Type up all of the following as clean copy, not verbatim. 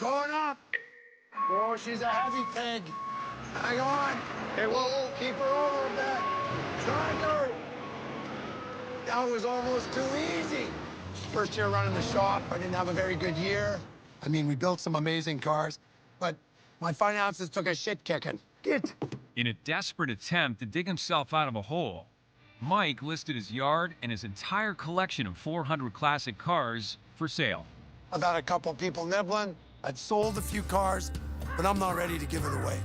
Going up. Oh, she's a heavy pig. Hang on. Hey, whoa, keep her over a bit. Drag her. That was almost too easy. First year running the shop, I didn't have a very good year. I mean, we built some amazing cars, but my finances took a shit kicking. Get. In a desperate attempt to dig himself out of a hole, Mike listed his yard and his entire collection of 400 classic cars for sale. I've had a couple people nibbling. I've sold a few cars, but I'm not ready to give it away.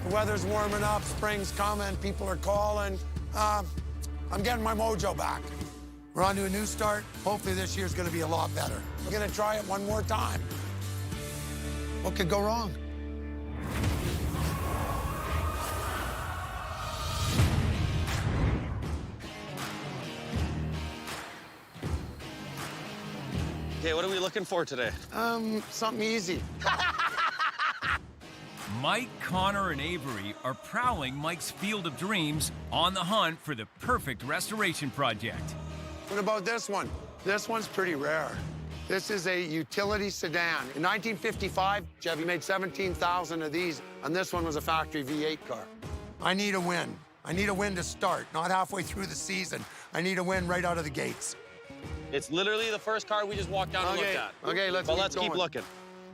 The weather's warming up, spring's coming, people are calling. I'm getting my mojo back. We're on to a new start. Hopefully this year's gonna be a lot better. We're gonna try it one more time. What could go wrong? Okay, what are we looking for today? Something easy. Mike, Connor, and Avery are prowling Mike's field of dreams on the hunt for the perfect restoration project. What about this one? This one's pretty rare. This is a utility sedan. In 1955, Chevy made 17,000 of these, and this one was a factory V8 car. I need a win. I need a win to start, not halfway through the season. I need a win right out of the gates. It's literally the first car we just walked down and looked at. Okay, let's keep looking.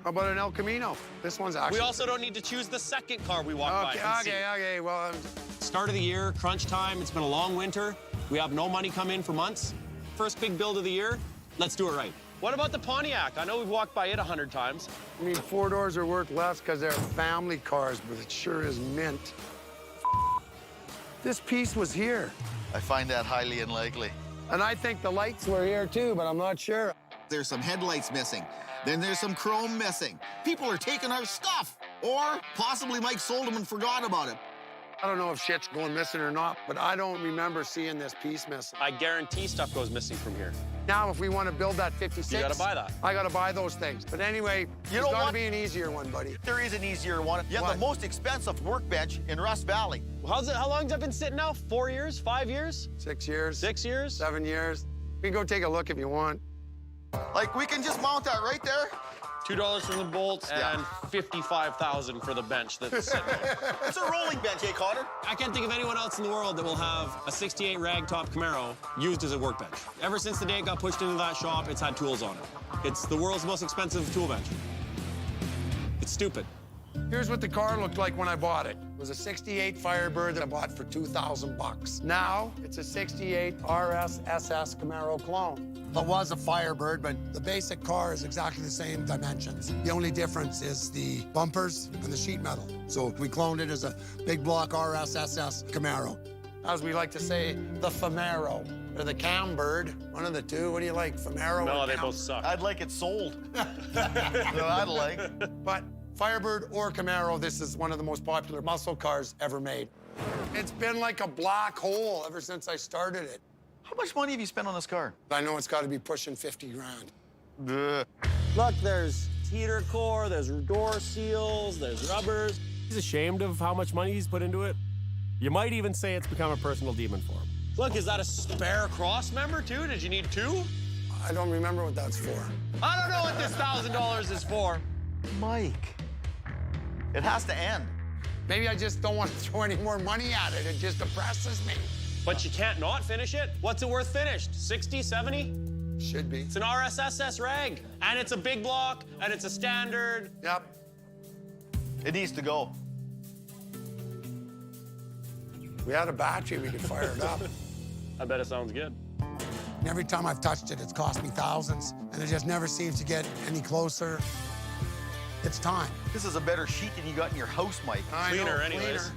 How about an El Camino? This one's actually... We also don't need to choose the second car we walked by and see. Okay, well... Start of the year, crunch time. It's been a long winter. We have no money come in for months. First big build of the year. Let's do it right. What about the Pontiac? I know we've walked by it 100 times. I mean, four doors are worth less because they're family cars, but it sure is mint. This piece was here. I find that highly unlikely. And I think the lights were here too, but I'm not sure. There's some headlights missing. Then there's some chrome missing. People are taking our stuff. Or possibly Mike sold them and forgot about it. I don't know if shit's going missing or not, but I don't remember seeing this piece missing. I guarantee stuff goes missing from here. Now, if we want to build that 56... You gotta buy that. I gotta buy those things. But anyway, there's gotta be an easier one, buddy. There is an easier one. You have What? the most expensive workbench in Rust Valley. How long's that been sitting now? 4 years? 5 years? 6 years. 6 years? 7 years. We can go take a look if you want. Like, we can just mount that right there. $2 for the bolts and $55,000 for the bench that's sitting there. It's a rolling bench, eh, Connor? I can't think of anyone else in the world that will have a 68 ragtop Camaro used as a workbench. Ever since the day it got pushed into that shop, it's had tools on it. It's the world's most expensive tool bench. It's stupid. Here's what the car looked like when I bought it. It was a 68 Firebird that I bought for 2,000 bucks. Now, it's a 68 RS SS Camaro clone. It was a Firebird, but the basic car is exactly the same dimensions. The only difference is the bumpers and the sheet metal. So we cloned it as a big block RS SS Camaro. As we like to say, the Famaro. Or the Cambird, one of the two. What do you like, Famaro No, or they Cam? both suck. I'd like it sold. No, I'd like. But Firebird or Camaro, this is one of the most popular muscle cars ever made. It's been like a black hole ever since I started it. How much money have you spent on this car? I know it's got to be pushing 50 grand. Ugh. Look, there's heater core, there's door seals, there's rubbers. He's ashamed of how much money he's put into it. You might even say it's become a personal demon for him. Look, is that a spare cross member, too? Did you need two? I don't remember what that's for. I don't know what this $1,000 is for. Mike, it has to end. Maybe I just don't want to throw any more money at it. It just depresses me. But you can't not finish it? What's it worth finished? 60, 70? Should be. It's an RSSS rag. And it's a big block, and it's a standard. Yep. It needs to go. We had a battery, we could fire it up. I bet it sounds good. And every time I've touched it, it's cost me thousands, and it just never seems to get any closer. It's time. This is a better sheet than you got in your house, Mike. I Cleaner know, anyways.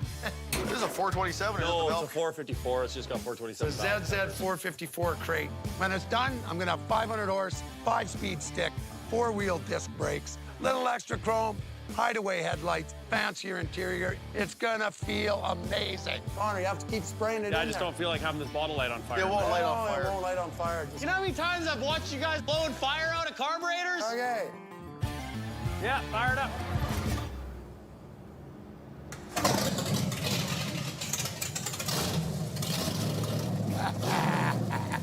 cleaner. This is a 427. No, isn't it, it's a 454. It's just got 427. The ZZ 454 crate. When it's done, I'm gonna have 500 horse, 5-speed stick, 4-wheel disc brakes, little extra chrome, hideaway headlights, fancier interior. It's gonna feel amazing. Connor, you have to keep spraying it Yeah, I in just there. don't feel like having this bottle light on fire. It won't light No, on it fire. won't light on fire. Just... You know how many times I've watched you guys blowing fire out of carburetors? Okay. Yeah, fire it up.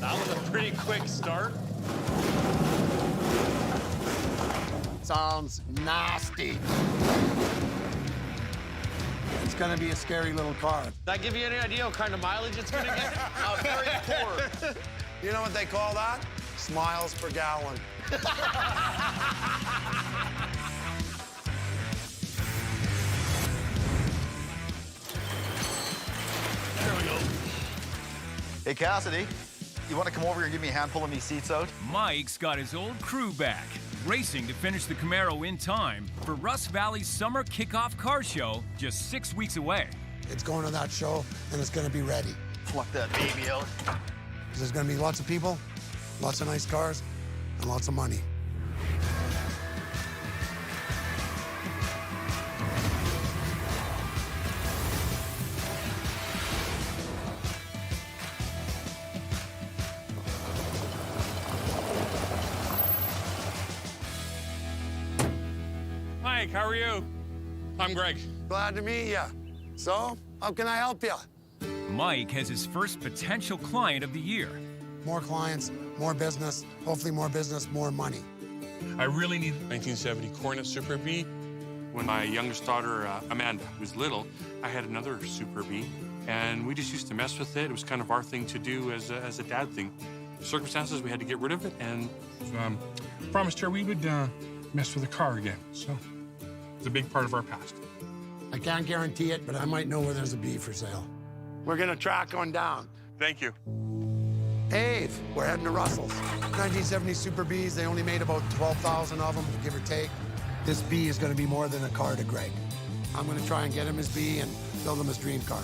That was a pretty quick start. sounds nasty. It's gonna be a scary little car. That give you any idea what kind of mileage it's gonna get? Very poor. You know what they call that? Smiles per gallon. There we go. Hey, Cassidy, you want to come over here and give me a hand pulling these seats out? Mike's got his old crew back, racing to finish the Camaro in time for Rust Valley's summer kickoff car show just 6 weeks away. It's going to that show, and it's gonna be ready. Pluck that baby out. There's gonna be lots of people, lots of nice cars, and lots of money. Mike, how are you? I'm Greg. Glad to meet you. So, how can I help you? Mike has his first potential client of the year. More clients, more business, hopefully more business, more money. I really need 1970 Coronet Super B. When my youngest daughter, Amanda, was little, I had another Super B, and we just used to mess with it. It was kind of our thing to do as a dad thing. Circumstances, we had to get rid of it, and promised her we would mess with the car again. So it's a big part of our past. I can't guarantee it, but I might know where there's a B for sale. We're gonna track one down. Thank you. Ave, we're heading to Russell's. 1970 Super Bs, they only made about 12,000 of them, give or take. This B is gonna be more than a car to Greg. I'm gonna try and get him his B and build him his dream car.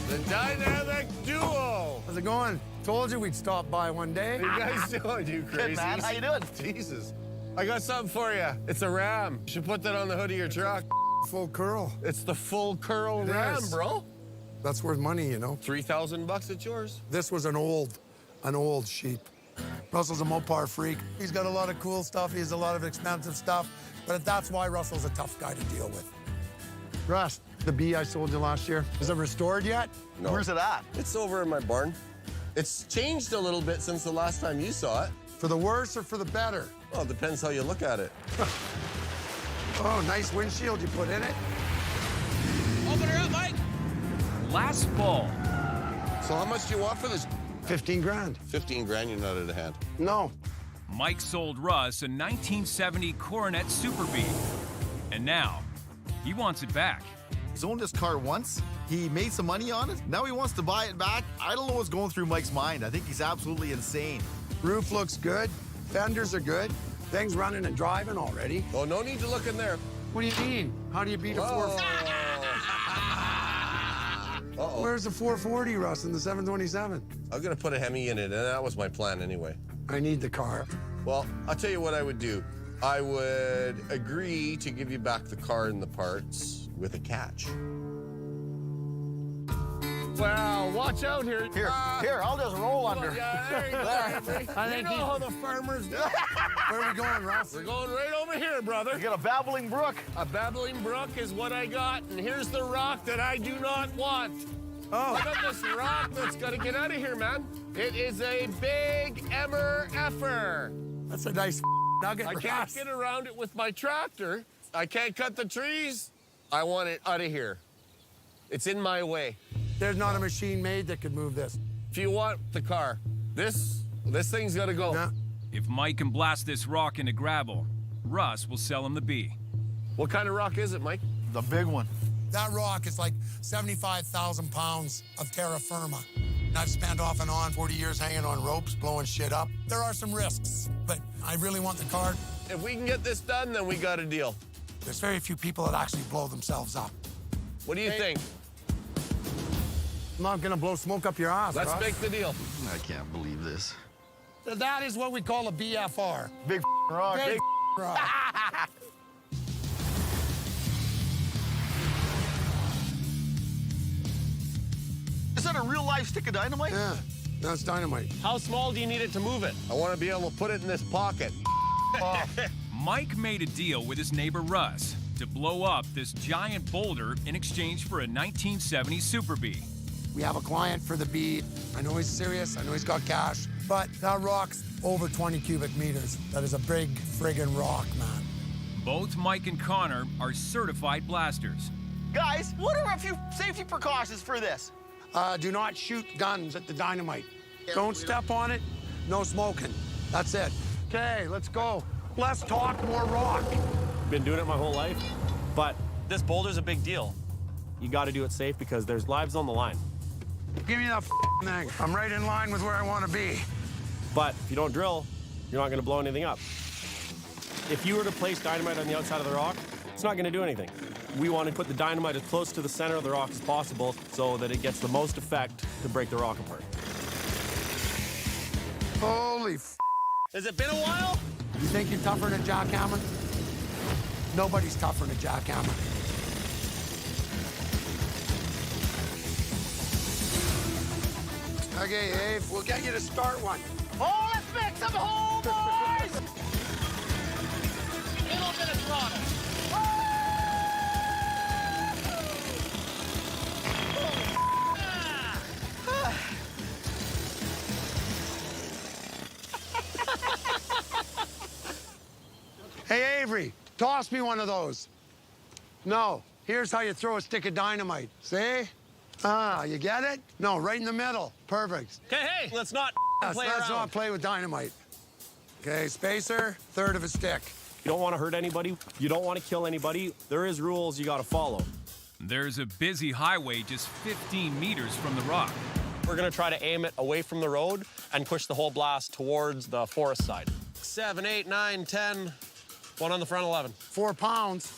The dynamic duo. How's it going? Told you we'd stop by one day. How you guys doing, you crazies? Good, man. How you doing? Jesus. I got something for you. It's a Ram. You should put that on the hood of your truck. Full curl. It's the full curl It Ram, is. bro. That's worth money, you know. $3,000, it's yours. This was an old sheep. Russell's a Mopar freak. He's got a lot of cool stuff. He has a lot of expensive stuff, but that's why Russell's a tough guy to deal with. Russ, the B I sold you last year, is it restored yet? No. Where's it at? It's over in my barn. It's changed a little bit since the last time you saw it. For the worse or for the better? Well, it depends how you look at it. Oh, nice windshield you put in it. Open her up, Mike. Last fall, So how much do you want for this? 15 grand. 15 grand, you're not at a hand. No. Mike sold Russ a 1970 Coronet Super B. And now, he wants it back. He's owned this car once. He made some money on it. Now he wants to buy it back. I don't know what's going through Mike's mind. I think he's absolutely insane. Roof looks good. Fenders are good. Thing's running and driving already. Oh, no need to look in there. What do you mean? How do you beat a Oh. 4? Uh-oh. Where's the 440, Russ, in the 727? I'm gonna put a Hemi in it, and that was my plan anyway. I need the car. Well, I'll tell you what I would do. I would agree to give you back the car and the parts with a catch. Wow, watch out here. Here, I'll just roll under. Yeah, there you go. I think you know how the farmers do. Where are we going, Russ? We're going right over here, brother. You got a babbling brook. A babbling brook is what I got, and here's the rock that I do not want. Oh, Look at this rock that's gonna get out of here, man. It is a big MR-effer. that's a nice nugget, I Russ. can't get around it with my tractor. I can't cut the trees. I want it out of here. It's in my way. There's not a machine made that could move this. If you want the car, this thing's gotta go. Yeah. If Mike can blast this rock into gravel, Russ will sell him the B. What kind of rock is it, Mike? The big one. That rock is like 75,000 pounds of terra firma. And I've spent off and on 40 years hanging on ropes, blowing shit up. There are some risks, but I really want the car. If we can get this done, then we got a deal. There's very few people that actually blow themselves up. What do you think? I'm not gonna blow smoke up your ass, Let's Russ. make the deal. I can't believe this. That is what we call a BFR. Big rock. Big rock. Is that a real live stick of dynamite? Yeah, that's dynamite. How small do you need it to move it? I want to be able to put it in this pocket. Mike made a deal with his neighbor Russ to blow up this giant boulder in exchange for a 1970 Super B. We have a client for the beat. I know he's serious. I know he's got cash. But that rock's over 20 cubic meters. That is a big friggin' rock, man. Both Mike and Connor are certified blasters. Guys, what are a few safety precautions for this? Do not shoot guns at the dynamite. Don't step on it. No smoking. That's it. Okay, let's go. Less talk, more rock. Been doing it my whole life, but This boulder's a big deal. you got to do it safe because there's lives on the line. Give me that thing. I'm right in line with where I want to be. But if you don't drill, you're not going to blow anything up. If you were to place dynamite on the outside of the rock, it's not going to do anything. We want to put the dynamite as close to the center of the rock as possible so that it gets the most effect to break the rock apart. Holy Has it been a while? You think you're tougher than a jackhammer? Nobody's tougher than a jackhammer. Okay, Abe, we'll get you to start one. Oh, let's make some hole, boys! Little bit of throttle. Hey, Avery, toss me one of those. No, here's how you throw a stick of dynamite. See? Ah, you get it? No, right in the middle. Perfect. Okay, hey, let's not play Let's around. not play with dynamite. Okay, spacer, third of a stick. You don't want to hurt anybody. You don't want to kill anybody. There is rules you got to follow. There's a busy highway just 15 meters from the rock. We're gonna try to aim it away from the road and push the whole blast towards the forest side. 7, 8, 9, 10. One on the front, 11. 4 pounds.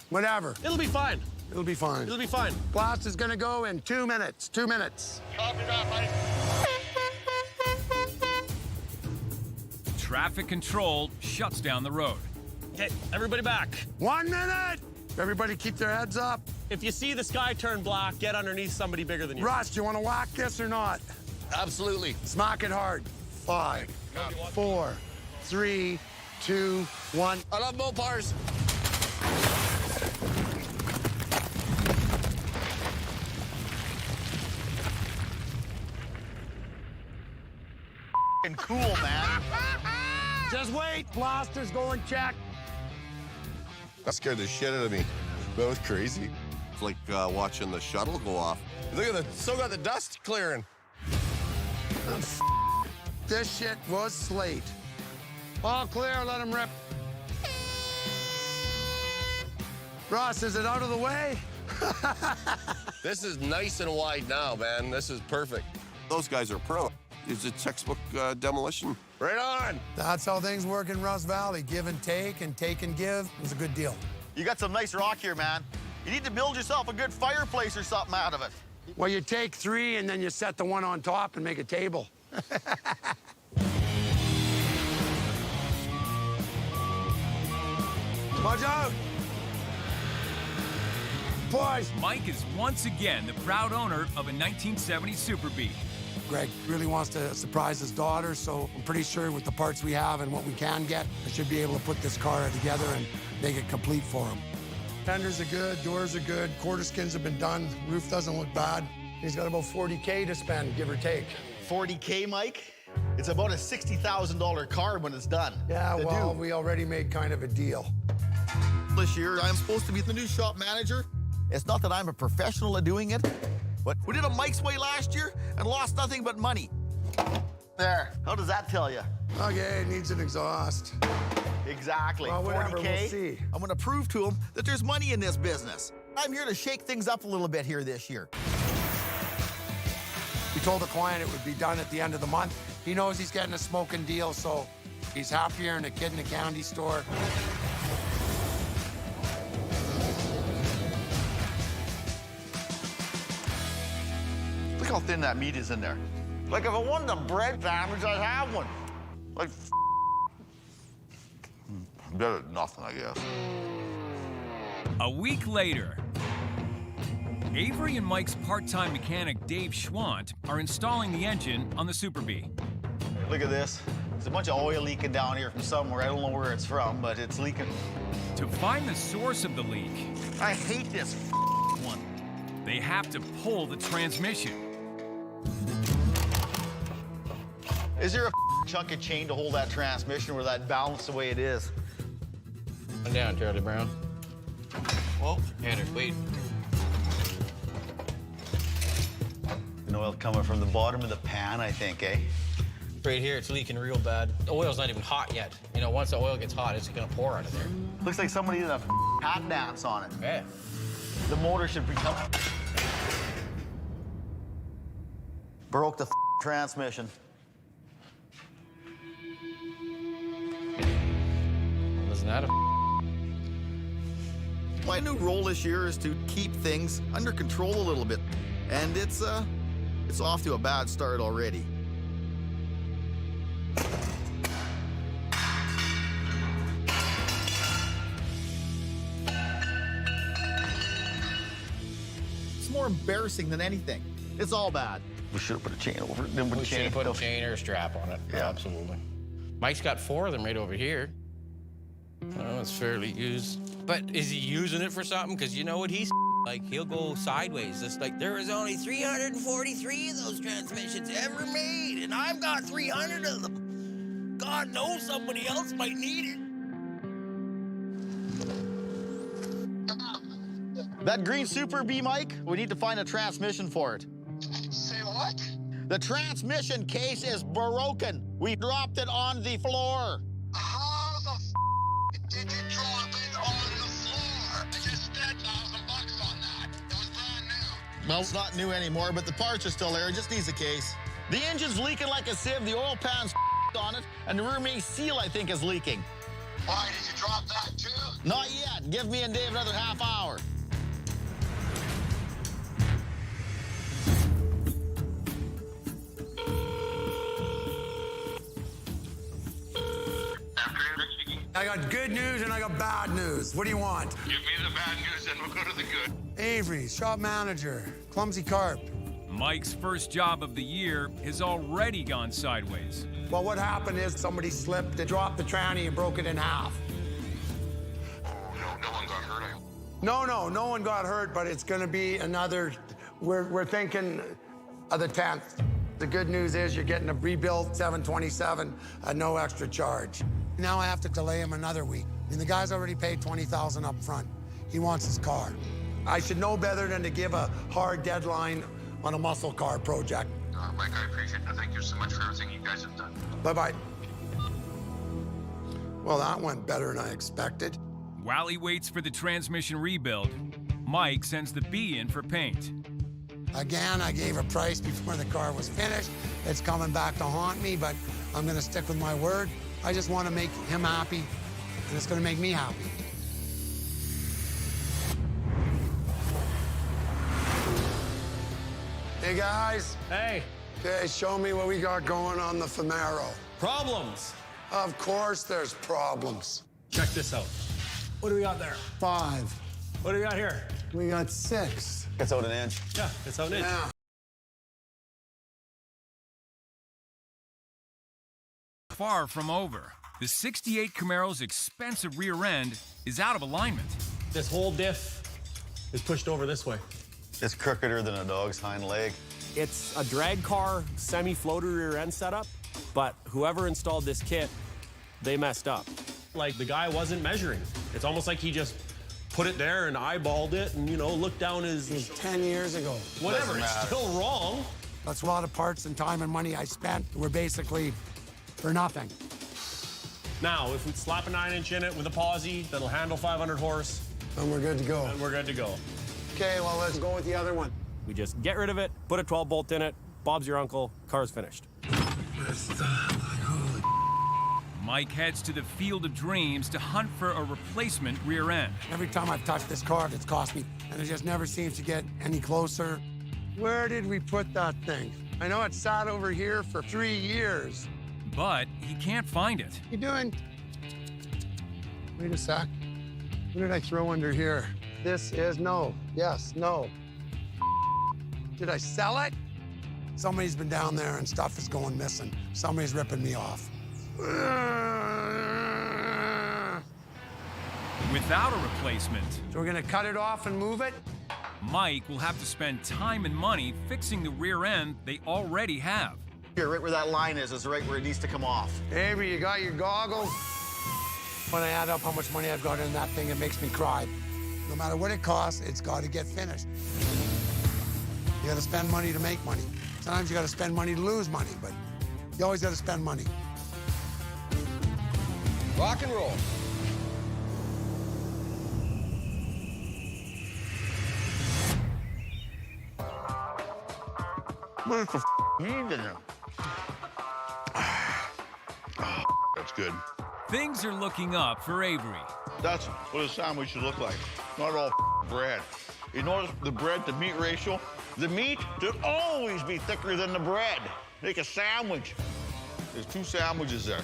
Whatever. It'll be fine. It'll be fine. It'll be fine. Blast is gonna go in 2 minutes. 2 minutes. Traffic control shuts down the road. Okay, everybody back. 1 minute. Everybody keep their heads up. If you see the sky turn black, get underneath somebody bigger than you. Russ, you want to whack this or not? Absolutely. Smack it hard. 5, 4, 3, 2, 1. I love Mopars. Cool, man. Just wait. Blasters go and check. That scared the shit out of me. That was crazy. It's like watching the shuttle go off. Look at the, still got the dust clearing. This shit was slate. All clear, let him rip. Ross, is it out of the way? This is nice and wide now, man. This is perfect. Those guys are pro. It's a textbook demolition. Right on. That's how things work in Russ Valley. Give and take and give. It was a good deal. You got some nice rock here, man. You need to build yourself a good fireplace or something out of it. Well, you take 3 and then you set the one on top and make a table. Watch out! Boys! Mike is once again the proud owner of a 1970 Super Bee. Greg really wants to surprise his daughter, so I'm pretty sure with the parts we have and what we can get, I should be able to put this car together and make it complete for him. Fenders are good, doors are good, quarter skins have been done, roof doesn't look bad. He's got about 40K to spend, give or take. 40K, Mike? It's about a $60,000 car when it's done. Yeah, To well, do. we already made kind of a deal. This year, I'm supposed to be the new shop manager. It's not that I'm a professional at doing it, but we did a Mike's Way last year and lost nothing but money. There. How does that tell you? Okay, it needs an exhaust. Exactly. Well, whatever, 40K. we'll see. I'm gonna prove to him that there's money in this business. I'm here to shake things up a little bit here this year. We told the client it would be done at the end of the month. He knows he's getting a smoking deal, so he's happier than a kid in a candy store. Look how thin that meat is in there. Like, if I wanted a bread sandwich, I'd have one. Like, better than nothing, I guess. A week later, Avery and Mike's part-time mechanic Dave Schwant are installing the engine on the Super Bee. Look at this. There's a bunch of oil leaking down here from somewhere. I don't know where it's from, but it's leaking. To find the source of the leak, I hate this one. they have to pull the transmission. Is there a chunk of chain to hold that transmission or that balance the way it is? Come down, Charlie Brown. Whoa, Tanner, wait. An oil coming from the bottom of the pan, I think, eh? Right here, it's leaking real bad. The oil's not even hot yet. You know, once the oil gets hot, it's gonna pour out of there. Looks like somebody did a hat dance on it. Yeah. The motor should become... Broke the transmission. Wasn't that a... My new role this year is to keep things under control a little bit, and it's off to a bad start already. It's more embarrassing than anything. It's all bad. We should have put a chain over it. Then We should have put a chain or a strap on it. Yeah. Absolutely. Mike's got 4 of them right over here. Oh, it's fairly used. But is he using it for something? Because you know what he's like, he'll go sideways. It's like, there was only 343 of those transmissions ever made, and I've got 300 of them. God knows somebody else might need it. That green Super Bee, Mike, we need to find a transmission for it. Say what? The transmission case is broken. We dropped it on the floor. How the did you drop it on the floor? I just spent $1,000 on that. It was brand new. Well, it's not new anymore, but the parts are still there. It just needs a case. The engine's leaking like a sieve, the oil pan's on it, and the rear main seal, I think, is leaking. Why did you drop that too? Not yet. Give me and Dave another half hour. I got good news and I got bad news. What do you want? Give me the bad news and we'll go to the good. Avery, shop manager, Clumsy Carp. Mike's first job of the year has already gone sideways. Well, what happened is somebody slipped and dropped the tranny and broke it in half. Oh, no one got hurt, I hope. No one got hurt, but it's gonna be another, we're thinking of the 10th. The good news is you're getting a rebuilt 727 at no extra charge. Now I have to delay him another week. I mean, the guy's already paid $20,000 up front. He wants his car. I should know better than to give a hard deadline on a muscle car project. Mike, I appreciate it. Thank you so much for everything you guys have done. Bye-bye. Well, that went better than I expected. While he waits for the transmission rebuild, Mike sends the bee in for paint. Again, I gave a price before the car was finished. It's coming back to haunt me, but I'm gonna stick with my word. I just want to make him happy, and it's gonna make me happy. Hey, guys. Hey, Okay, show me what we got going on the Camaro. problems. Of course there's problems. Check this out. What do we got there? 5. What do we got here? We got 6. It's out an inch. Yeah, it's out in. Now, Far from over. The 68 Camaro's expensive rear end is out of alignment. This whole diff is pushed over this way. It's crookeder than a dog's hind leg. It's a drag car semi-floater rear end setup, but whoever installed this kit, they messed up. Like the guy wasn't measuring. It's almost like he just put it there and eyeballed it and, you know, looked down it was his, 10 years ago. whatever, Doesn't it's matter. still wrong. That's a lot of parts and time and money I spent were basically for nothing. Now, if we slap a 9-inch in it with a posi that'll handle 500 horse, And we're good to go. then we're good to go. Okay, well, let's go with the other one. We just get rid of it, put a 12 bolt in it, Bob's your uncle, car's finished. Mike heads to the Field of Dreams to hunt for a replacement rear end. Every time I've touched this car, it's cost me, and it just never seems to get any closer. Where did we put that thing? I know it sat over here for 3 years. But he can't find it. You doing? Wait a sec. What did I throw under here? This is no. Yes, no. Did I sell it? Somebody's been down there and stuff is going missing. Somebody's ripping me off. Without a replacement, So we're gonna cut it off and move it? Mike will have to spend time and money fixing the rear end they already have. Here, right where that line is right where it needs to come off. Avery, you got your goggles? When I add up how much money I've got in that thing, it makes me cry. No matter what it costs, it's got to get finished. You got to spend money to make money. Sometimes you got to spend money to lose money, but you always got to spend money. Rock and roll. What the heat in there? Oh, that's good. Things are looking up for Avery. That's what a sandwich should look like. Not all bread. You notice the bread to meat ratio? The meat should always be thicker than the bread. Make a sandwich. There's 2 sandwiches there.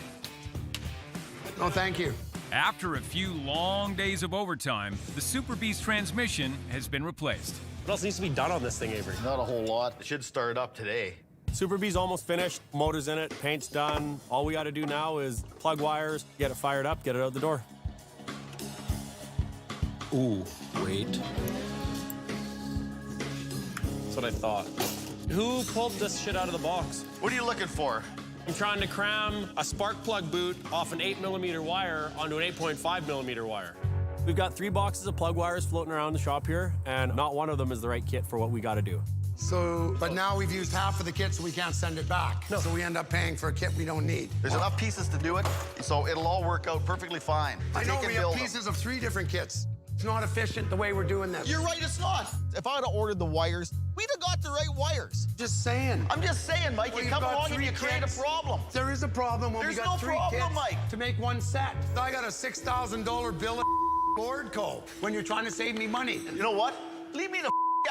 No, thank you. After a few long days of overtime, the Super Beast transmission has been replaced. What else needs to be done on this thing, Avery? Not a whole lot. It should start up today. Super B's almost finished. Motor's in it, paint's done. All we got to do now is plug wires, get it fired up, get it out the door. Ooh, wait. That's what I thought. Who pulled this shit out of the box? What are you looking for? I'm trying to cram a spark plug boot off an 8mm wire onto an 8.5mm wire. We've got 3 boxes of plug wires floating around the shop here, and not one of them is the right kit for what we got to do. So, but now we've used half of the kit, so we can't send it back. No. So we end up paying for a kit we don't need. There's enough pieces to do it, so it'll all work out perfectly fine. I know Take and we have build them. pieces of 3 different kits. It's not efficient the way we're doing this. You're right, it's not. If I'd have ordered the wires, we'd have got the right wires. Just saying. I'm just saying, Mike, Well, you you've come got along and 3 you create a kits. problem. There is a problem when There's we got no 3 problem, kits Mike. to make 1 set. I got a $6,000 bill at Lordco when you're trying to save me money. You know what? Leave me the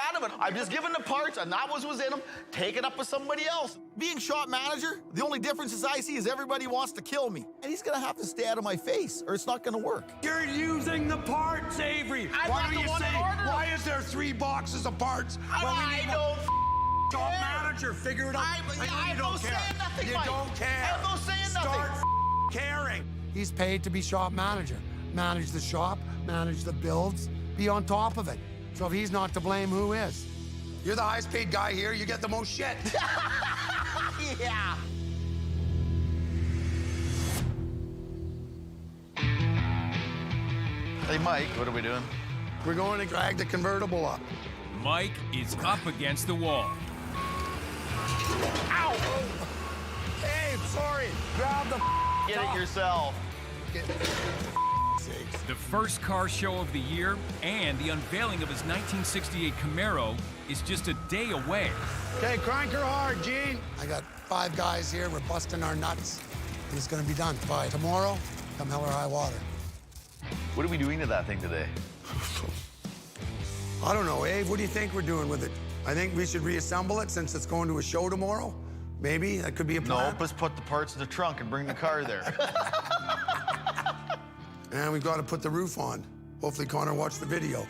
out of it. I'm just giving the parts, and that was in them. Take it up with somebody else. Being shop manager, the only differences I see is everybody wants to kill me. And he's gonna have to stay out of my face, or it's not gonna work. You're using the parts, Avery. I'm Why not do the you one say, that ordered them. why is there 3 boxes of parts? I don't Shop care. manager, figure it out. I know have you no don't say care. in nothing, You Mike. don't care. I have no say in nothing. Start caring. He's paid to be shop manager. Manage the shop, manage the builds, be on top of it. So if he's not to blame, who is? You're the high-speed guy here. You get the most shit. Yeah. Hey, Mike, what are we doing? We're going to drag the convertible up. Mike is up against the wall. Ow! Hey, sorry. Grab the Get it yourself. sakes. The first car show of the year and the unveiling of his 1968 Camaro is just a day away. Okay, crank her hard, Gene. I got 5 guys here. We're busting our nuts. And it's gonna be done by tomorrow, come hell or high water. What are we doing to that thing today? I don't know, Abe. What do you think we're doing with it? I think we should reassemble it since it's going to a show tomorrow. Maybe that could be a plan. No, let's put the parts in the trunk and bring the car there. And we've got to put the roof on. Hopefully Connor watched the video.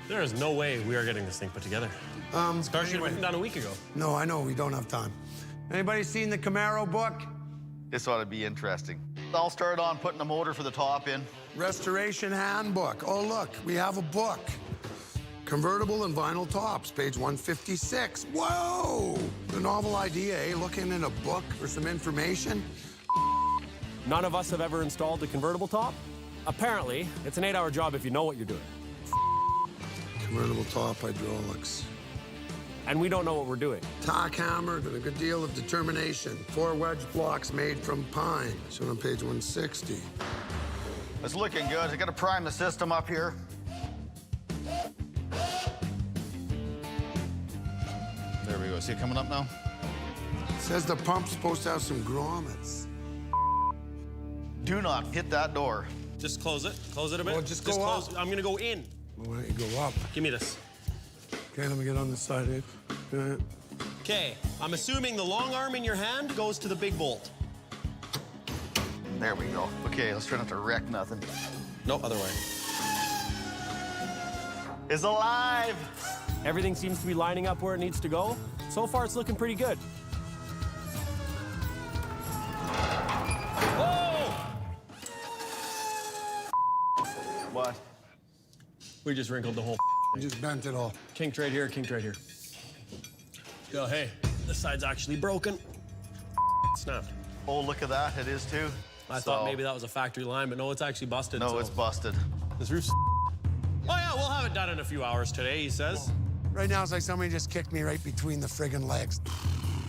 There is no way we are getting this thing put together. This car should have been done a week ago. No, I know we don't have time. Anybody seen the Camaro book? This ought to be interesting. I'll start on putting the motor for the top in. Restoration Handbook. Oh, look, we have a book. Convertible and vinyl tops, page 156. Whoa! A novel idea, eh? Looking in a book for some information. None of us have ever installed the convertible top. Apparently, it's an 8-hour job if you know what you're doing. Convertible top hydraulics. And we don't know what we're doing. Tack hammered with a good deal of determination. 4 wedge blocks made from pine, shown on page 160. It's looking good. I got to prime the system up here. There we go. See it coming up now? Says the pump's supposed to have some grommets. Do not hit that door. Just close it. Close it a bit. Well, just go close up. it. I'm gonna go in. Why don't you go up? Give me this. Okay, let me get on this side, Abe. Good. Okay, I'm assuming the long arm in your hand goes to the big bolt. There we go. Okay, let's try not to wreck nothing. No, other way. It's alive. Everything seems to be lining up where it needs to go. So far, it's looking pretty good. Whoa! What? We just wrinkled the whole You just bent it all. Kinked right here, kinked right here. Yo, hey, this side's actually broken. Snapped. Oh, look at that. It is too. I thought maybe that was a factory line, but no, it's actually busted. No, so it's busted. This roof's... Oh, yeah, we'll have it done in a few hours today, he says. Right now, it's like somebody just kicked me right between the friggin' legs.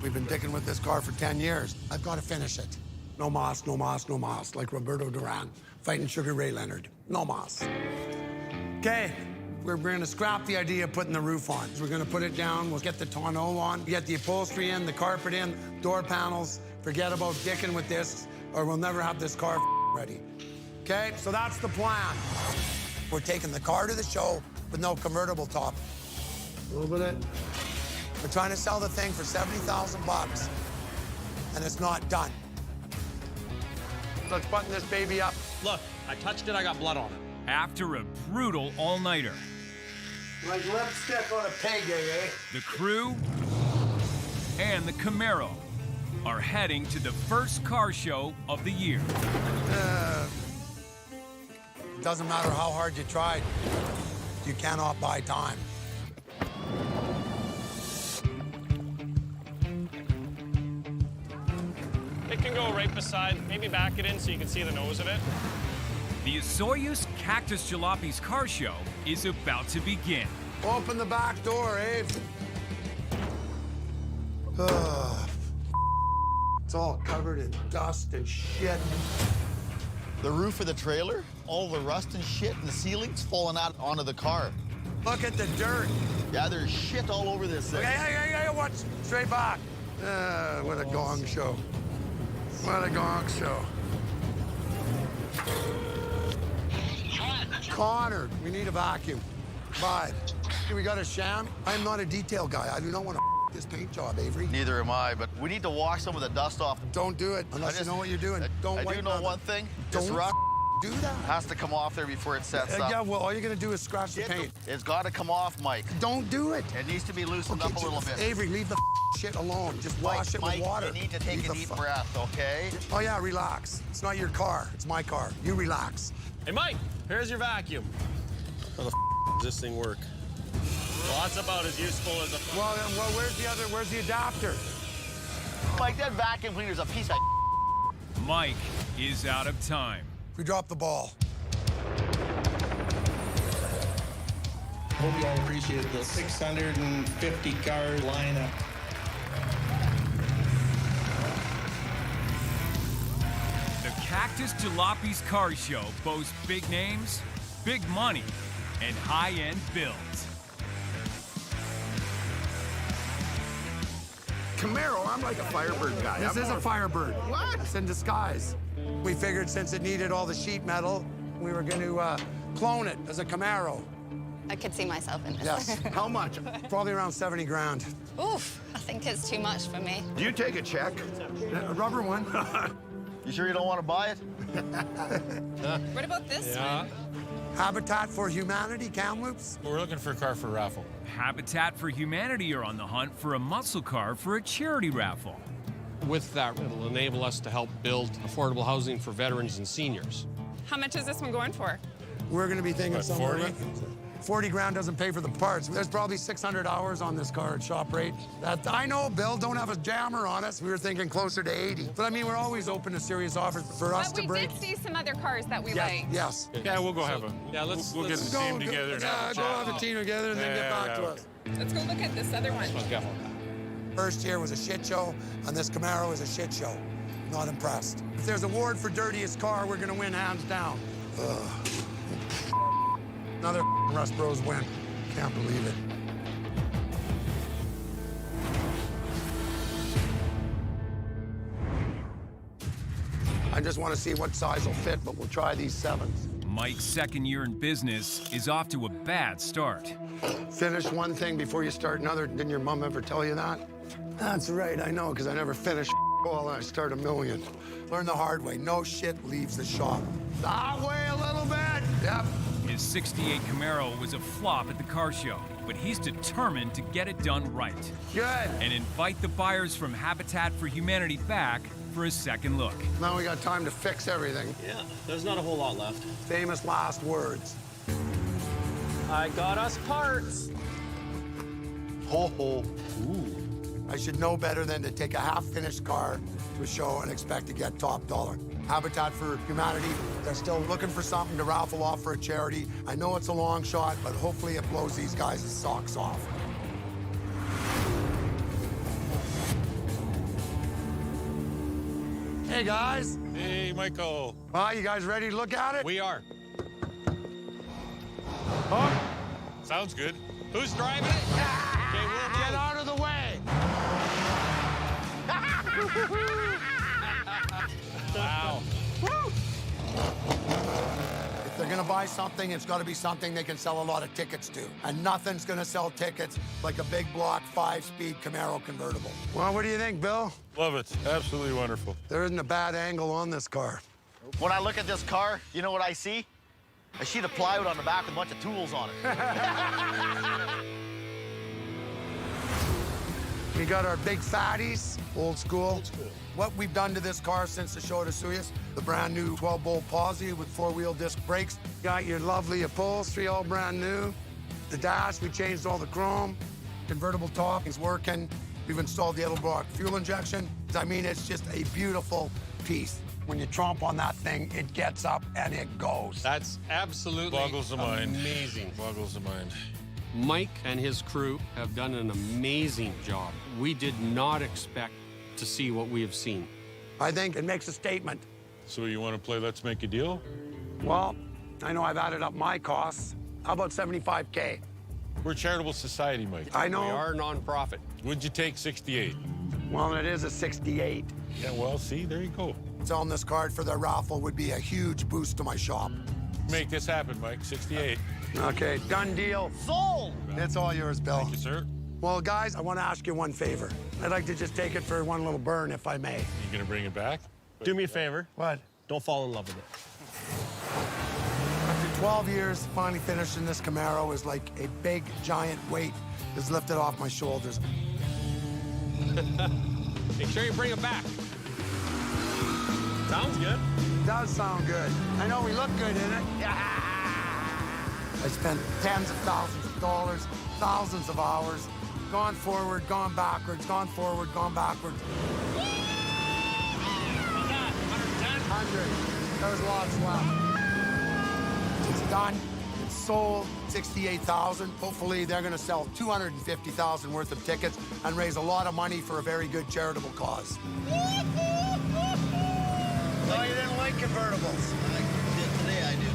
We've been dicking with this car for 10 years. I've got to finish it. No mas, no mas, no mas, like Roberto Duran fighting Sugar Ray Leonard. No mas. Okay, we're gonna scrap the idea of putting the roof on. We're gonna put it down, we'll get the tonneau on, get the upholstery in, the carpet in, door panels. Forget about dicking with this, or we'll never have this car ready. Okay, so that's the plan. We're taking the car to the show with no convertible top. A little bit of... We're trying to sell the thing for 70,000 bucks, and it's not done. Let's button this baby up. Look, I touched it, I got blood on it. After a brutal all-nighter, Like lipstick on a pig, eh? the crew and the Camaro are heading to the first car show of the year. Doesn't matter how hard you tried, you cannot buy time. It can go right beside, maybe back it in so you can see the nose of it. The Soyuz Cactus Jalopies car show is about to begin. Open the back door, Abe. It's all covered in dust and shit. The roof of the trailer, all the rust and shit and the ceiling's falling out onto the car. Look at the dirt. Yeah, there's shit all over this thing. Hey, watch. Straight back. What a gong show. What a gong show. Connor, we need a vacuum. Bye. We got a sham. I am not a detail guy. I do not want to this paint job, Avery. Neither am I, but we need to wash some of the dust off. Don't do it unless you know what you're doing. Don't I wipe do know nothing. one thing. This Don't rock do that. has to come off there before it sets up. Yeah, well, all you're gonna do is scratch the paint. It's got to come off, Mike. Don't do it. It needs to be loosened up a little bit. Avery, leave the shit alone. Just wash it with Mike, water. you need to take Leave a the deep fu- breath, okay? Oh, yeah, relax. It's not your car. It's my car. You relax. Hey, Mike, here's your vacuum. How the does this thing work? Well, that's about as useful as a... Well, where's the adapter? Mike, that vacuum cleaner's a piece of... Mike is out of time. We dropped the ball. Hope you all appreciate the 650 car lineup. The Cactus Jalopies car show boasts big names, big money, and high-end builds. Camaro, I'm like a Firebird guy. This is a Firebird. What? It's in disguise. We figured since it needed all the sheet metal, we were going to clone it as a Camaro. I could see myself in this. Yes. How much? Probably around 70 grand. Oof, I think it's too much for me. Do you take a check? A rubber one. You sure you don't want to buy it? What about this one? Habitat for Humanity, Kamloops. We're looking for a car for a raffle. Habitat for Humanity are on the hunt for a muscle car for a charity raffle. With that, it'll enable us to help build affordable housing for veterans and seniors. How much is this one going for? We're going to be thinking What, somewhere 40? 40 grand doesn't pay for the parts. There's probably 600 hours on this car at shop rate. I know, Bill, don't have a jammer on us. We were thinking closer to 80. But I mean, we're always open to serious offers for us to break. see some other cars that we Yes. Yeah, we'll go have a. Yeah, let's We'll get the team together and have a Go chat. have a team together and then get back to us. Let's go look at this other one. First year was a shit show, and this Camaro is a shit show. Not impressed. If there's an award for dirtiest car, we're gonna win hands down. Ugh. Another Russ Bros win. Can't believe it. I just want to see what size will fit, but we'll try these 7s. Mike's second year in business is off to a bad start. Finish one thing before you start another. Didn't your mom ever tell you that? That's right, I know, because I never finish well and I start a million. Learn the hard way. No shit leaves the shop. That way a little bit. Yep. His 68 Camaro was a flop at the car show, but he's determined to get it done right. Good. And invite the buyers from Habitat for Humanity back for a second look. Now we got time to fix everything. Yeah, there's not a whole lot left. Famous last words. I got us parts. Ho ho. I should know better than to take a half-finished car to a show and expect to get top dollar. Habitat for Humanity, they're still looking for something to raffle off for a charity. I know it's a long shot, but hopefully it blows these guys' socks off. Hey, guys. Hey, Michael. Well, you guys ready to look at it? We are. Huh? Sounds good. Who's driving it? Okay, we'll Get out of the way. Wow. If they're gonna buy something, it's gotta be something they can sell a lot of tickets to. And nothing's gonna sell tickets like a big block 5-speed Camaro convertible. Well, what do you think, Bill? Love it. Absolutely wonderful. There isn't a bad angle on this car. When I look at this car, you know what I see? A sheet of plywood on the back with a bunch of tools on it. We got our big fatties, old school. What we've done to this car since the show at Asuyas, the brand new 12-bolt posi with 4-wheel disc brakes. Got your lovely upholstery, all brand new. The dash, we changed all the chrome. Convertible top is working. We've installed the Edelbrock fuel injection. I mean, it's just a beautiful piece. When you tromp on that thing, it gets up and it goes. That's absolutely boggles the mind. Amazing. Boggles the mind. Mike and his crew have done an amazing job. We did not expect to see what we have seen. I think it makes a statement. So you want to play Let's Make a Deal? Well, I know I've added up my costs. How about 75K? We're a charitable society, Mike. I know. We are nonprofit. Would you take 68? Well, it is a 68. Yeah, well, see, there you go. Selling this card for the raffle would be a huge boost to my shop. Make this happen, Mike. 68. Okay, done deal. Sold! It's all yours, Bill. Thank you, sir. Well, guys, I want to ask you one favor. I'd like to just take it for one little burn, if I may. You gonna bring it back? Do me a favor. What? Don't fall in love with it. After 12 years, finally finishing this Camaro is like a big, giant weight is lifted off my shoulders. Make sure you bring it back. Sounds good. It does sound good. I know we look good in it. I spent tens of thousands of dollars, thousands of hours, gone forward, gone backwards, gone forward, gone backwards. 100. There's lots left. It's done. It's sold. 68,000. Hopefully, they're going to sell 250,000 worth of tickets and raise a lot of money for a very good charitable cause. No, you didn't like convertibles. Today I do.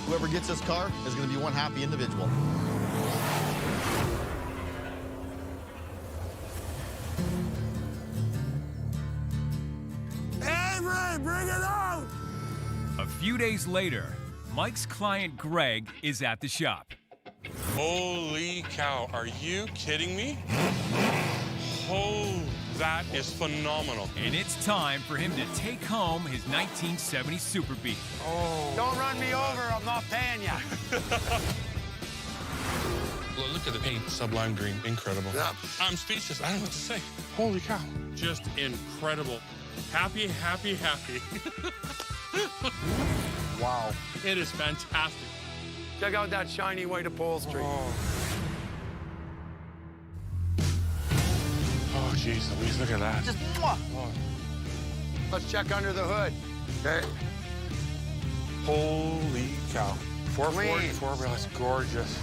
Whoever gets this car is going to be one happy individual. Avery, bring it out! A few days later, Mike's client Greg is at the shop. Holy cow, are you kidding me? Oh, that is phenomenal. And it's time for him to take home his 1970 Super Bee. Oh. Don't run me over, I'm not paying you. Well, look at the paint, sublime green, incredible. Yeah. I'm speechless, I don't know what to say. Holy cow, just incredible. Happy, happy, happy. Wow. It is fantastic. Check out that shiny white upholstery. Oh, geez, Louise, look at that. Just mwah. Let's check under the hood. Okay. Holy cow. 440, Clean. 4 that's gorgeous.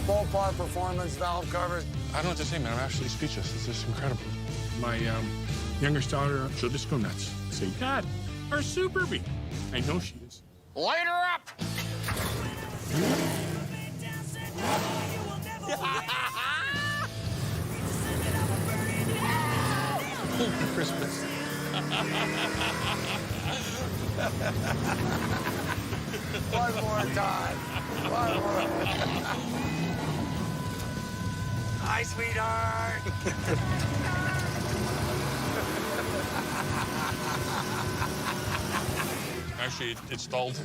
Full par performance valve covers. I don't know what to say, man. I'm actually speechless. It's just incredible. My youngest daughter, she'll just go nuts. Say, Dad, our Super Bee. I know she is. Light her up! Holy Christmas. One more time. One more. Hi, sweetheart. Actually, it stalled.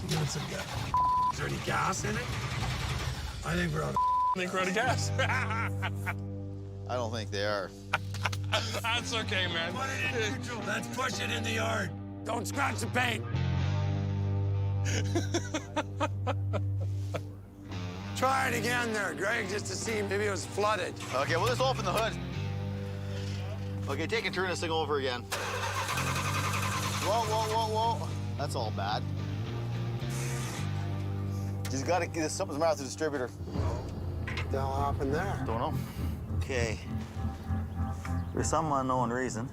Give it some gas. Is there any gas in it? I think we're out of I think we're out of gas. I don't think they are. That's okay, man. Put it in neutral. Let's push it in the yard. Don't scratch the paint. Try it again there, Greg, just to see maybe it was flooded. Okay, well, let's open the hood. Okay, take and turn this thing over again. Whoa, whoa, whoa, whoa. That's all bad. Just gotta get something's wrong with the distributor. What the hell happened there? Don't know. Okay. For some unknown reason,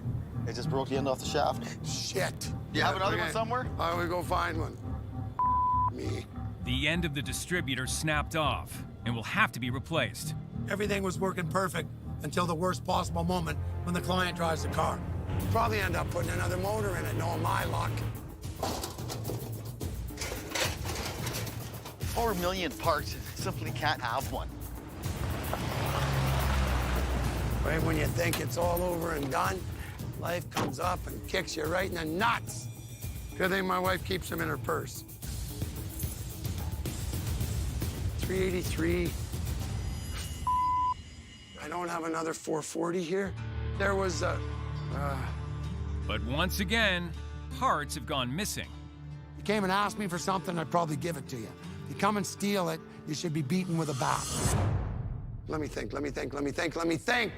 it just broke the end off the shaft. Shit. Do you have another one somewhere? Why don't we go find one? Me. The end of the distributor snapped off and will have to be replaced. Everything was working perfect until the worst possible moment when the client drives the car. Probably end up putting another motor in it, knowing my luck. 4 million parts, simply can't have one. Right when you think it's all over and done, life comes up and kicks you right in the nuts. Good thing my wife keeps them in her purse. 383. I don't have another 440 here. There was a... But once again, parts have gone missing. You came and asked me for something, I'd probably give it to you. If you come and steal it, you should be beaten with a bat. Let me think, let me think, let me think, let me think.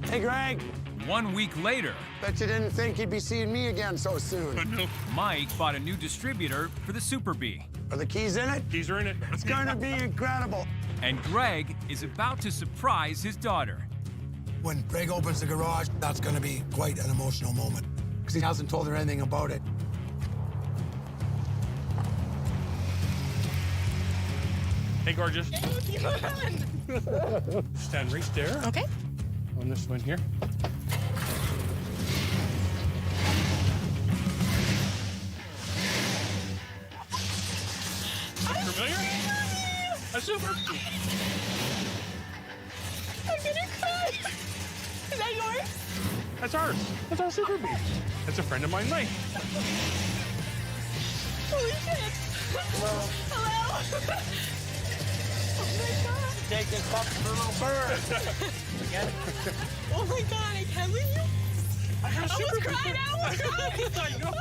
Hey, Greg. 1 week later, Bet you didn't think you'd be seeing me again so soon. Mike bought a new distributor for the Super Bee. Are the keys in it? Keys are in it. It's gonna be incredible. And Greg is about to surprise his daughter. When Greg opens the garage, that's gonna be quite an emotional moment, because he hasn't told her anything about it. Hey, gorgeous. Stand right there. Okay. On this one here. Familiar? A Super Bee. I'm gonna cry. Is that yours? That's ours. That's our Super Bee. That's a friend of mine, Mike. Holy shit. Hello. Hello. Oh my god. Take this pup for a little bird. Oh my god, I can't believe you. I have I Super almost cried. I almost cried. I know.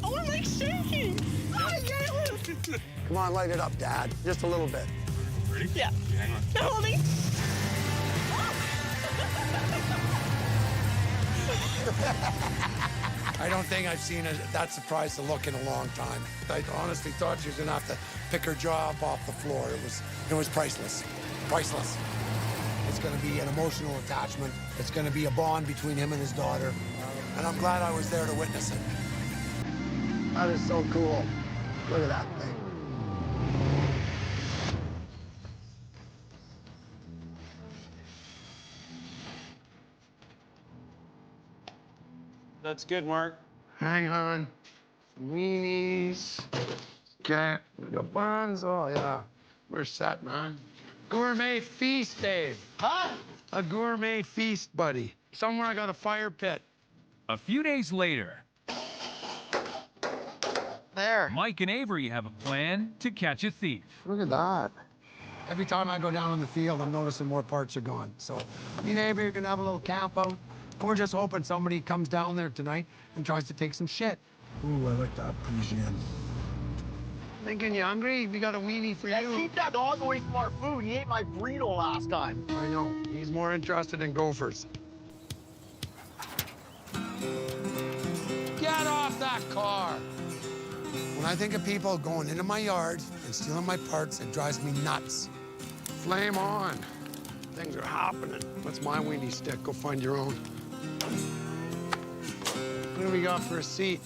Oh, I'm like shaking. Oh, I can't look. Come on, light it up, Dad. Just a little bit. Ready? Yeah. Hang on. Now hold me. I don't think I've seen that surprised a look in a long time. I honestly thought she was gonna have to pick her jaw up off the floor. It was priceless. Priceless. It's gonna be an emotional attachment. It's gonna be a bond between him and his daughter. And I'm glad I was there to witness it. That is so cool. Look at that thing. That's good, Mark. Hang on. Weenies. Okay. Your buns. Oh, yeah. We're set, man. Gourmet feast, Dave. Huh? A gourmet feast, buddy. Somewhere I got a fire pit. A few days later, There. Mike and Avery have a plan to catch a thief. Look at that. Every time I go down in the field, I'm noticing more parts are gone. So, me and Avery are gonna have a little camp out. We're just hoping somebody comes down there tonight and tries to take some shit. Ooh, I like that Parisian. Thinking you hungry? We got a weenie for you. Keep that dog away from our food. He ate my burrito last time. I know. He's more interested in gophers. Get off that car! When I think of people going into my yard and stealing my parts, it drives me nuts. Flame on. Things are happening. What's my weenie stick? Go find your own. What do we got for a seat?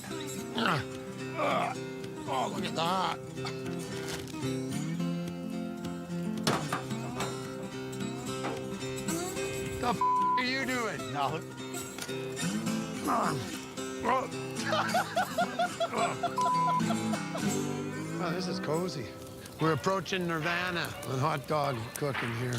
Oh, look at that. The f are you doing? No. Come on. Oh. Oh, this is cozy. We're approaching Nirvana on hot dog cooking here.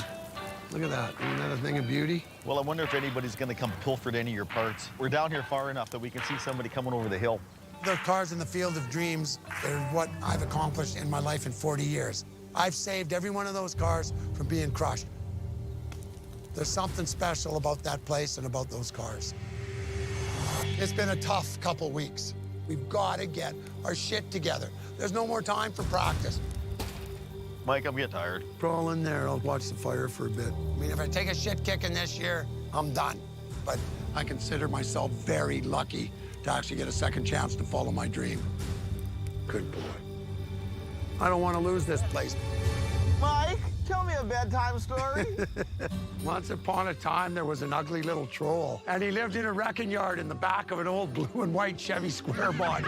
Look at that. Isn't that a thing of beauty? Well, I wonder if anybody's going to come pilfer any of your parts. We're down here far enough that we can see somebody coming over the hill. The cars in the Field of Dreams are what I've accomplished in my life in 40 years. I've saved every one of those cars from being crushed. There's something special about that place and about those cars. It's been a tough couple weeks. We've got to get our shit together. There's no more time for practice. Mike, I'm getting tired. Crawl in there. I'll watch the fire for a bit. I mean, if I take a shit kicking this year, I'm done. But I consider myself very lucky to actually get a second chance to follow my dream. Good boy. I don't want to lose this place. Mike, tell me a bedtime story. Once upon a time, there was an ugly little troll, and he lived in a wrecking yard in the back of an old blue and white Chevy Square body.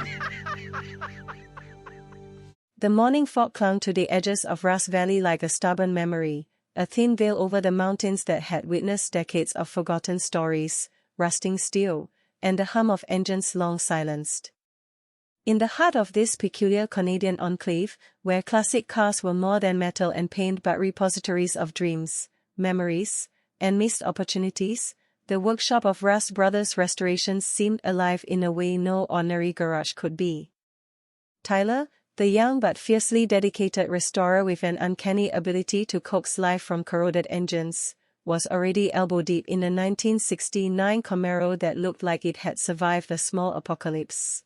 The morning fog clung to the edges of Russ Valley like a stubborn memory, a thin veil over the mountains that had witnessed decades of forgotten stories, rusting steel, and the hum of engines long silenced. In the heart of this peculiar Canadian enclave, where classic cars were more than metal and paint but repositories of dreams, memories, and missed opportunities, the workshop of Russ Brothers Restorations seemed alive in a way no ordinary garage could be. Tyler, the young but fiercely dedicated restorer with an uncanny ability to coax life from corroded engines, was already elbow-deep in a 1969 Camaro that looked like it had survived a small apocalypse.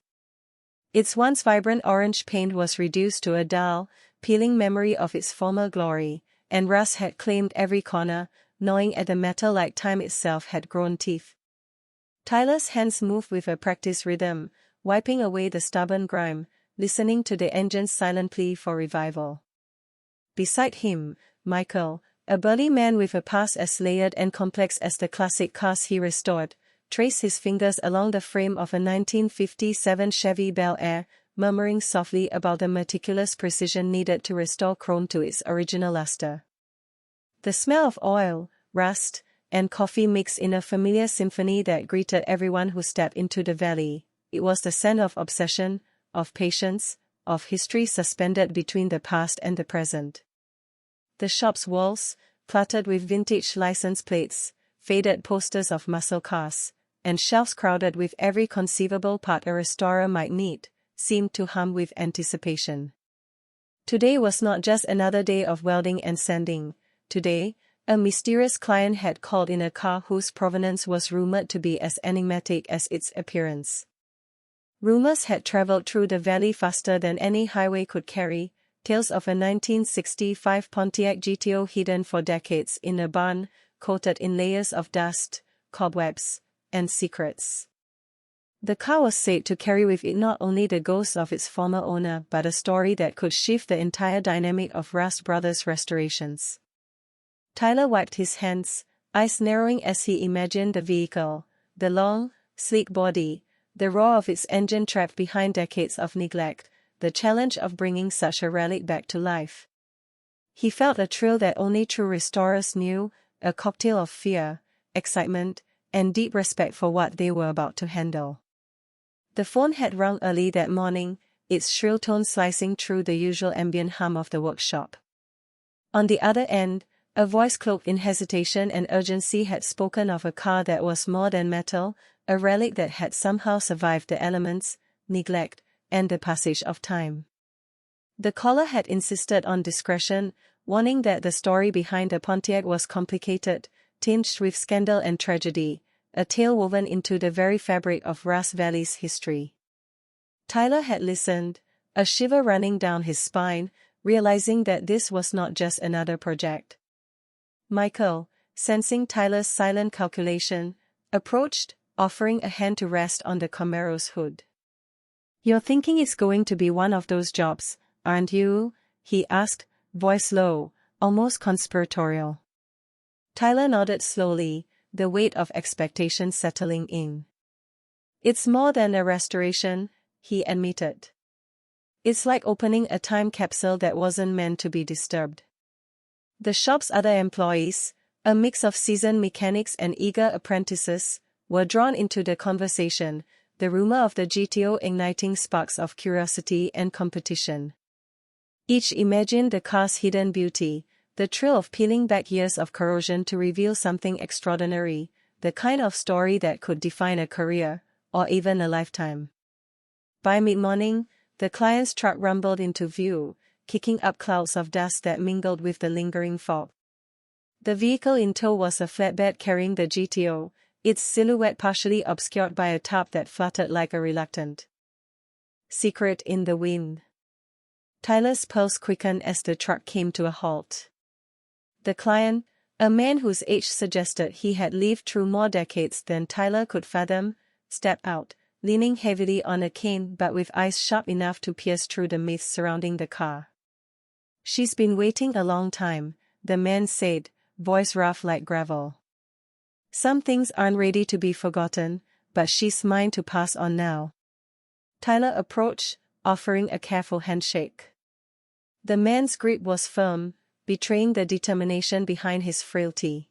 Its once vibrant orange paint was reduced to a dull, peeling memory of its former glory, and Russ had claimed every corner, gnawing at the metal like time itself had grown teeth. Tyler's hands moved with a practiced rhythm, wiping away the stubborn grime, listening to the engine's silent plea for revival. Beside him, Michael, a burly man with a past as layered and complex as the classic cars he restored, traced his fingers along the frame of a 1957 Chevy Bel Air, murmuring softly about the meticulous precision needed to restore chrome to its original luster. The smell of oil, rust, and coffee mixed in a familiar symphony that greeted everyone who stepped into the valley. It was the scent of obsession, of patience, of history suspended between the past and the present. The shop's walls, cluttered with vintage license plates, faded posters of muscle cars, and shelves crowded with every conceivable part a restorer might need, seemed to hum with anticipation. Today was not just another day of welding and sanding. Today, a mysterious client had called in a car whose provenance was rumored to be as enigmatic as its appearance. Rumors had traveled through the valley faster than any highway could carry, tales of a 1965 Pontiac GTO hidden for decades in a barn, coated in layers of dust, cobwebs, and secrets. The car was said to carry with it not only the ghost of its former owner but a story that could shift the entire dynamic of Russ Brothers Restorations. Tyler wiped his hands, eyes narrowing as he imagined the vehicle, the long, sleek body, the roar of its engine trapped behind decades of neglect, the challenge of bringing such a relic back to life. He felt a thrill that only true restorers knew, a cocktail of fear, excitement, and deep respect for what they were about to handle. The phone had rung early that morning, its shrill tone slicing through the usual ambient hum of the workshop. On the other end, a voice cloaked in hesitation and urgency had spoken of a car that was more than metal, a relic that had somehow survived the elements, neglect, and the passage of time. The caller had insisted on discretion, warning that the story behind the Pontiac was complicated, tinged with scandal and tragedy, a tale woven into the very fabric of Russ Valley's history. Tyler had listened, a shiver running down his spine, realizing that this was not just another project. Michael, sensing Tyler's silent calculation, approached, offering a hand to rest on the Camaro's hood. "You're thinking it's going to be one of those jobs, aren't you?" he asked, voice low, almost conspiratorial. Tyler nodded slowly, the weight of expectation settling in. "It's more than a restoration," he admitted. "It's like opening a time capsule that wasn't meant to be disturbed." The shop's other employees, a mix of seasoned mechanics and eager apprentices, were drawn into the conversation, the rumor of the GTO igniting sparks of curiosity and competition. Each imagined the car's hidden beauty, the thrill of peeling back years of corrosion to reveal something extraordinary, the kind of story that could define a career, or even a lifetime. By mid-morning, the client's truck rumbled into view, kicking up clouds of dust that mingled with the lingering fog. The vehicle in tow was a flatbed carrying the GTO, its silhouette partially obscured by a tarp that fluttered like a reluctant secret in the wind. Tyler's pulse quickened as the truck came to a halt. The client, a man whose age suggested he had lived through more decades than Tyler could fathom, stepped out, leaning heavily on a cane but with eyes sharp enough to pierce through the mist surrounding the car. "She's been waiting a long time," the man said, voice rough like gravel. "Some things aren't ready to be forgotten, but she's mine to pass on now." Tyler approached, offering a careful handshake. The man's grip was firm, betraying the determination behind his frailty.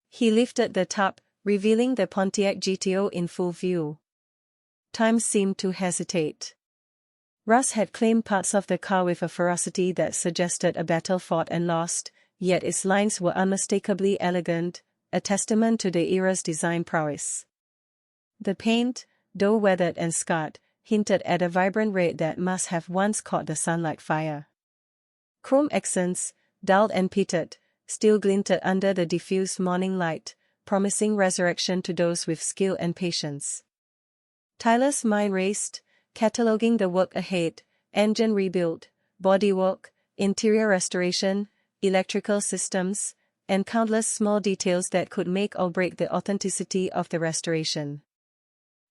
He lifted the tarp, revealing the Pontiac GTO in full view. Time seemed to hesitate. Russ had claimed parts of the car with a ferocity that suggested a battle fought and lost, yet its lines were unmistakably elegant, a testament to the era's design prowess. The paint, though weathered and scarred, hinted at a vibrant red that must have once caught the sun like fire. Chrome accents, dulled and pitted, still glinted under the diffused morning light, promising resurrection to those with skill and patience. Tyler's mind raced, cataloging the work ahead: engine rebuild, bodywork, interior restoration, electrical systems, and countless small details that could make or break the authenticity of the restoration.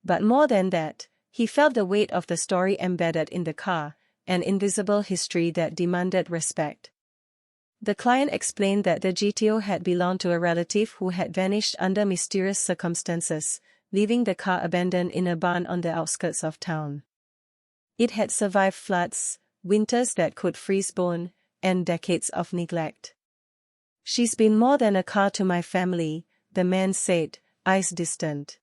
But more than that, he felt the weight of the story embedded in the car, an invisible history that demanded respect. The client explained that the GTO had belonged to a relative who had vanished under mysterious circumstances, leaving the car abandoned in a barn on the outskirts of town. It had survived floods, winters that could freeze bone, and decades of neglect. "She's been more than a car to my family," the man said, eyes distant.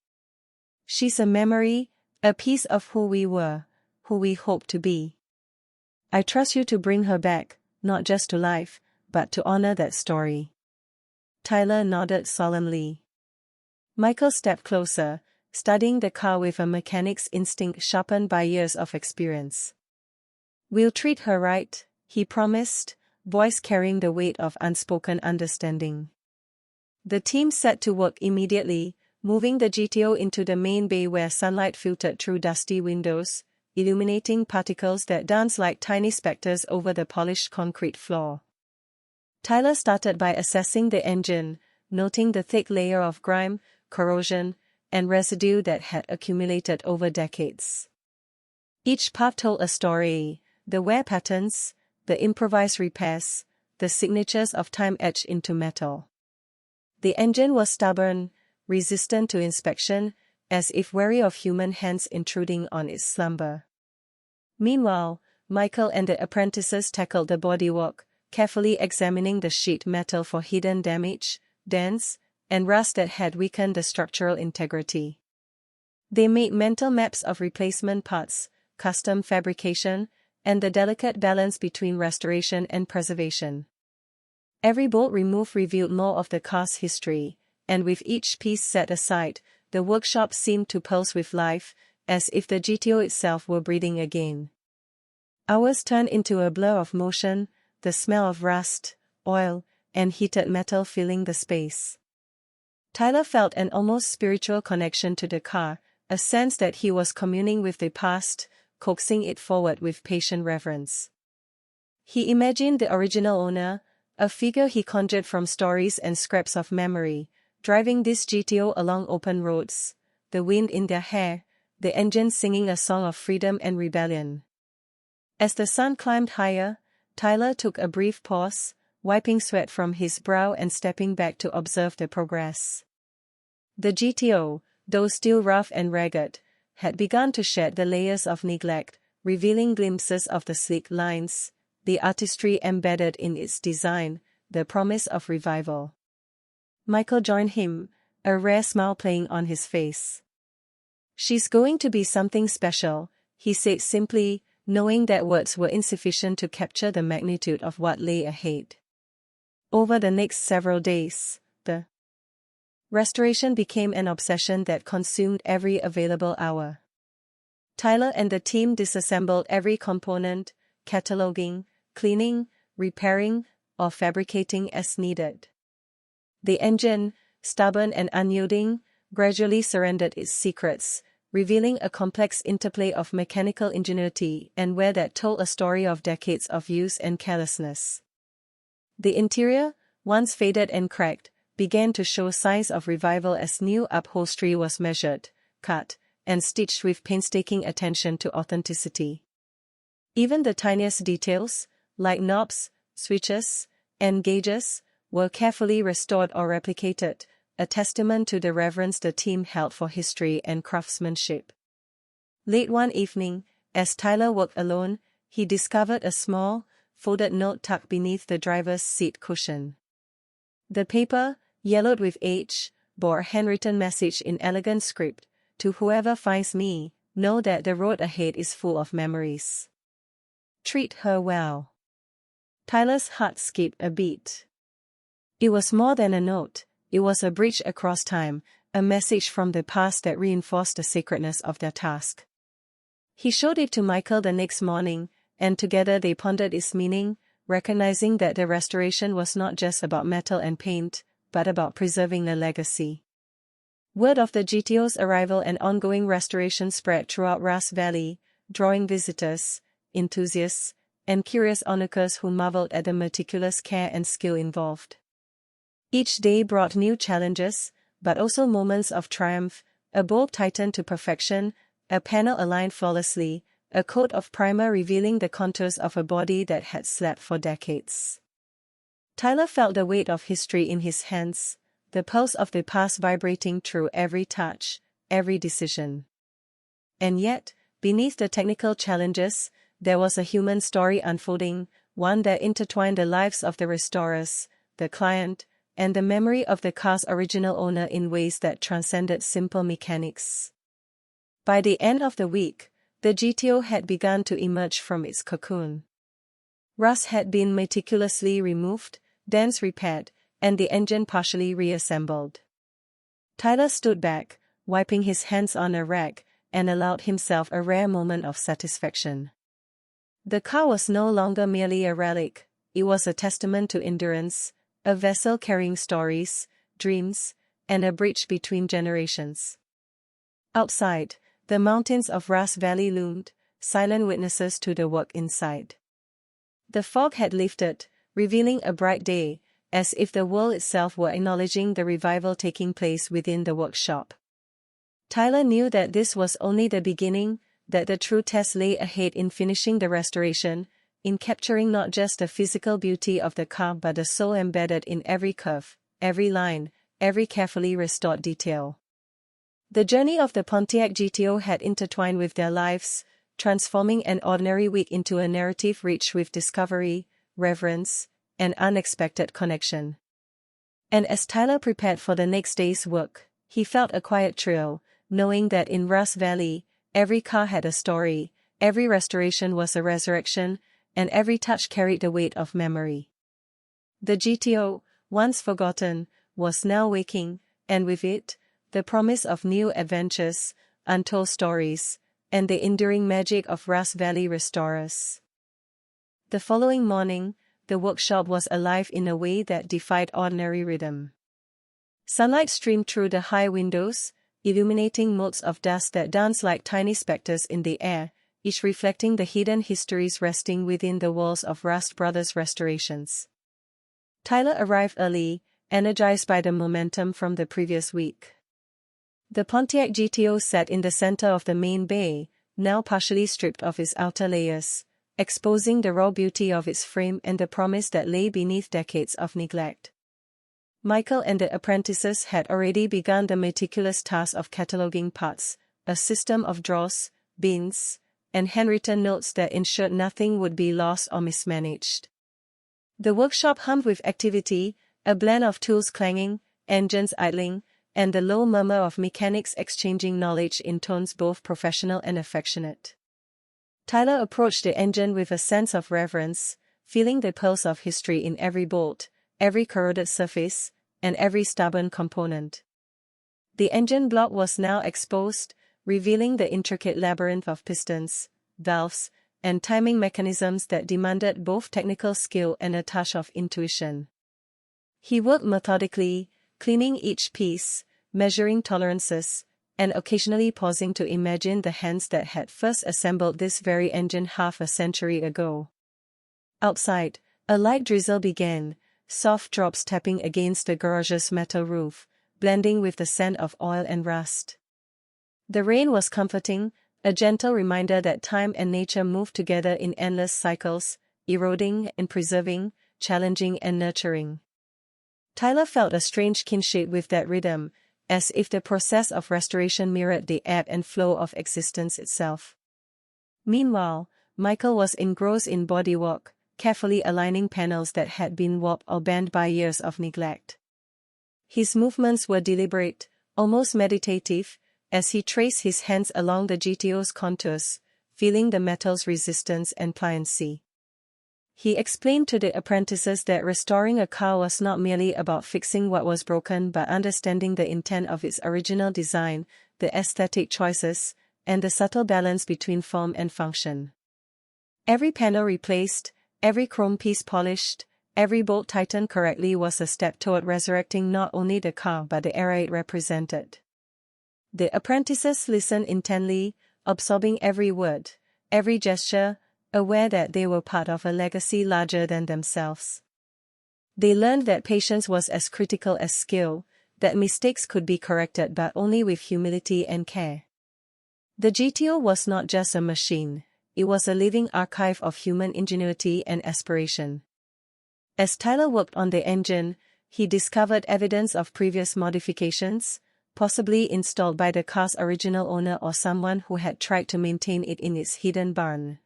"She's a memory, a piece of who we were, who we hope to be. I trust you to bring her back, not just to life, but to honor that story." Tyler nodded solemnly. Michael stepped closer, studying the car with a mechanic's instinct sharpened by years of experience. "We'll treat her right," he promised, voice carrying the weight of unspoken understanding. The team set to work immediately, moving the GTO into the main bay where sunlight filtered through dusty windows, illuminating particles that danced like tiny specters over the polished concrete floor. Tyler started by assessing the engine, noting the thick layer of grime, corrosion, and residue that had accumulated over decades. Each part told a story: the wear patterns, the improvised repairs, the signatures of time etched into metal. The engine was stubborn, resistant to inspection, as if wary of human hands intruding on its slumber. Meanwhile, Michael and the apprentices tackled the bodywork, carefully examining the sheet metal for hidden damage, dents, and rust that had weakened the structural integrity. They made mental maps of replacement parts, custom fabrication, and the delicate balance between restoration and preservation. Every bolt removed revealed more of the car's history, and with each piece set aside, the workshop seemed to pulse with life, as if the GTO itself were breathing again. Hours turned into a blur of motion, the smell of rust, oil, and heated metal filling the space. Tyler felt an almost spiritual connection to the car, a sense that he was communing with the past, coaxing it forward with patient reverence. He imagined the original owner, a figure he conjured from stories and scraps of memory, driving this GTO along open roads, the wind in their hair, the engine singing a song of freedom and rebellion. As the sun climbed higher, Tyler took a brief pause, wiping sweat from his brow and stepping back to observe the progress. The GTO, though still rough and ragged, had begun to shed the layers of neglect, revealing glimpses of the sleek lines, the artistry embedded in its design, the promise of revival. Michael joined him, a rare smile playing on his face. "She's going to be something special," he said simply, knowing that words were insufficient to capture the magnitude of what lay ahead. Over the next several days, the restoration became an obsession that consumed every available hour. Tyler and the team disassembled every component, cataloging, cleaning, repairing, or fabricating as needed. The engine, stubborn and unyielding, gradually surrendered its secrets, revealing a complex interplay of mechanical ingenuity and wear that told a story of decades of use and carelessness. The interior, once faded and cracked, began to show signs of revival as new upholstery was measured, cut, and stitched with painstaking attention to authenticity. Even the tiniest details, like knobs, switches, and gauges, were carefully restored or replicated, a testament to the reverence the team held for history and craftsmanship. Late one evening, as Tyler worked alone, he discovered a small, folded note tucked beneath the driver's seat cushion. The paper, yellowed with age, bore a handwritten message in elegant script: "To whoever finds me, know that the road ahead is full of memories. Treat her well." Tyler's heart skipped a beat. It was more than a note, it was a bridge across time, a message from the past that reinforced the sacredness of their task. He showed it to Michael the next morning, and together they pondered its meaning, recognizing that the restoration was not just about metal and paint, but about preserving a legacy. Word of the GTO's arrival and ongoing restoration spread throughout Ross Valley, drawing visitors, enthusiasts, and curious onlookers who marveled at the meticulous care and skill involved. Each day brought new challenges, but also moments of triumph: a bolt tightened to perfection, a panel aligned flawlessly, a coat of primer revealing the contours of a body that had slept for decades. Tyler felt the weight of history in his hands, the pulse of the past vibrating through every touch, every decision. And yet, beneath the technical challenges, there was a human story unfolding, one that intertwined the lives of the restorers, the client, and the memory of the car's original owner in ways that transcended simple mechanics. By the end of the week, the GTO had begun to emerge from its cocoon. Rust had been meticulously removed, dents repaired, and the engine partially reassembled. Tyler stood back, wiping his hands on a rag, and allowed himself a rare moment of satisfaction. The car was no longer merely a relic, it was a testament to endurance, a vessel carrying stories, dreams, and a bridge between generations. Outside, the mountains of Ross Valley loomed, silent witnesses to the work inside. The fog had lifted, revealing a bright day, as if the world itself were acknowledging the revival taking place within the workshop. Tyler knew that this was only the beginning, that the true test lay ahead in finishing the restoration, in capturing not just the physical beauty of the car but the soul embedded in every curve, every line, every carefully restored detail. The journey of the Pontiac GTO had intertwined with their lives, transforming an ordinary week into a narrative rich with discovery, reverence, and unexpected connection. And as Tyler prepared for the next day's work, he felt a quiet thrill, knowing that in Ross Valley, every car had a story, every restoration was a resurrection, and every touch carried the weight of memory. The GTO, once forgotten, was now waking, and with it, the promise of new adventures, untold stories, and the enduring magic of Ross Valley restorers. The following morning, the workshop was alive in a way that defied ordinary rhythm. Sunlight streamed through the high windows, illuminating motes of dust that danced like tiny specters in the air, each reflecting the hidden histories resting within the walls of Rust Brothers restorations. Tyler arrived early, energized by the momentum from the previous week. The Pontiac GTO sat in the center of the main bay, now partially stripped of its outer layers, exposing the raw beauty of its frame and the promise that lay beneath decades of neglect. Michael and the apprentices had already begun the meticulous task of cataloging parts, a system of drawers, bins, and handwritten notes that ensured nothing would be lost or mismanaged. The workshop hummed with activity, a blend of tools clanging, engines idling, and the low murmur of mechanics exchanging knowledge in tones both professional and affectionate. Tyler approached the engine with a sense of reverence, feeling the pulse of history in every bolt, every corroded surface, and every stubborn component. The engine block was now exposed, revealing the intricate labyrinth of pistons, valves, and timing mechanisms that demanded both technical skill and a touch of intuition. He worked methodically, cleaning each piece, measuring tolerances, and occasionally pausing to imagine the hands that had first assembled this very engine half a century ago. Outside, a light drizzle began, soft drops tapping against the garage's metal roof, blending with the scent of oil and rust. The rain was comforting, a gentle reminder that time and nature move together in endless cycles, eroding and preserving, challenging and nurturing. Tyler felt a strange kinship with that rhythm, as if the process of restoration mirrored the ebb and flow of existence itself. Meanwhile, Michael was engrossed in bodywork, carefully aligning panels that had been warped or bent by years of neglect. His movements were deliberate, almost meditative, as he traced his hands along the GTO's contours, feeling the metal's resistance and pliancy. He explained to the apprentices that restoring a car was not merely about fixing what was broken but understanding the intent of its original design, the aesthetic choices, and the subtle balance between form and function. Every panel replaced, every chrome piece polished, every bolt tightened correctly was a step toward resurrecting not only the car but the era it represented. The apprentices listened intently, absorbing every word, every gesture, aware that they were part of a legacy larger than themselves. They learned that patience was as critical as skill, that mistakes could be corrected but only with humility and care. The GTO was not just a machine, it was a living archive of human ingenuity and aspiration. As Tyler worked on the engine, he discovered evidence of previous modifications, possibly installed by the car's original owner or someone who had tried to maintain it in its hidden barn.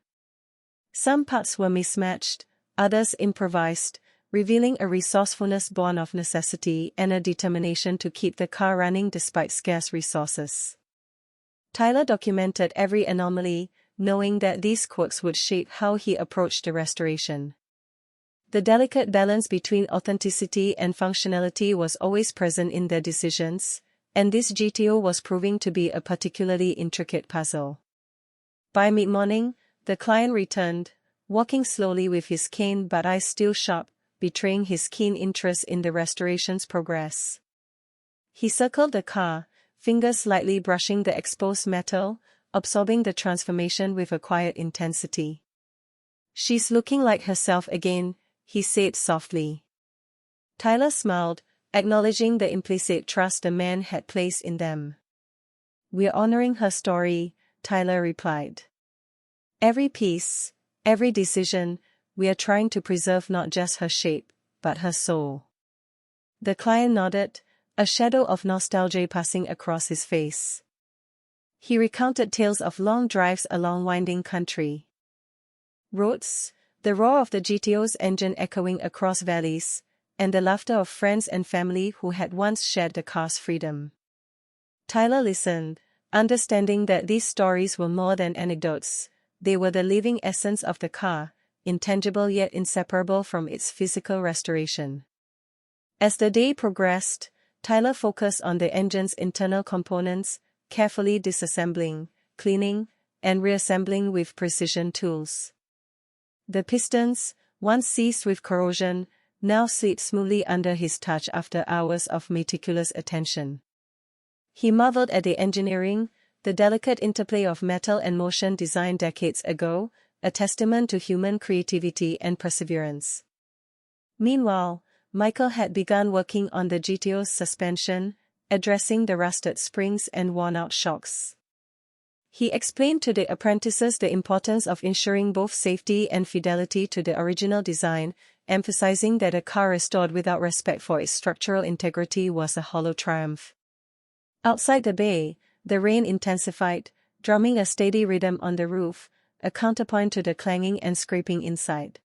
Some parts were mismatched, others improvised, revealing a resourcefulness born of necessity and a determination to keep the car running despite scarce resources. Tyler documented every anomaly, knowing that these quirks would shape how he approached the restoration. The delicate balance between authenticity and functionality was always present in their decisions, and this GTO was proving to be a particularly intricate puzzle. By mid-morning, the client returned, walking slowly with his cane but eyes still sharp, betraying his keen interest in the restoration's progress. He circled the car, fingers lightly brushing the exposed metal, absorbing the transformation with a quiet intensity. "She's looking like herself again," he said softly. Tyler smiled, acknowledging the implicit trust the man had placed in them. "We're honoring her story," Tyler replied. "Every piece, every decision, we are trying to preserve not just her shape, but her soul." The client nodded, a shadow of nostalgia passing across his face. He recounted tales of long drives along winding country roads, the roar of the GTO's engine echoing across valleys, and the laughter of friends and family who had once shared the car's freedom. Tyler listened, understanding that these stories were more than anecdotes. They were the living essence of the car, intangible yet inseparable from its physical restoration. As the day progressed, Tyler focused on the engine's internal components, carefully disassembling, cleaning, and reassembling with precision tools. The pistons, once seized with corrosion, now slid smoothly under his touch after hours of meticulous attention. He marveled at the engineering, the delicate interplay of metal and motion designed decades ago, a testament to human creativity and perseverance. Meanwhile, Michael had begun working on the GTO's suspension, addressing the rusted springs and worn-out shocks. He explained to the apprentices the importance of ensuring both safety and fidelity to the original design, emphasizing that a car restored without respect for its structural integrity was a hollow triumph. Outside the bay, the rain intensified, drumming a steady rhythm on the roof, a counterpoint to the clanging and scraping inside.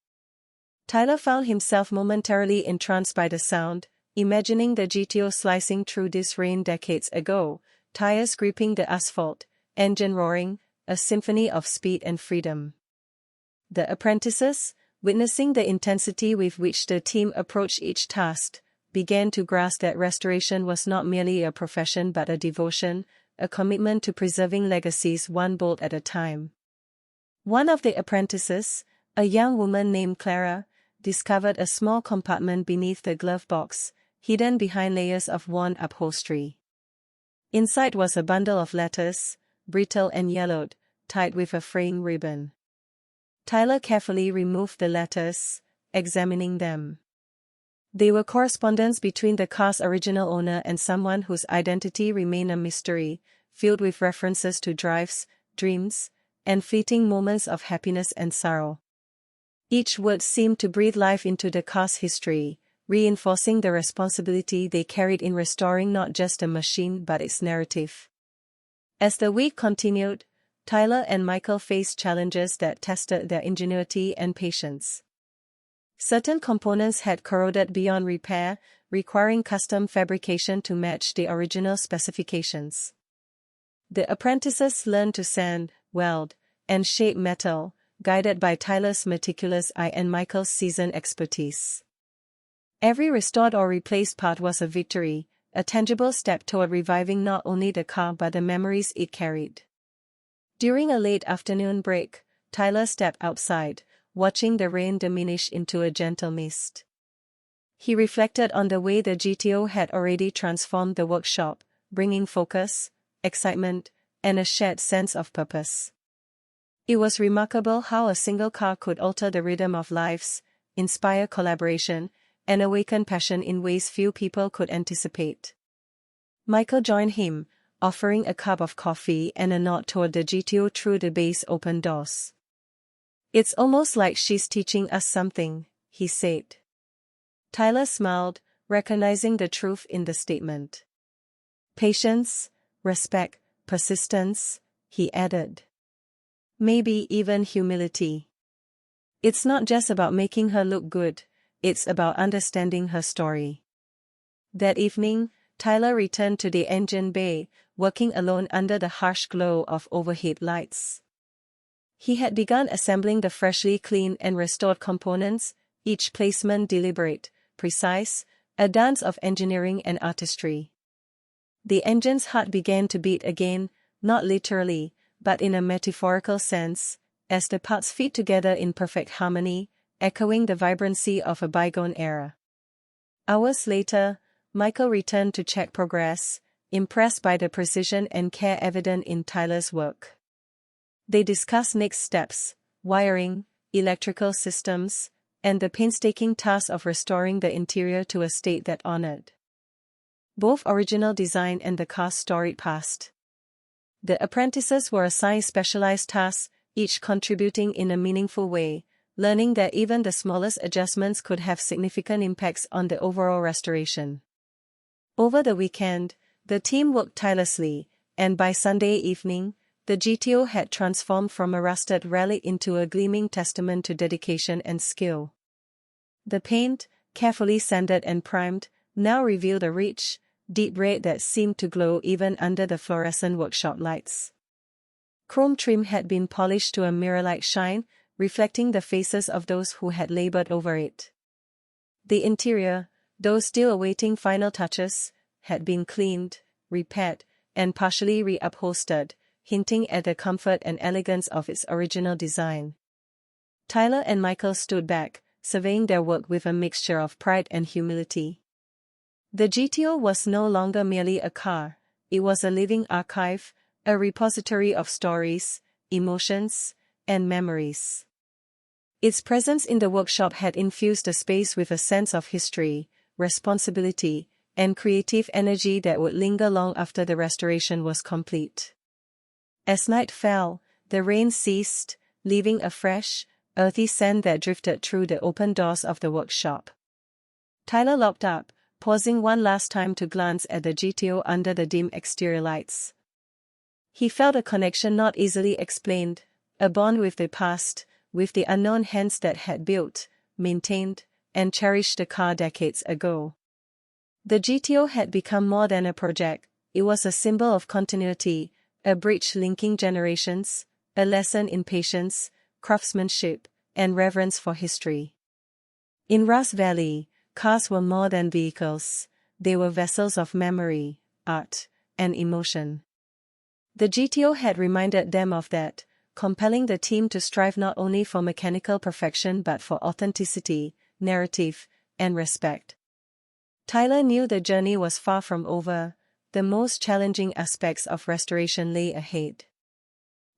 Tyler found himself momentarily entranced by the sound, imagining the GTO slicing through this rain decades ago, tires gripping the asphalt, engine roaring, a symphony of speed and freedom. The apprentices, witnessing the intensity with which the team approached each task, began to grasp that restoration was not merely a profession but a devotion, a commitment to preserving legacies one bolt at a time. One of the apprentices, a young woman named Clara, discovered a small compartment beneath the glove box, hidden behind layers of worn upholstery. Inside was a bundle of letters, brittle and yellowed, tied with a fraying ribbon. Tyler carefully removed the letters, examining them. They were correspondence between the car's original owner and someone whose identity remained a mystery, filled with references to drives, dreams, and fleeting moments of happiness and sorrow. Each word seemed to breathe life into the car's history, reinforcing the responsibility they carried in restoring not just a machine but its narrative. As the week continued, Tyler and Michael faced challenges that tested their ingenuity and patience. Certain components had corroded beyond repair, requiring custom fabrication to match the original specifications. The apprentices learned to sand, weld, and shape metal, guided by Tyler's meticulous eye and Michael's seasoned expertise. Every restored or replaced part was a victory, a tangible step toward reviving not only the car but the memories it carried. During a late afternoon break, Tyler stepped outside, watching the rain diminish into a gentle mist. He reflected on the way the GTO had already transformed the workshop, bringing focus, excitement, and a shared sense of purpose. It was remarkable how a single car could alter the rhythm of lives, inspire collaboration, and awaken passion in ways few people could anticipate. Michael joined him, offering a cup of coffee and a nod toward the GTO through the bay's open doors. "It's almost like she's teaching us something," he said. Tyler smiled, recognizing the truth in the statement. "Patience, respect, persistence," he added. "Maybe even humility. It's not just about making her look good, it's about understanding her story." That evening, Tyler returned to the engine bay, working alone under the harsh glow of overhead lights. He had begun assembling the freshly cleaned and restored components, each placement deliberate, precise, a dance of engineering and artistry. The engine's heart began to beat again, not literally, but in a metaphorical sense, as the parts fit together in perfect harmony, echoing the vibrancy of a bygone era. Hours later, Michael returned to check progress, impressed by the precision and care evident in Tyler's work. They discussed next steps, wiring, electrical systems, and the painstaking task of restoring the interior to a state that honored both original design and the car's storied past. The apprentices were assigned specialized tasks, each contributing in a meaningful way, learning that even the smallest adjustments could have significant impacts on the overall restoration. Over the weekend, the team worked tirelessly, and by Sunday evening, the GTO had transformed from a rusted relic into a gleaming testament to dedication and skill. The paint, carefully sanded and primed, now revealed a rich, deep red that seemed to glow even under the fluorescent workshop lights. Chrome trim had been polished to a mirror-like shine, reflecting the faces of those who had labored over it. The interior, though still awaiting final touches, had been cleaned, repaired, and partially reupholstered, hinting at the comfort and elegance of its original design. Tyler and Michael stood back, surveying their work with a mixture of pride and humility. The GTO was no longer merely a car, it was a living archive, a repository of stories, emotions, and memories. Its presence in the workshop had infused the space with a sense of history, responsibility, and creative energy that would linger long after the restoration was complete. As night fell, the rain ceased, leaving a fresh, earthy scent that drifted through the open doors of the workshop. Tyler looked up, pausing one last time to glance at the GTO under the dim exterior lights. He felt a connection not easily explained, a bond with the past, with the unknown hands that had built, maintained, and cherished the car decades ago. The GTO had become more than a project, it was a symbol of continuity, a bridge linking generations, a lesson in patience, craftsmanship, and reverence for history. In Ross Valley, cars were more than vehicles, they were vessels of memory, art, and emotion. The GTO had reminded them of that, compelling the team to strive not only for mechanical perfection but for authenticity, narrative, and respect. Tyler knew the journey was far from over, the most challenging aspects of restoration lay ahead.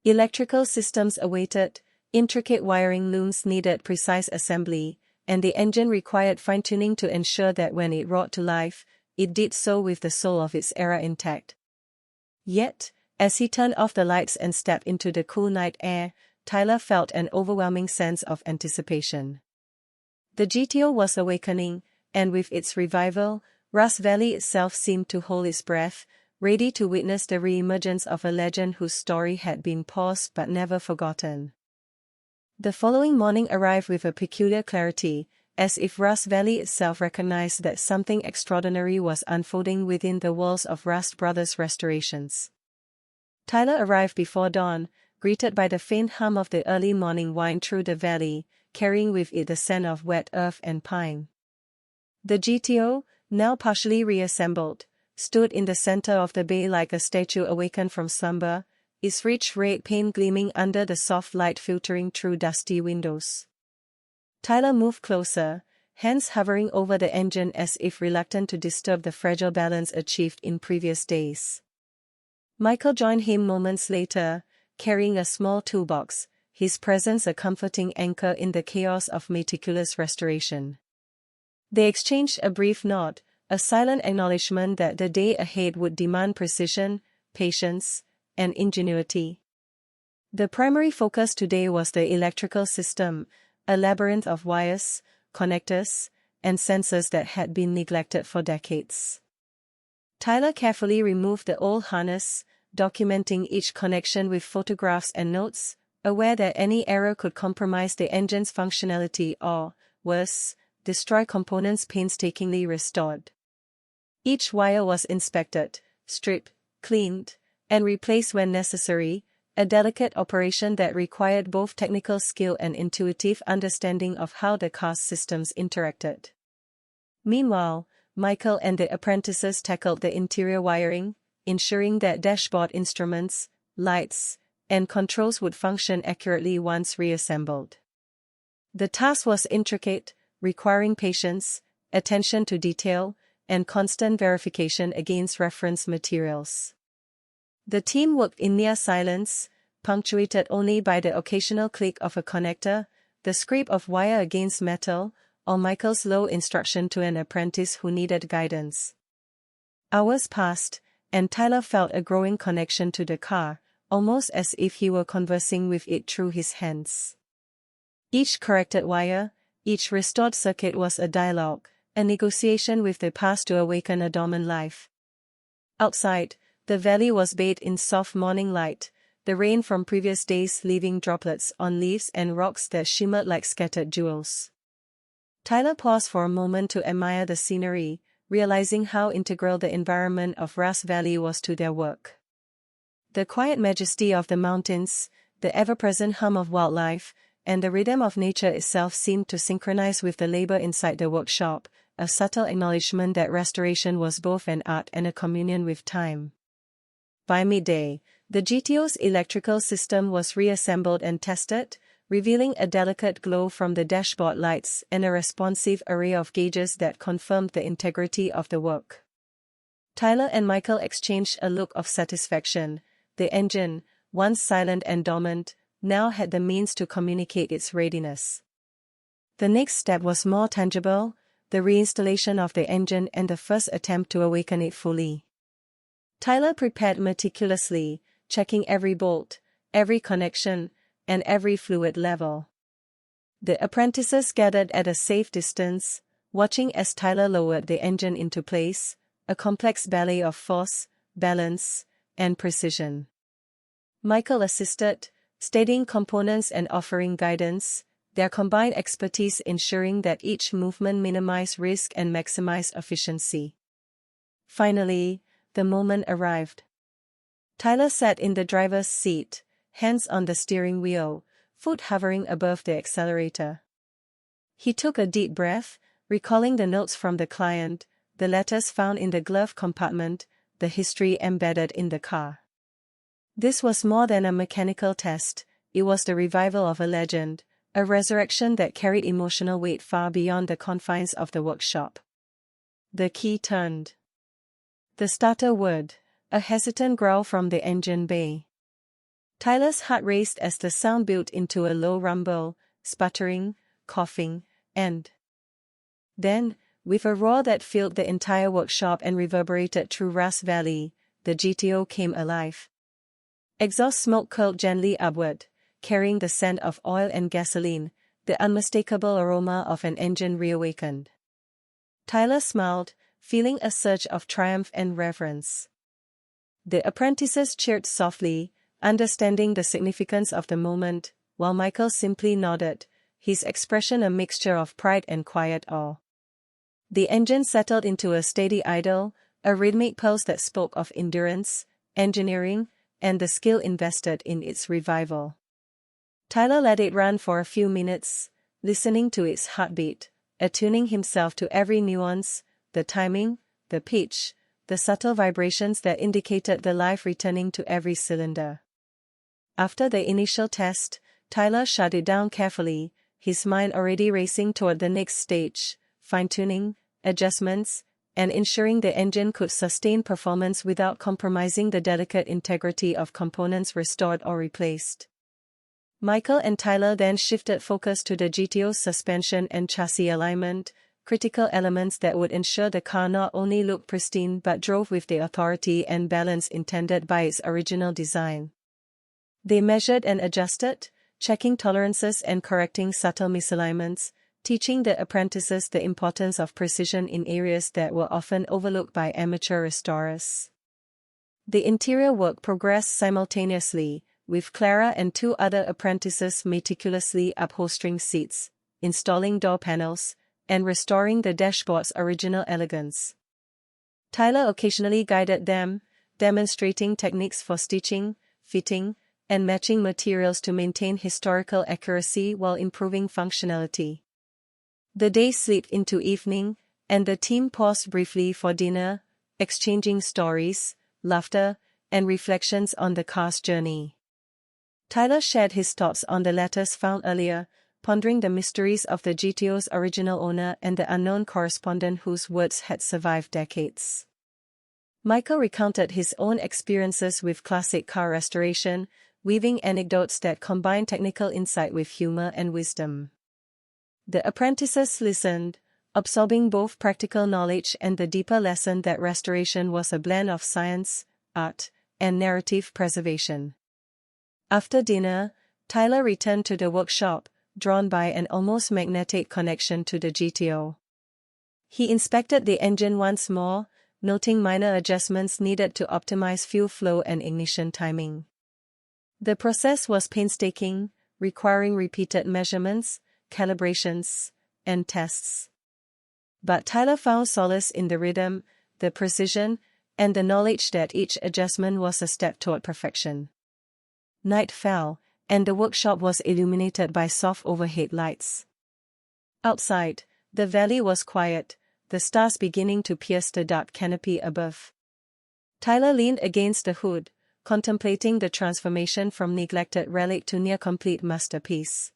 Electrical systems awaited, intricate wiring looms needed precise assembly, and the engine required fine-tuning to ensure that when it roared to life, it did so with the soul of its era intact. Yet, as he turned off the lights and stepped into the cool night air, Tyler felt an overwhelming sense of anticipation. The GTO was awakening, and with its revival, Ross Valley itself seemed to hold its breath, ready to witness the re-emergence of a legend whose story had been paused but never forgotten. The following morning arrived with a peculiar clarity, as if Ross Valley itself recognized that something extraordinary was unfolding within the walls of Rust Brothers Restorations. Tyler arrived before dawn, greeted by the faint hum of the early morning wind through the valley, carrying with it the scent of wet earth and pine. The GTO, now partially reassembled, stood in the center of the bay like a statue awakened from slumber, its rich red paint gleaming under the soft light filtering through dusty windows. Tyler moved closer, hands hovering over the engine as if reluctant to disturb the fragile balance achieved in previous days. Michael joined him moments later, carrying a small toolbox, his presence a comforting anchor in the chaos of meticulous restoration. They exchanged a brief nod, a silent acknowledgement that the day ahead would demand precision, patience, and ingenuity. The primary focus today was the electrical system, a labyrinth of wires, connectors, and sensors that had been neglected for decades. Tyler carefully removed the old harness, documenting each connection with photographs and notes, aware that any error could compromise the engine's functionality or, worse, destroy components painstakingly restored. Each wire was inspected, stripped, cleaned, and replaced when necessary, a delicate operation that required both technical skill and intuitive understanding of how the car's systems interacted. Meanwhile, Michael and the apprentices tackled the interior wiring, ensuring that dashboard instruments, lights, and controls would function accurately once reassembled. The task was intricate, requiring patience, attention to detail, and constant verification against reference materials. The team worked in near silence, punctuated only by the occasional click of a connector, the scrape of wire against metal, or Michael's low instruction to an apprentice who needed guidance. Hours passed, and Tyler felt a growing connection to the car, almost as if he were conversing with it through his hands. Each corrected wire, each restored circuit was a dialogue, a negotiation with the past to awaken a dormant life. Outside, the valley was bathed in soft morning light, the rain from previous days leaving droplets on leaves and rocks that shimmered like scattered jewels. Tyler paused for a moment to admire the scenery, realizing how integral the environment of Ross Valley was to their work. The quiet majesty of the mountains, the ever-present hum of wildlife, and the rhythm of nature itself seemed to synchronize with the labor inside the workshop, a subtle acknowledgement that restoration was both an art and a communion with time. By midday, the GTO's electrical system was reassembled and tested, revealing a delicate glow from the dashboard lights and a responsive array of gauges that confirmed the integrity of the work. Tyler and Michael exchanged a look of satisfaction. The engine, once silent and dormant, now had the means to communicate its readiness. The next step was more tangible, the reinstallation of the engine and the first attempt to awaken it fully. Tyler prepared meticulously, checking every bolt, every connection, and every fluid level. The apprentices gathered at a safe distance, watching as Tyler lowered the engine into place, a complex ballet of force, balance, and precision. Michael assisted, steadying components and offering guidance, their combined expertise ensuring that each movement minimized risk and maximized efficiency. Finally, the moment arrived. Tyler sat in the driver's seat, hands on the steering wheel, foot hovering above the accelerator. He took a deep breath, recalling the notes from the client, the letters found in the glove compartment, the history embedded in the car. This was more than a mechanical test, it was the revival of a legend, a resurrection that carried emotional weight far beyond the confines of the workshop. The key turned. The starter whirred, a hesitant growl from the engine bay. Tyler's heart raced as the sound built into a low rumble, sputtering, coughing, and then, with a roar that filled the entire workshop and reverberated through Ross Valley, the GTO came alive. Exhaust smoke curled gently upward, carrying the scent of oil and gasoline, the unmistakable aroma of an engine reawakened. Tyler smiled, feeling a surge of triumph and reverence. The apprentices cheered softly, understanding the significance of the moment, while Michael simply nodded, his expression a mixture of pride and quiet awe. The engine settled into a steady idle, a rhythmic pulse that spoke of endurance, engineering, and the skill invested in its revival. Tyler let it run for a few minutes, listening to its heartbeat, attuning himself to every nuance, the timing, the pitch, the subtle vibrations that indicated the life returning to every cylinder. After the initial test, Tyler shut it down carefully, his mind already racing toward the next stage, fine-tuning, adjustments, and ensuring the engine could sustain performance without compromising the delicate integrity of components restored or replaced. Michael and Tyler then shifted focus to the GTO's suspension and chassis alignment, critical elements that would ensure the car not only looked pristine but drove with the authority and balance intended by its original design. They measured and adjusted, checking tolerances and correcting subtle misalignments, teaching the apprentices the importance of precision in areas that were often overlooked by amateur restorers. The interior work progressed simultaneously, with Clara and two other apprentices meticulously upholstering seats, installing door panels, and restoring the dashboard's original elegance. Tyler occasionally guided them, demonstrating techniques for stitching, fitting, and matching materials to maintain historical accuracy while improving functionality. The day slipped into evening, and the team paused briefly for dinner, exchanging stories, laughter, and reflections on the car's journey. Tyler shared his thoughts on the letters found earlier, pondering the mysteries of the GTO's original owner and the unknown correspondent whose words had survived decades. Michael recounted his own experiences with classic car restoration, weaving anecdotes that combine technical insight with humor and wisdom. The apprentices listened, absorbing both practical knowledge and the deeper lesson that restoration was a blend of science, art, and narrative preservation. After dinner, Tyler returned to the workshop, drawn by an almost magnetic connection to the GTO. He inspected the engine once more, noting minor adjustments needed to optimize fuel flow and ignition timing. The process was painstaking, requiring repeated measurements, calibrations, and tests. But Tyler found solace in the rhythm, the precision, and the knowledge that each adjustment was a step toward perfection. Night fell, and the workshop was illuminated by soft overhead lights. Outside, the valley was quiet, the stars beginning to pierce the dark canopy above. Tyler leaned against the hood, contemplating the transformation from neglected relic to near-complete masterpiece.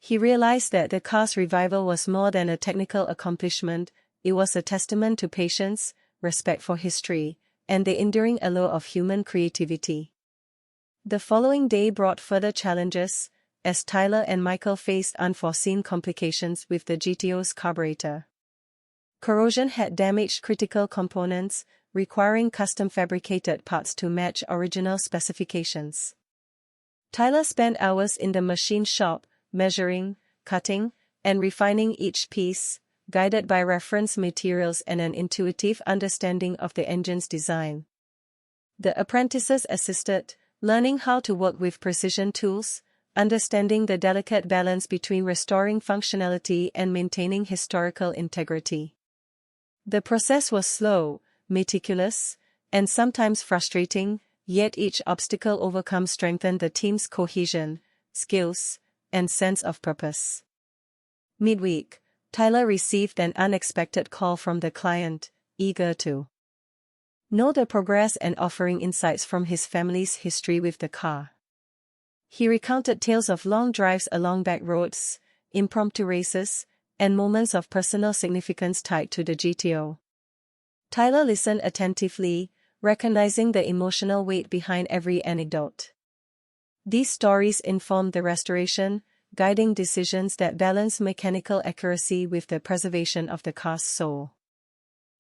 He realized that the car's revival was more than a technical accomplishment, it was a testament to patience, respect for history, and the enduring allure of human creativity. The following day brought further challenges, as Tyler and Michael faced unforeseen complications with the GTO's carburetor. Corrosion had damaged critical components, requiring custom-fabricated parts to match original specifications. Tyler spent hours in the machine shop, measuring, cutting, and refining each piece, guided by reference materials and an intuitive understanding of the engine's design. The apprentices assisted, learning how to work with precision tools, understanding the delicate balance between restoring functionality and maintaining historical integrity. The process was slow, meticulous, and sometimes frustrating, yet each obstacle overcome strengthened the team's cohesion, skills, and sense of purpose. Midweek, Tyler received an unexpected call from the client, eager to know the progress and offering insights from his family's history with the car. He recounted tales of long drives along back roads, impromptu races, and moments of personal significance tied to the GTO. Tyler listened attentively, recognizing the emotional weight behind every anecdote. These stories informed the restoration, guiding decisions that balance mechanical accuracy with the preservation of the car's soul.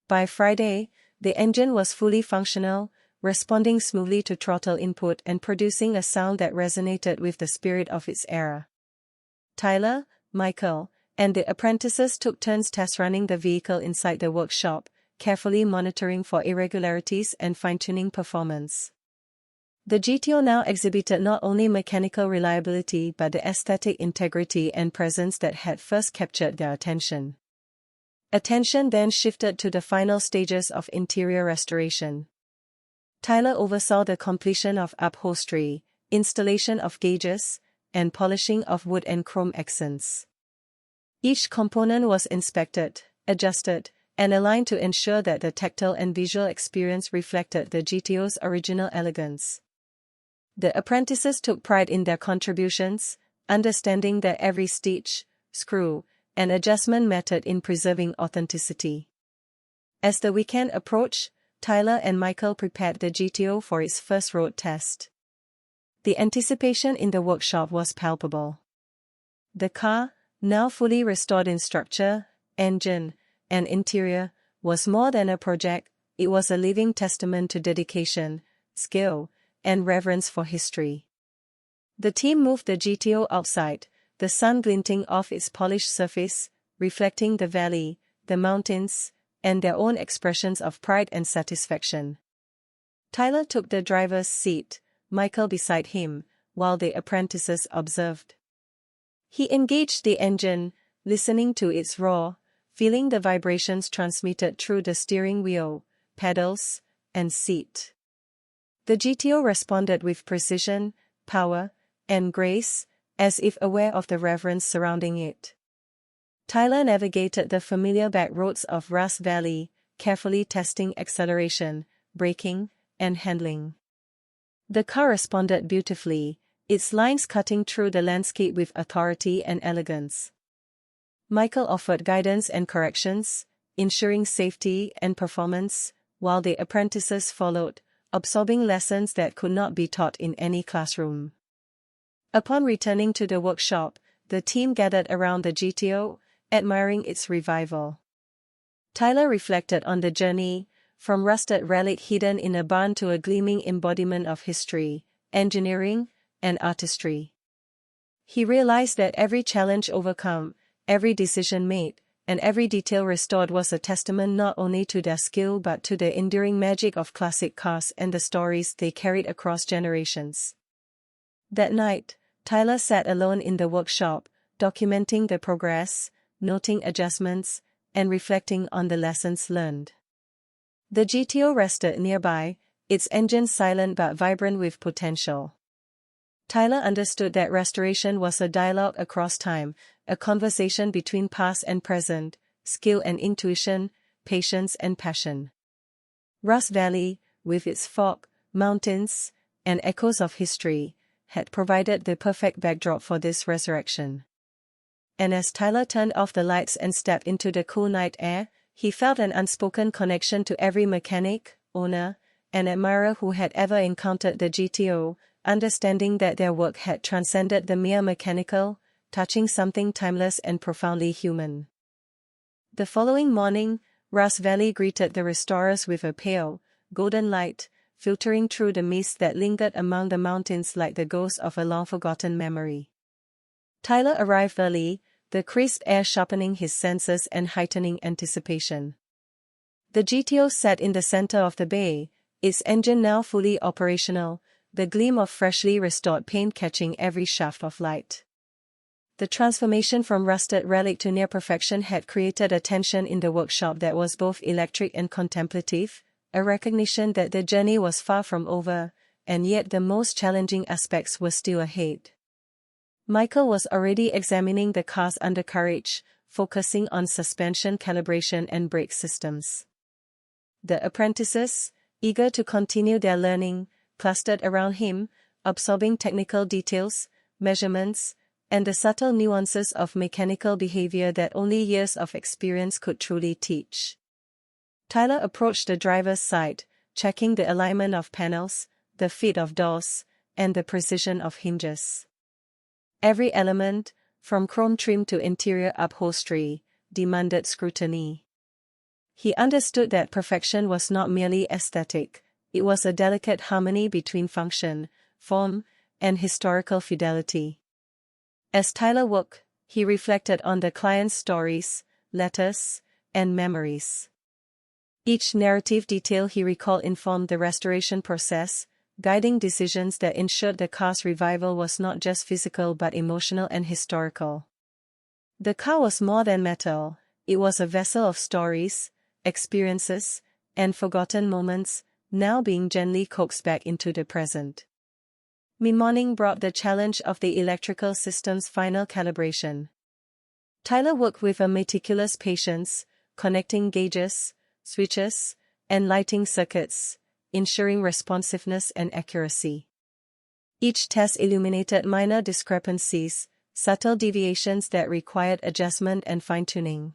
By Friday, the engine was fully functional, responding smoothly to throttle input and producing a sound that resonated with the spirit of its era. Tyler, Michael, and the apprentices took turns test-running the vehicle inside the workshop, carefully monitoring for irregularities and fine-tuning performance. The GTO now exhibited not only mechanical reliability but the aesthetic integrity and presence that had first captured their attention. Attention then shifted to the final stages of interior restoration. Tyler oversaw the completion of upholstery, installation of gauges, and polishing of wood and chrome accents. Each component was inspected, adjusted, and aligned to ensure that the tactile and visual experience reflected the GTO's original elegance. The apprentices took pride in their contributions, understanding that every stitch, screw, and adjustment mattered in preserving authenticity. As the weekend approached, Tyler and Michael prepared the GTO for its first road test. The anticipation in the workshop was palpable. The car, now fully restored in structure, engine, and interior, was more than a project, it was a living testament to dedication, skill, and reverence for history. The team moved the GTO outside, the sun glinting off its polished surface, reflecting the valley, the mountains, and their own expressions of pride and satisfaction. Tyler took the driver's seat, Michael beside him, while the apprentices observed. He engaged the engine, listening to its roar, feeling the vibrations transmitted through the steering wheel, pedals, and seat. The GTO responded with precision, power, and grace, as if aware of the reverence surrounding it. Tyler navigated the familiar back roads of Ross Valley, carefully testing acceleration, braking, and handling. The car responded beautifully, its lines cutting through the landscape with authority and elegance. Michael offered guidance and corrections, ensuring safety and performance, while the apprentices followed, absorbing lessons that could not be taught in any classroom. Upon returning to the workshop, the team gathered around the GTO, admiring its revival. Tyler reflected on the journey, from rusted relic hidden in a barn to a gleaming embodiment of history, engineering, and artistry. He realized that every challenge overcome, every decision made, and every detail restored was a testament not only to their skill but to the enduring magic of classic cars and the stories they carried across generations. That night, Tyler sat alone in the workshop, documenting the progress, noting adjustments, and reflecting on the lessons learned. The GTO rested nearby, its engine silent but vibrant with potential. Tyler understood that restoration was a dialogue across time, a conversation between past and present, skill and intuition, patience and passion. Ross Valley, with its fog, mountains, and echoes of history, had provided the perfect backdrop for this resurrection. And as Tyler turned off the lights and stepped into the cool night air, he felt an unspoken connection to every mechanic, owner, and admirer who had ever encountered the GTO, understanding that their work had transcended the mere mechanical, touching something timeless and profoundly human. The following morning, Ross Valley greeted the restorers with a pale, golden light, filtering through the mist that lingered among the mountains like the ghost of a long-forgotten memory. Tyler arrived early, the crisp air sharpening his senses and heightening anticipation. The GTO sat in the center of the bay, its engine now fully operational, the gleam of freshly restored paint catching every shaft of light. The transformation from rusted relic to near perfection had created a tension in the workshop that was both electric and contemplative, a recognition that the journey was far from over, and yet the most challenging aspects were still ahead. Michael was already examining the car's undercarriage, focusing on suspension calibration and brake systems. The apprentices, eager to continue their learning, clustered around him, absorbing technical details, measurements, and the subtle nuances of mechanical behavior that only years of experience could truly teach. Tyler approached the driver's side, checking the alignment of panels, the fit of doors, and the precision of hinges. Every element, from chrome trim to interior upholstery, demanded scrutiny. He understood that perfection was not merely aesthetic, it was a delicate harmony between function, form, and historical fidelity. As Tyler worked, he reflected on the client's stories, letters, and memories. Each narrative detail he recalled informed the restoration process, guiding decisions that ensured the car's revival was not just physical but emotional and historical. The car was more than metal, it was a vessel of stories, experiences, and forgotten moments, now being gently coaxed back into the present. Mid-morning brought the challenge of the electrical system's final calibration. Tyler worked with a meticulous patience, connecting gauges, switches, and lighting circuits, ensuring responsiveness and accuracy. Each test illuminated minor discrepancies, subtle deviations that required adjustment and fine-tuning.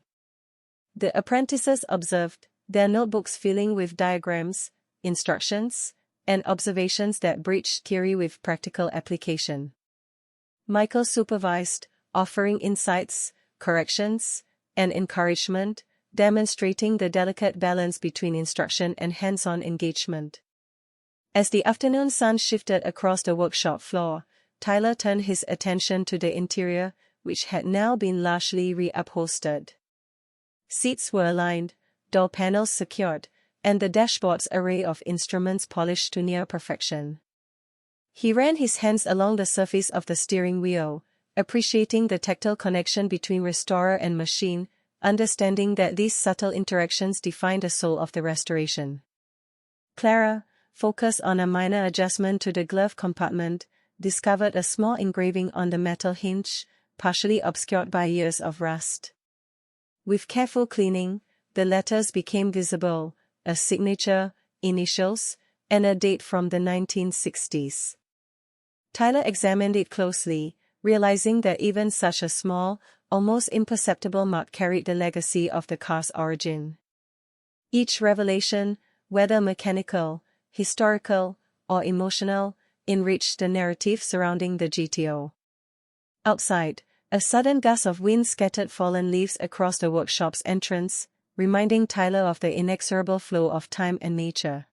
The apprentices observed, their notebooks filling with diagrams, instructions, and observations that bridged theory with practical application. Michael supervised, offering insights, corrections, and encouragement, demonstrating the delicate balance between instruction and hands-on engagement. As the afternoon sun shifted across the workshop floor, Tyler turned his attention to the interior, which had now been largely reupholstered. Seats were aligned, door panels secured, and the dashboard's array of instruments polished to near perfection. He ran his hands along the surface of the steering wheel, appreciating the tactile connection between restorer and machine, understanding that these subtle interactions define the soul of the restoration. Clara, focused on a minor adjustment to the glove compartment, discovered a small engraving on the metal hinge, partially obscured by years of rust. With careful cleaning, the letters became visible, a signature, initials, and a date from the 1960s. Tyler examined it closely, realizing that even such a small, almost imperceptible mark carried the legacy of the car's origin. Each revelation, whether mechanical, historical, or emotional, enriched the narrative surrounding the GTO. Outside, a sudden gust of wind scattered fallen leaves across the workshop's entrance, reminding Tyler of the inexorable flow of time and nature.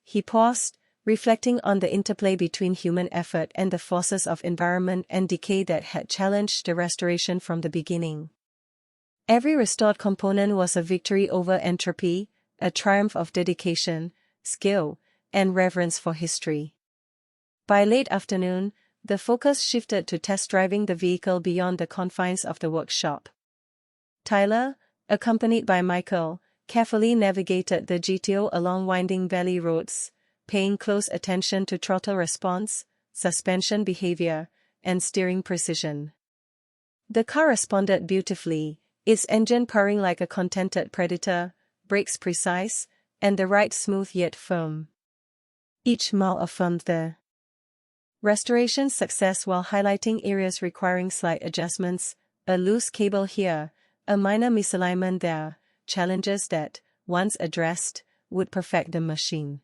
He paused, reflecting on the interplay between human effort and the forces of environment and decay that had challenged the restoration from the beginning. Every restored component was a victory over entropy, a triumph of dedication, skill, and reverence for history. By late afternoon, the focus shifted to test driving the vehicle beyond the confines of the workshop. Tyler, accompanied by Michael, carefully navigated the GTO along winding valley roads, paying close attention to throttle response, suspension behavior, and steering precision. The car responded beautifully, its engine purring like a contented predator, brakes precise, and the ride smooth yet firm. Each mile affirmed the restoration's success while highlighting areas requiring slight adjustments, a loose cable here, a minor misalignment there, challenges that, once addressed, would perfect the machine.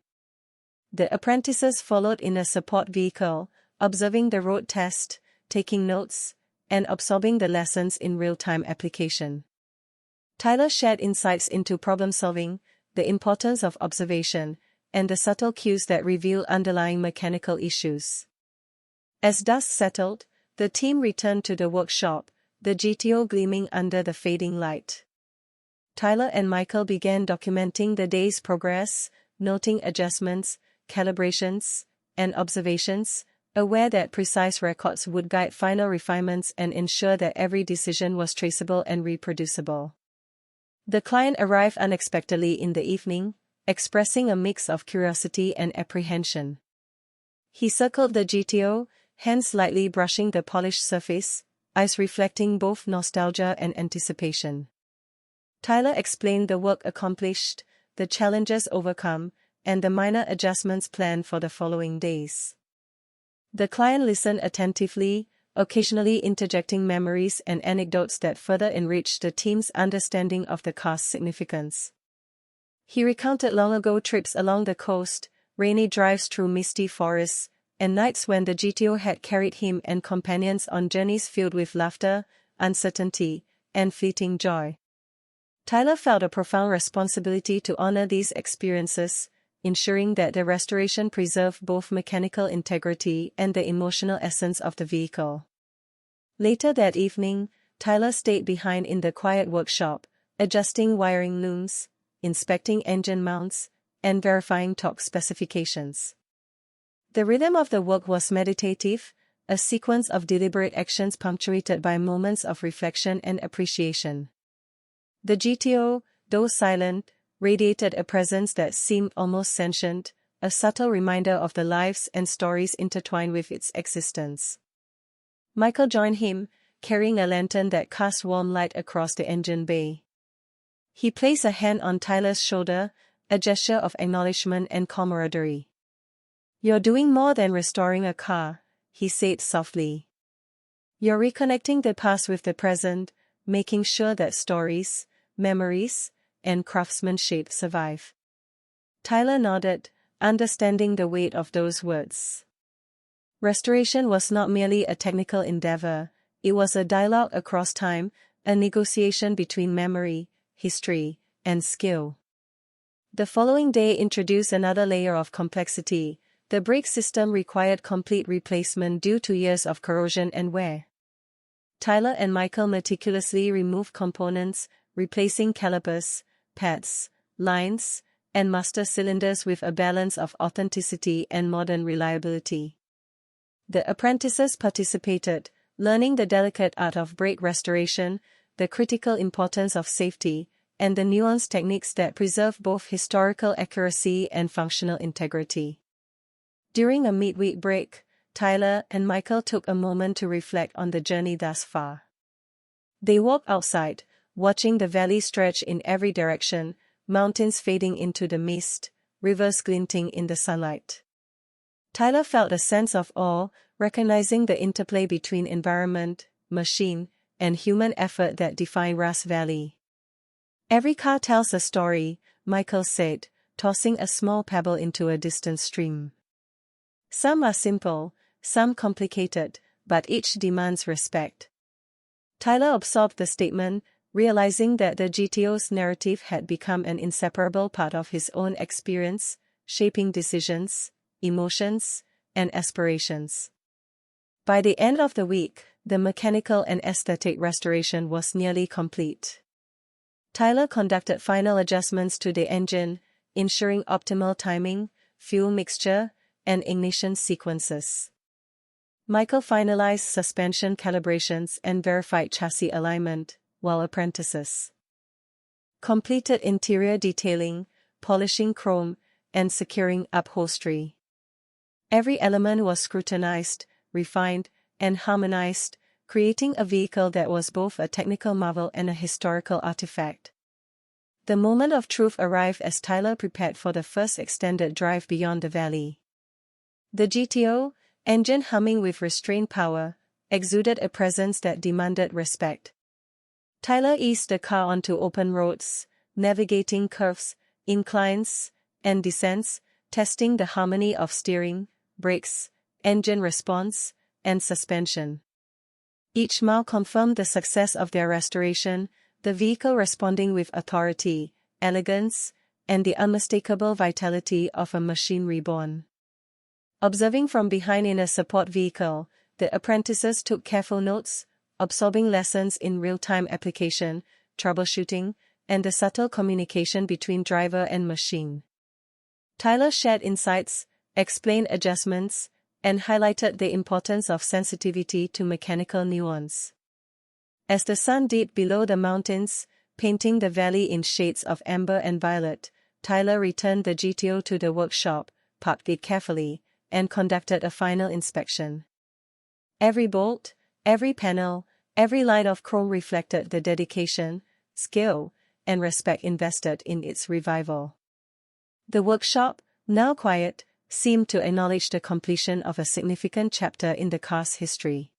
The apprentices followed in a support vehicle, observing the road test, taking notes, and absorbing the lessons in real-time application. Tyler shared insights into problem-solving, the importance of observation, and the subtle cues that reveal underlying mechanical issues. As dust settled, the team returned to the workshop, the GTO gleaming under the fading light. Tyler and Michael began documenting the day's progress, noting adjustments, calibrations, and observations, aware that precise records would guide final refinements and ensure that every decision was traceable and reproducible. The client arrived unexpectedly in the evening, expressing a mix of curiosity and apprehension. He circled the GTO, hands lightly brushing the polished surface, eyes reflecting both nostalgia and anticipation. Tyler explained the work accomplished, the challenges overcome, and the minor adjustments planned for the following days. The client listened attentively, occasionally interjecting memories and anecdotes that further enriched the team's understanding of the car's significance. He recounted long-ago trips along the coast, rainy drives through misty forests, and nights when the GTO had carried him and companions on journeys filled with laughter, uncertainty, and fleeting joy. Tyler felt a profound responsibility to honor these experiences, ensuring that the restoration preserved both mechanical integrity and the emotional essence of the vehicle. Later that evening, Tyler stayed behind in the quiet workshop, adjusting wiring looms, inspecting engine mounts, and verifying torque specifications. The rhythm of the work was meditative, a sequence of deliberate actions punctuated by moments of reflection and appreciation. The GTO, though silent, radiated a presence that seemed almost sentient, a subtle reminder of the lives and stories intertwined with its existence. Michael joined him, carrying a lantern that cast warm light across the engine bay. He placed a hand on Tyler's shoulder, a gesture of acknowledgement and camaraderie. "You're doing more than restoring a car," he said softly. "You're reconnecting the past with the present, making sure that stories, memories, and craftsmanship survive." Tyler nodded, understanding the weight of those words. Restoration was not merely a technical endeavor, it was a dialogue across time, a negotiation between memory, history, and skill. The following day introduced another layer of complexity. The brake system required complete replacement due to years of corrosion and wear. Tyler and Michael meticulously removed components, replacing calipers, pads, lines, and master cylinders with a balance of authenticity and modern reliability. The apprentices participated, learning the delicate art of brake restoration, the critical importance of safety, and the nuanced techniques that preserve both historical accuracy and functional integrity. During a midweek break, Tyler and Michael took a moment to reflect on the journey thus far. They walked outside, watching the valley stretch in every direction, mountains fading into the mist, rivers glinting in the sunlight. Tyler felt a sense of awe, recognizing the interplay between environment, machine, and human effort that define Ras Valley. "Every car tells a story," Michael said, tossing a small pebble into a distant stream. "Some are simple, some complicated, but each demands respect." Tyler absorbed the statement, realizing that the GTO's narrative had become an inseparable part of his own experience, shaping decisions, emotions, and aspirations. By the end of the week, the mechanical and aesthetic restoration was nearly complete. Tyler conducted final adjustments to the engine, ensuring optimal timing, fuel mixture, and ignition sequences. Michael finalized suspension calibrations and verified chassis alignment, while apprentices completed interior detailing, polishing chrome, and securing upholstery. Every element was scrutinized, refined, and harmonized, creating a vehicle that was both a technical marvel and a historical artifact. The moment of truth arrived as Tyler prepared for the first extended drive beyond the valley. The GTO, engine humming with restrained power, exuded a presence that demanded respect. Tyler eased the car onto open roads, navigating curves, inclines, and descents, testing the harmony of steering, brakes, engine response, and suspension. Each mile confirmed the success of their restoration, the vehicle responding with authority, elegance, and the unmistakable vitality of a machine reborn. Observing from behind in a support vehicle, the apprentices took careful notes, absorbing lessons in real-time application, troubleshooting, and the subtle communication between driver and machine. Tyler shared insights, explained adjustments, and highlighted the importance of sensitivity to mechanical nuance. As the sun dipped below the mountains, painting the valley in shades of amber and violet, Tyler returned the GTO to the workshop, parked it carefully, and conducted a final inspection. Every bolt, every panel, every line of chrome reflected the dedication, skill, and respect invested in its revival. The workshop, now quiet, seemed to acknowledge the completion of a significant chapter in the car's history.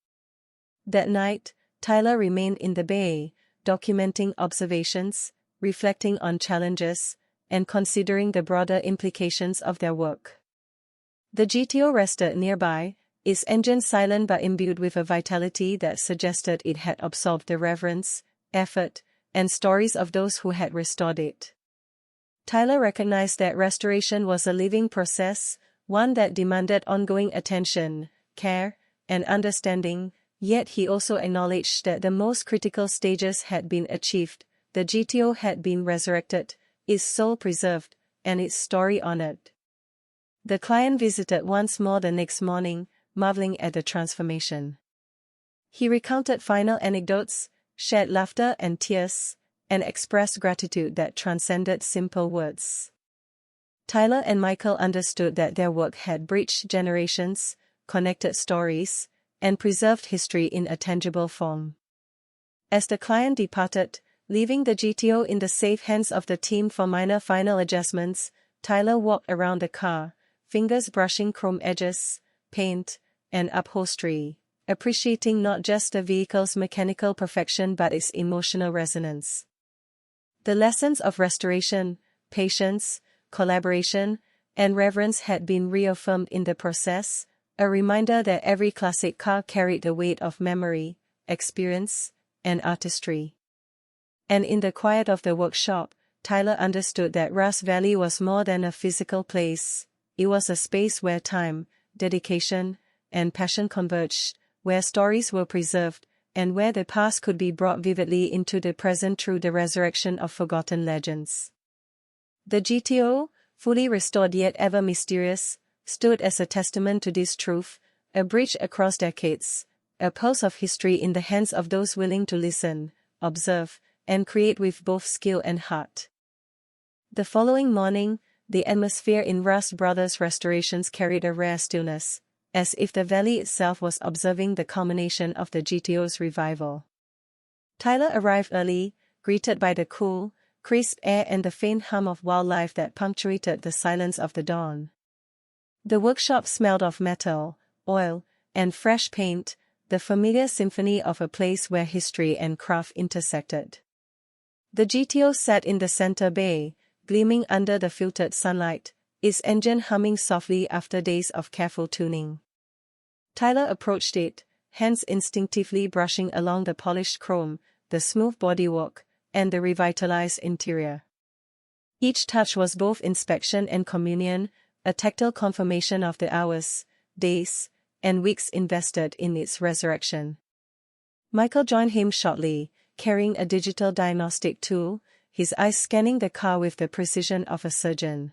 That night, Tyler remained in the bay, documenting observations, reflecting on challenges, and considering the broader implications of their work. The GTO rested nearby, its engine silent but imbued with a vitality that suggested it had absorbed the reverence, effort, and stories of those who had restored it. Tyler recognized that restoration was a living process, one that demanded ongoing attention, care, and understanding, yet he also acknowledged that the most critical stages had been achieved, the GTO had been resurrected, its soul preserved, and its story honored. The client visited once more the next morning, marveling at the transformation. He recounted final anecdotes, shared laughter and tears, and expressed gratitude that transcended simple words. Tyler and Michael understood that their work had bridged generations, connected stories, and preserved history in a tangible form. As the client departed, leaving the GTO in the safe hands of the team for minor final adjustments, Tyler walked around the car, fingers brushing chrome edges, paint, and upholstery, appreciating not just the vehicle's mechanical perfection but its emotional resonance. The lessons of restoration, patience, collaboration, and reverence had been reaffirmed in the process, a reminder that every classic car carried the weight of memory, experience, and artistry. And in the quiet of the workshop, Tyler understood that Rust Valley was more than a physical place. It was a space where time, dedication, and passion converged, where stories were preserved, and where the past could be brought vividly into the present through the resurrection of forgotten legends. The GTO, fully restored yet ever mysterious, stood as a testament to this truth, a bridge across decades, a pulse of history in the hands of those willing to listen, observe, and create with both skill and heart. The following morning, the atmosphere in Rust Brothers Restorations carried a rare stillness, as if the valley itself was observing the culmination of the GTO's revival. Tyler arrived early, greeted by the cool, crisp air and the faint hum of wildlife that punctuated the silence of the dawn. The workshop smelled of metal, oil, and fresh paint, the familiar symphony of a place where history and craft intersected. The GTO sat in the center bay, gleaming under the filtered sunlight, its engine humming softly after days of careful tuning. Tyler approached it, hands instinctively brushing along the polished chrome, the smooth bodywork, and the revitalized interior. Each touch was both inspection and communion, a tactile confirmation of the hours, days, and weeks invested in its resurrection. Michael joined him shortly, carrying a digital diagnostic tool, his eyes scanning the car with the precision of a surgeon.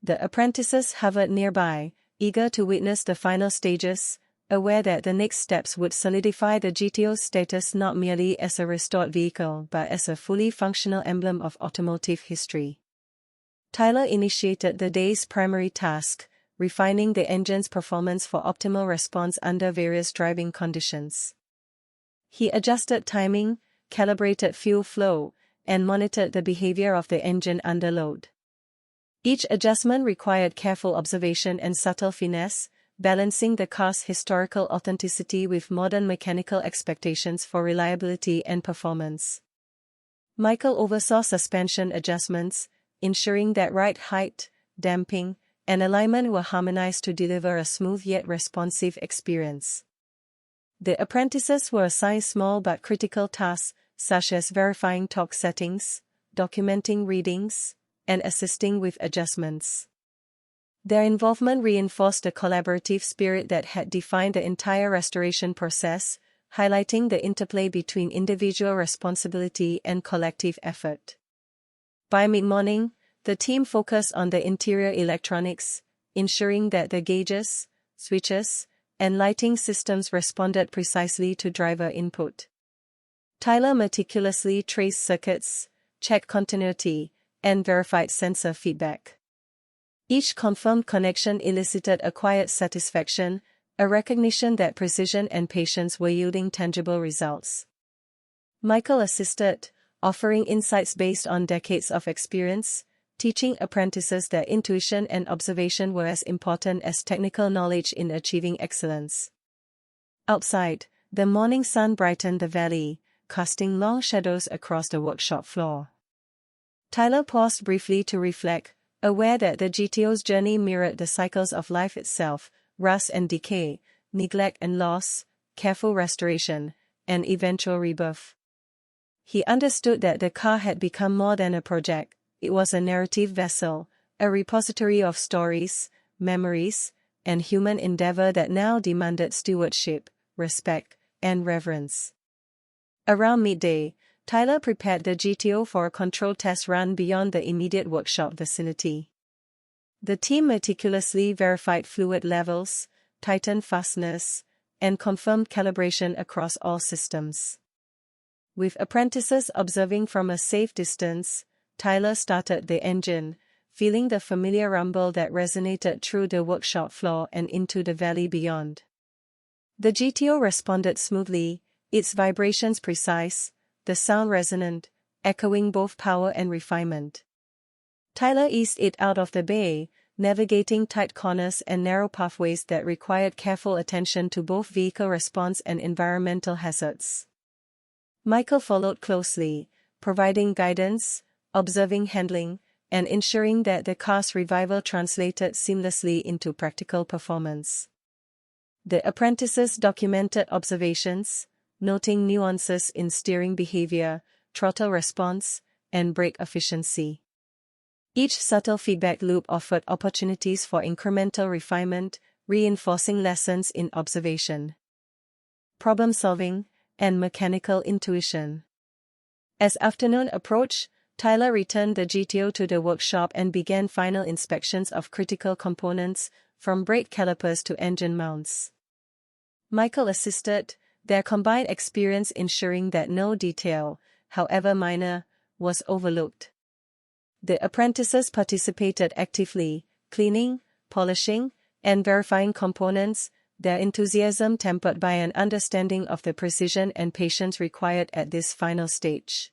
The apprentices hovered nearby, eager to witness the final stages, aware that the next steps would solidify the GTO's status not merely as a restored vehicle but as a fully functional emblem of automotive history. Tyler initiated the day's primary task, refining the engine's performance for optimal response under various driving conditions. He adjusted timing, calibrated fuel flow, and monitored the behavior of the engine under load. Each adjustment required careful observation and subtle finesse, balancing the car's historical authenticity with modern mechanical expectations for reliability and performance. Michael oversaw suspension adjustments, ensuring that right height, damping, and alignment were harmonized to deliver a smooth yet responsive experience. The apprentices were assigned small but critical tasks, such as verifying torque settings, documenting readings, and assisting with adjustments. Their involvement reinforced the collaborative spirit that had defined the entire restoration process, highlighting the interplay between individual responsibility and collective effort. By mid-morning, the team focused on the interior electronics, ensuring that the gauges, switches, and lighting systems responded precisely to driver input. Tyler meticulously traced circuits, checked continuity, and verified sensor feedback. Each confirmed connection elicited a quiet satisfaction, a recognition that precision and patience were yielding tangible results. Michael assisted, offering insights based on decades of experience, teaching apprentices that intuition and observation were as important as technical knowledge in achieving excellence. Outside, the morning sun brightened the valley, casting long shadows across the workshop floor. Tyler paused briefly to reflect, aware that the GTO's journey mirrored the cycles of life itself: rust and decay, neglect and loss, careful restoration, and eventual rebirth. He understood that the car had become more than a project. It was a narrative vessel, a repository of stories, memories, and human endeavor that now demanded stewardship, respect, and reverence. Around midday, Tyler prepared the GTO for a controlled test run beyond the immediate workshop vicinity. The team meticulously verified fluid levels, tightened fasteners, and confirmed calibration across all systems. With apprentices observing from a safe distance, Tyler started the engine, feeling the familiar rumble that resonated through the workshop floor and into the valley beyond. The GTO responded smoothly, its vibrations precise, the sound resonant, echoing both power and refinement. Tyler eased it out of the bay, navigating tight corners and narrow pathways that required careful attention to both vehicle response and environmental hazards. Michael followed closely, providing guidance, observing handling, and ensuring that the car's revival translated seamlessly into practical performance. The apprentices documented observations, noting nuances in steering behavior, throttle response, and brake efficiency. Each subtle feedback loop offered opportunities for incremental refinement, reinforcing lessons in observation, problem-solving, and mechanical intuition. As afternoon approached, Tyler returned the GTO to the workshop and began final inspections of critical components, from brake calipers to engine mounts. Michael assisted, their combined experience ensuring that no detail, however minor, was overlooked. The apprentices participated actively, cleaning, polishing, and verifying components, their enthusiasm tempered by an understanding of the precision and patience required at this final stage.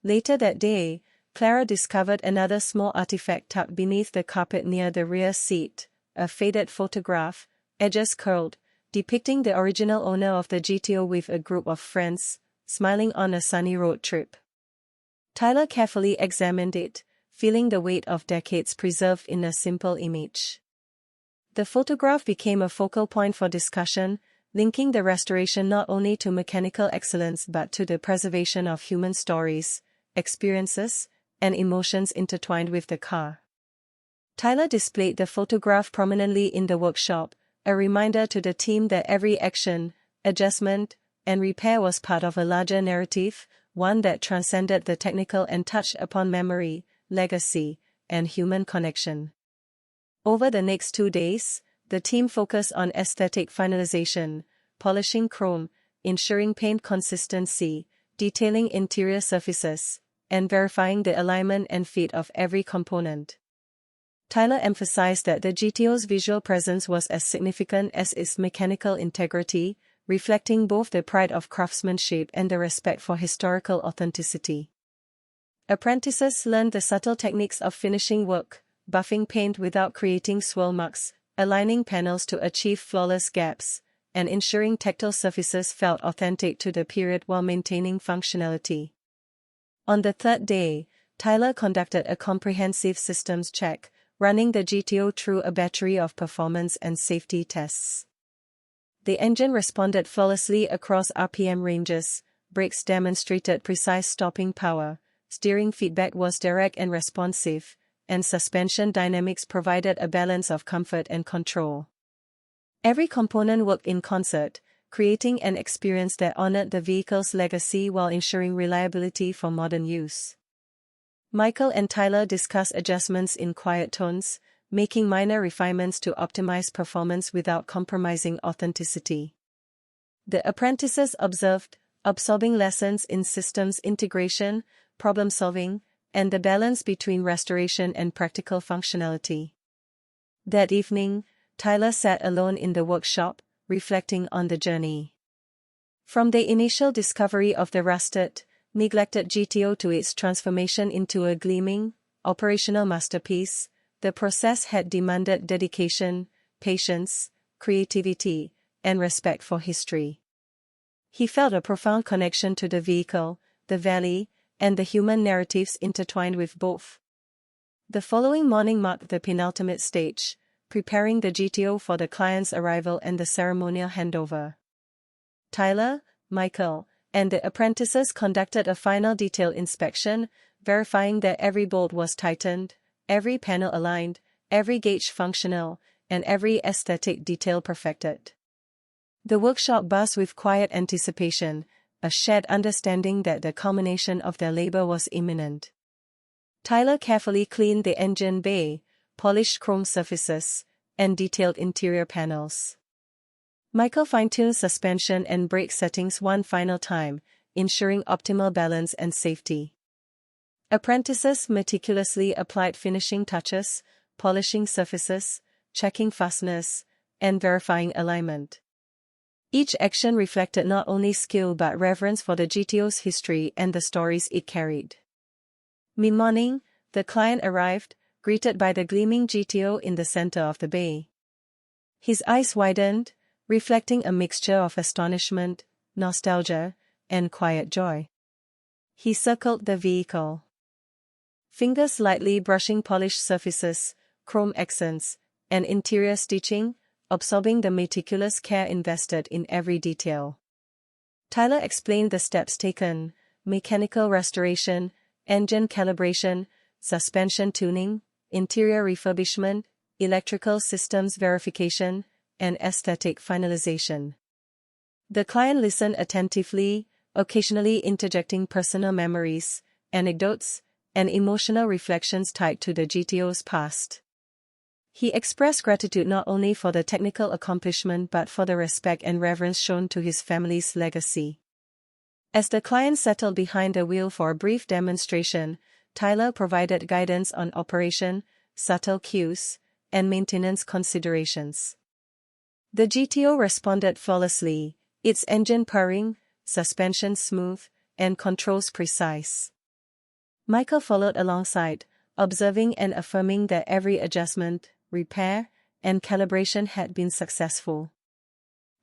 Later that day, Clara discovered another small artifact tucked beneath the carpet near the rear seat, a faded photograph, edges curled, depicting the original owner of the GTO with a group of friends, smiling on a sunny road trip. Tyler carefully examined it, feeling the weight of decades preserved in a simple image. The photograph became a focal point for discussion, linking the restoration not only to mechanical excellence but to the preservation of human stories, experiences, and emotions intertwined with the car. Tyler displayed the photograph prominently in the workshop, a reminder to the team that every action, adjustment, and repair was part of a larger narrative, one that transcended the technical and touched upon memory, legacy, and human connection. Over the next 2 days, the team focused on aesthetic finalization, polishing chrome, ensuring paint consistency, detailing interior surfaces, and verifying the alignment and fit of every component. Tyler emphasized that the GTO's visual presence was as significant as its mechanical integrity, reflecting both the pride of craftsmanship and the respect for historical authenticity. Apprentices learned the subtle techniques of finishing work, buffing paint without creating swirl marks, aligning panels to achieve flawless gaps, and ensuring tactile surfaces felt authentic to the period while maintaining functionality. On the third day, Tyler conducted a comprehensive systems check, running the GTO through a battery of performance and safety tests. The engine responded flawlessly across RPM ranges, brakes demonstrated precise stopping power, steering feedback was direct and responsive, and suspension dynamics provided a balance of comfort and control. Every component worked in concert, creating an experience that honored the vehicle's legacy while ensuring reliability for modern use. Michael and Tyler discussed adjustments in quiet tones, making minor refinements to optimize performance without compromising authenticity. The apprentices observed, absorbing lessons in systems integration, problem-solving, and the balance between restoration and practical functionality. That evening, Tyler sat alone in the workshop, reflecting on the journey. From the initial discovery of the rusted, neglected GTO to its transformation into a gleaming, operational masterpiece, the process had demanded dedication, patience, creativity, and respect for history. He felt a profound connection to the vehicle, the valley, and the human narratives intertwined with both. The following morning marked the penultimate stage, preparing the GTO for the client's arrival and the ceremonial handover. Tyler, Michael, and the apprentices conducted a final detailed inspection, verifying that every bolt was tightened, every panel aligned, every gauge functional, and every aesthetic detail perfected. The workshop buzzed with quiet anticipation, a shared understanding that the culmination of their labor was imminent. Tyler carefully cleaned the engine bay, polished chrome surfaces, and detailed interior panels. Michael fine-tuned suspension and brake settings one final time, ensuring optimal balance and safety. Apprentices meticulously applied finishing touches, polishing surfaces, checking fasteners, and verifying alignment. Each action reflected not only skill but reverence for the GTO's history and the stories it carried. Mid-morning, the client arrived, greeted by the gleaming GTO in the center of the bay. His eyes widened, reflecting a mixture of astonishment, nostalgia, and quiet joy. He circled the vehicle, fingers lightly brushing polished surfaces, chrome accents, and interior stitching, absorbing the meticulous care invested in every detail. Tyler explained the steps taken: mechanical restoration, engine calibration, suspension tuning, interior refurbishment, electrical systems verification, and aesthetic finalization. The client listened attentively, occasionally interjecting personal memories, anecdotes, and emotional reflections tied to the GTO's past. He expressed gratitude not only for the technical accomplishment but for the respect and reverence shown to his family's legacy. As the client settled behind the wheel for a brief demonstration, Tyler provided guidance on operation, subtle cues, and maintenance considerations. The GTO responded flawlessly, its engine purring, suspension smooth, and controls precise. Michael followed alongside, observing and affirming that every adjustment, repair, and calibration had been successful.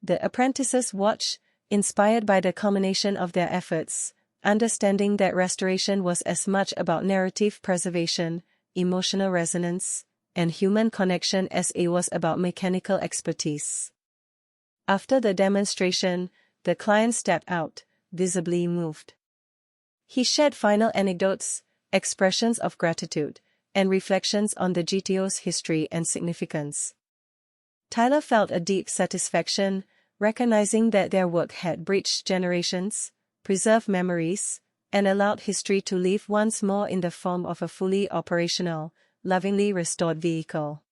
The apprentices watched, inspired by the culmination of their efforts, understanding that restoration was as much about narrative preservation, emotional resonance, and human connection as it was about mechanical expertise. After the demonstration, the client stepped out, visibly moved. He shared final anecdotes, expressions of gratitude, and reflections on the GTO's history and significance. Tyler felt a deep satisfaction, recognizing that their work had bridged generations, preserved memories, and allowed history to live once more in the form of a fully operational, lovingly restored vehicle.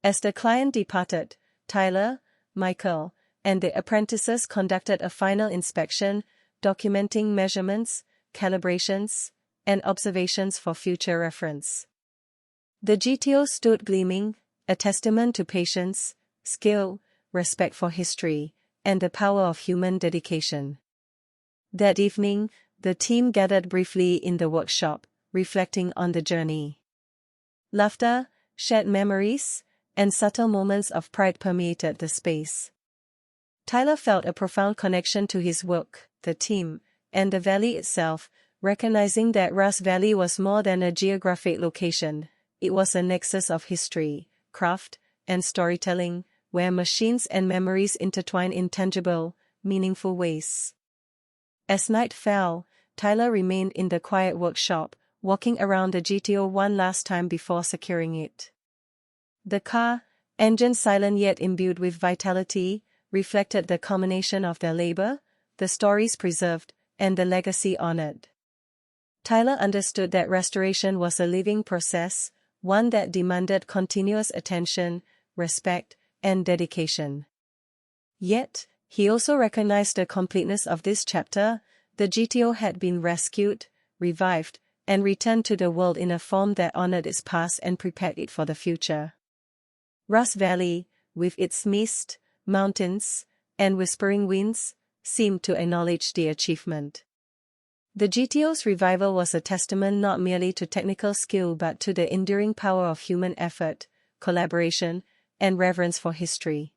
As the client departed, Tyler, Michael, and the apprentices conducted a final inspection, documenting measurements, calibrations, and observations for future reference. The GTO stood gleaming, a testament to patience, skill, respect for history, and the power of human dedication. That evening, the team gathered briefly in the workshop, reflecting on the journey. Laughter, shared memories, and subtle moments of pride permeated the space. Tyler felt a profound connection to his work, the team, and the valley itself, recognizing that Russ Valley was more than a geographic location. It was a nexus of history, craft, and storytelling, where machines and memories intertwine in tangible, meaningful ways. As night fell, Tyler remained in the quiet workshop, walking around the GTO one last time before securing it. The car, engine silent yet imbued with vitality, reflected the culmination of their labor, the stories preserved, and the legacy honored. Tyler understood that restoration was a living process, one that demanded continuous attention, respect, and dedication. Yet, he also recognized the completeness of this chapter. The GTO had been rescued, revived, and returned to the world in a form that honored its past and prepared it for the future. Russ Valley, with its mist, mountains, and whispering winds, seemed to acknowledge the achievement. The GTO's revival was a testament not merely to technical skill but to the enduring power of human effort, collaboration, and reverence for history.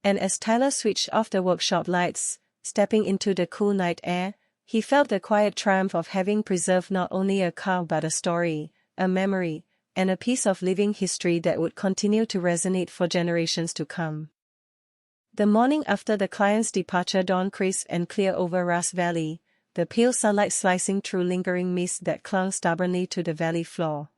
And as Tyler switched off the workshop lights, stepping into the cool night air, he felt the quiet triumph of having preserved not only a car but a story, a memory, and a piece of living history that would continue to resonate for generations to come. The morning after the client's departure dawned crisp and clear over Russ Valley, the pale sunlight slicing through lingering mist that clung stubbornly to the valley floor.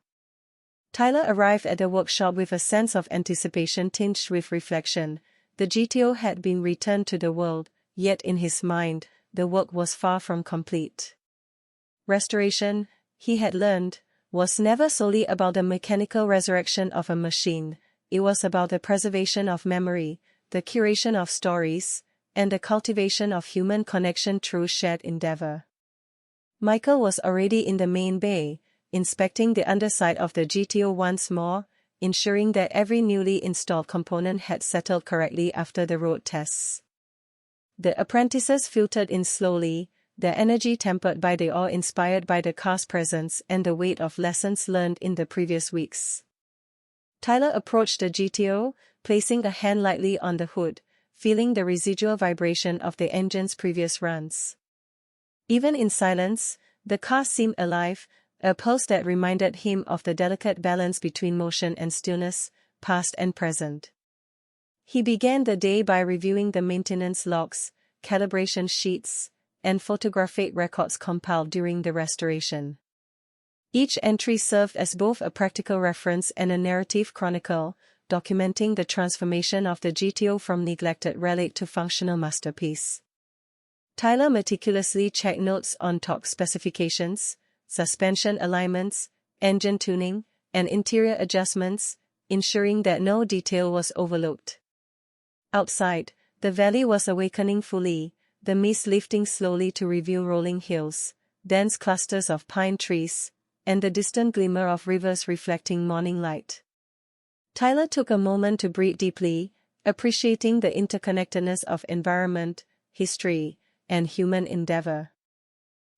Tyler arrived at the workshop with a sense of anticipation tinged with reflection. The GTO had been returned to the world, yet in his mind, the work was far from complete. Restoration, he had learned, was never solely about the mechanical resurrection of a machine. It was about the preservation of memory, the curation of stories, and the cultivation of human connection through shared endeavor. Michael was already in the main bay, inspecting the underside of the GTO once more, ensuring that every newly installed component had settled correctly after the road tests. The apprentices filtered in slowly, their energy tempered by the awe inspired by the car's presence and the weight of lessons learned in the previous weeks. Tyler approached the GTO, placing a hand lightly on the hood, feeling the residual vibration of the engine's previous runs. Even in silence, the car seemed alive, a pulse that reminded him of the delicate balance between motion and stillness, past and present. He began the day by reviewing the maintenance logs, calibration sheets, and photographic records compiled during the restoration. Each entry served as both a practical reference and a narrative chronicle, documenting the transformation of the GTO from neglected relic to functional masterpiece. Tyler meticulously checked notes on torque specifications, suspension alignments, engine tuning, and interior adjustments, ensuring that no detail was overlooked. Outside, the valley was awakening fully, the mist lifting slowly to reveal rolling hills, dense clusters of pine trees, and the distant glimmer of rivers reflecting morning light. Tyler took a moment to breathe deeply, appreciating the interconnectedness of environment, history, and human endeavor.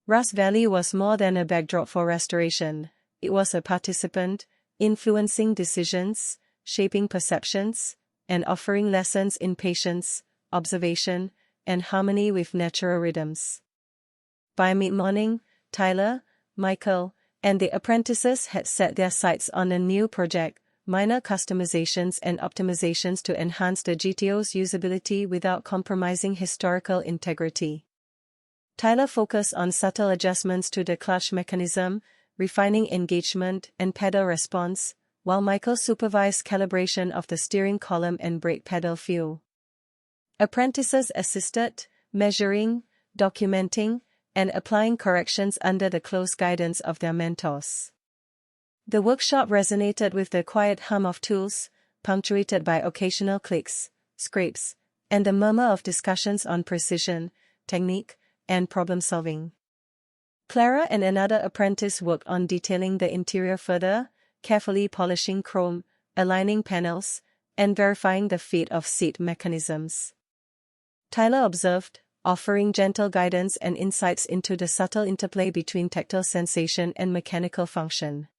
Russ Valley was more than a backdrop for restoration. It was a participant, influencing decisions, shaping perceptions, and offering lessons in patience, observation, and harmony with natural rhythms. By mid-morning, Tyler, Michael, and the apprentices had set their sights on a new project, minor customizations and optimizations to enhance the GTO's usability without compromising historical integrity. Tyler focused on subtle adjustments to the clutch mechanism, refining engagement and pedal response, while Michael supervised calibration of the steering column and brake pedal feel. Apprentices assisted, measuring, documenting, and applying corrections under the close guidance of their mentors. The workshop resonated with the quiet hum of tools, punctuated by occasional clicks, scrapes, and the murmur of discussions on precision, technique, and problem-solving. Clara and another apprentice worked on detailing the interior further, carefully polishing chrome, aligning panels, and verifying the fit of seat mechanisms. Tyler observed, offering gentle guidance and insights into the subtle interplay between tactile sensation and mechanical function.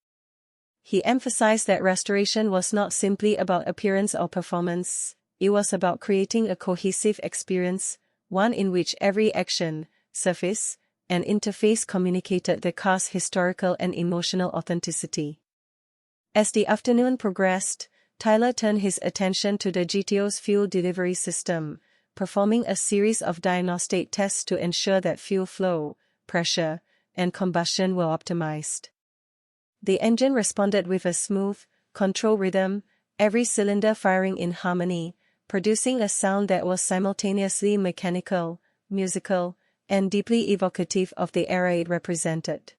He emphasized that restoration was not simply about appearance or performance, it was about creating a cohesive experience, one in which every action, surface, and interface communicated the car's historical and emotional authenticity. As the afternoon progressed, Tyler turned his attention to the GTO's fuel delivery system, performing a series of diagnostic tests to ensure that fuel flow, pressure, and combustion were optimized. The engine responded with a smooth, controlled rhythm, every cylinder firing in harmony, producing a sound that was simultaneously mechanical, musical, and deeply evocative of the era it represented.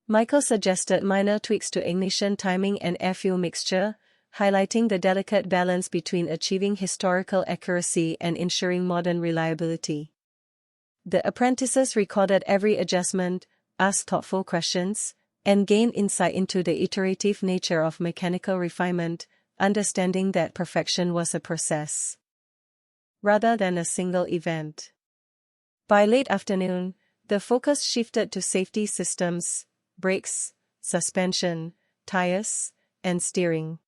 Michael suggested minor tweaks to ignition timing and air-fuel mixture, highlighting the delicate balance between achieving historical accuracy and ensuring modern reliability. The apprentices recorded every adjustment, asked thoughtful questions, and gained insight into the iterative nature of mechanical refinement, understanding that perfection was a process rather than a single event. By late afternoon, the focus shifted to safety systems, brakes, suspension, tires, and steering.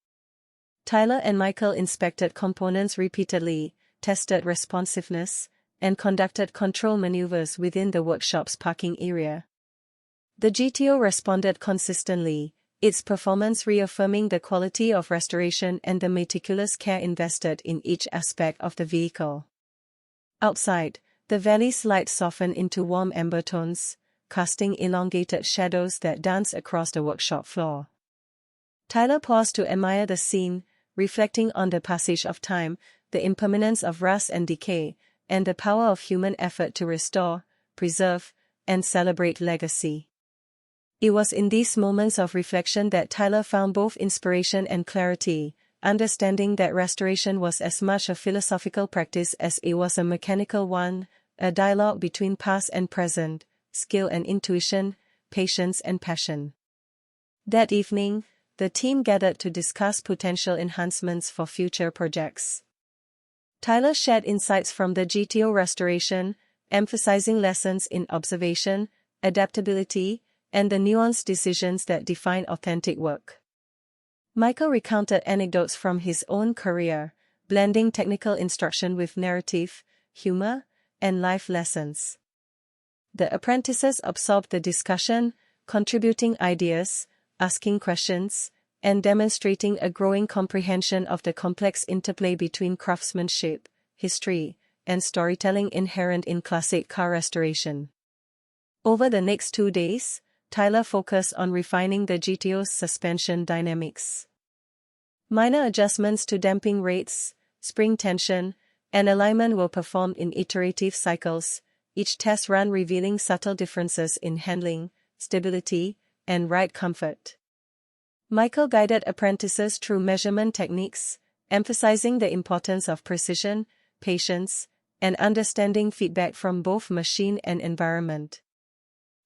Tyler and Michael inspected components repeatedly, tested responsiveness, and conducted control maneuvers within the workshop's parking area. The GTO responded consistently, its performance reaffirming the quality of restoration and the meticulous care invested in each aspect of the vehicle. Outside, the valley's light softened into warm amber tones, casting elongated shadows that danced across the workshop floor. Tyler paused to admire the scene, reflecting on the passage of time, the impermanence of rust and decay, and the power of human effort to restore, preserve, and celebrate legacy. It was in these moments of reflection that Tyler found both inspiration and clarity, understanding that restoration was as much a philosophical practice as it was a mechanical one, a dialogue between past and present, skill and intuition, patience and passion. That evening, the team gathered to discuss potential enhancements for future projects. Tyler shared insights from the GTO restoration, emphasizing lessons in observation, adaptability, and the nuanced decisions that define authentic work. Michael recounted anecdotes from his own career, blending technical instruction with narrative, humor, and life lessons. The apprentices absorbed the discussion, contributing ideas, asking questions, and demonstrating a growing comprehension of the complex interplay between craftsmanship, history, and storytelling inherent in classic car restoration. Over the next 2 days, Tyler focused on refining the GTO's suspension dynamics. Minor adjustments to damping rates, spring tension, and alignment were performed in iterative cycles, each test run revealing subtle differences in handling, stability, and ride comfort. Michael guided apprentices through measurement techniques, emphasizing the importance of precision, patience, and understanding feedback from both machine and environment.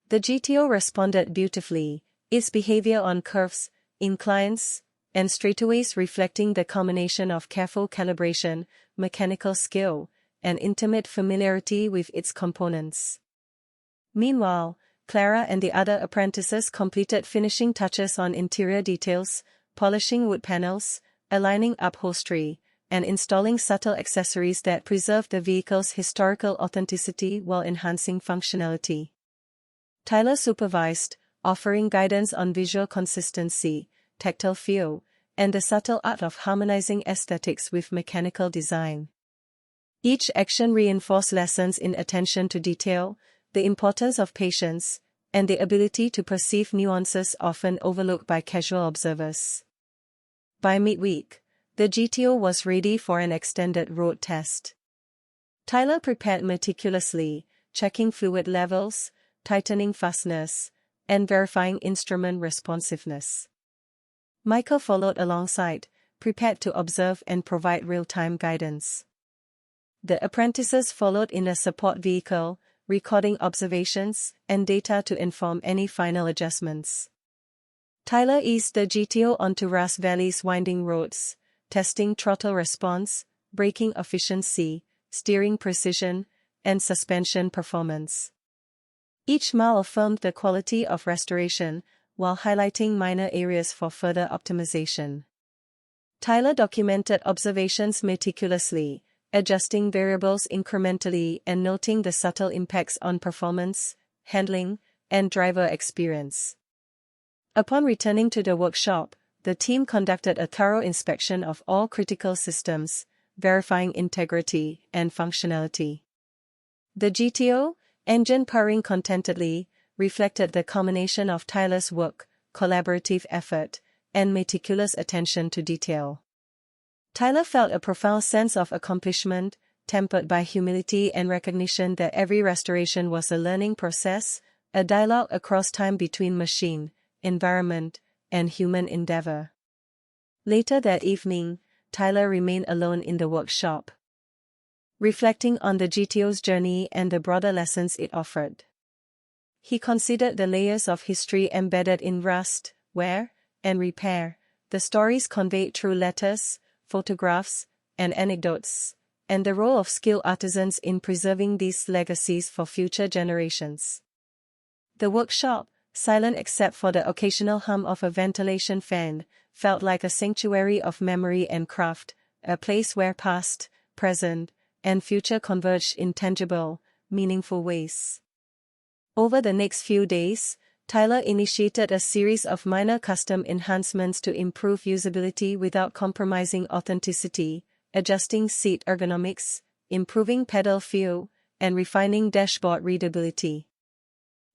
The GTO responded beautifully, its behavior on curves, inclines, and straightaways reflecting the combination of careful calibration, mechanical skill, and intimate familiarity with its components. Meanwhile, Clara and the other apprentices completed finishing touches on interior details, polishing wood panels, aligning upholstery, and installing subtle accessories that preserve the vehicle's historical authenticity while enhancing functionality. Tyler supervised, offering guidance on visual consistency, tactile feel, and the subtle art of harmonizing aesthetics with mechanical design. Each action reinforced lessons in attention to detail, the importance of patience, and the ability to perceive nuances often overlooked by casual observers. By midweek, the GTO was ready for an extended road test. Tyler prepared meticulously, checking fluid levels, tightening fasteners, and verifying instrument responsiveness. Michael followed alongside, prepared to observe and provide real-time guidance. The apprentices followed in a support vehicle, recording observations and data to inform any final adjustments. Tyler eased the GTO onto Ross Valley's winding roads, testing throttle response, braking efficiency, steering precision, and suspension performance. Each mile affirmed the quality of restoration, while highlighting minor areas for further optimization. Tyler documented observations meticulously, adjusting variables incrementally and noting the subtle impacts on performance, handling, and driver experience. Upon returning to the workshop, the team conducted a thorough inspection of all critical systems, verifying integrity and functionality. The GTO, engine purring contentedly, reflected the culmination of Tyler's work, collaborative effort, and meticulous attention to detail. Tyler felt a profound sense of accomplishment, tempered by humility and recognition that every restoration was a learning process, a dialogue across time between machine, environment, and human endeavor. Later that evening, Tyler remained alone in the workshop, reflecting on the GTO's journey and the broader lessons it offered. He considered the layers of history embedded in rust, wear, and repair, the stories conveyed through letters, photographs, and anecdotes, and the role of skilled artisans in preserving these legacies for future generations. The workshop, silent except for the occasional hum of a ventilation fan, felt like a sanctuary of memory and craft, a place where past, present, and future converged in tangible, meaningful ways. Over the next few days, Tyler initiated a series of minor custom enhancements to improve usability without compromising authenticity, adjusting seat ergonomics, improving pedal feel, and refining dashboard readability.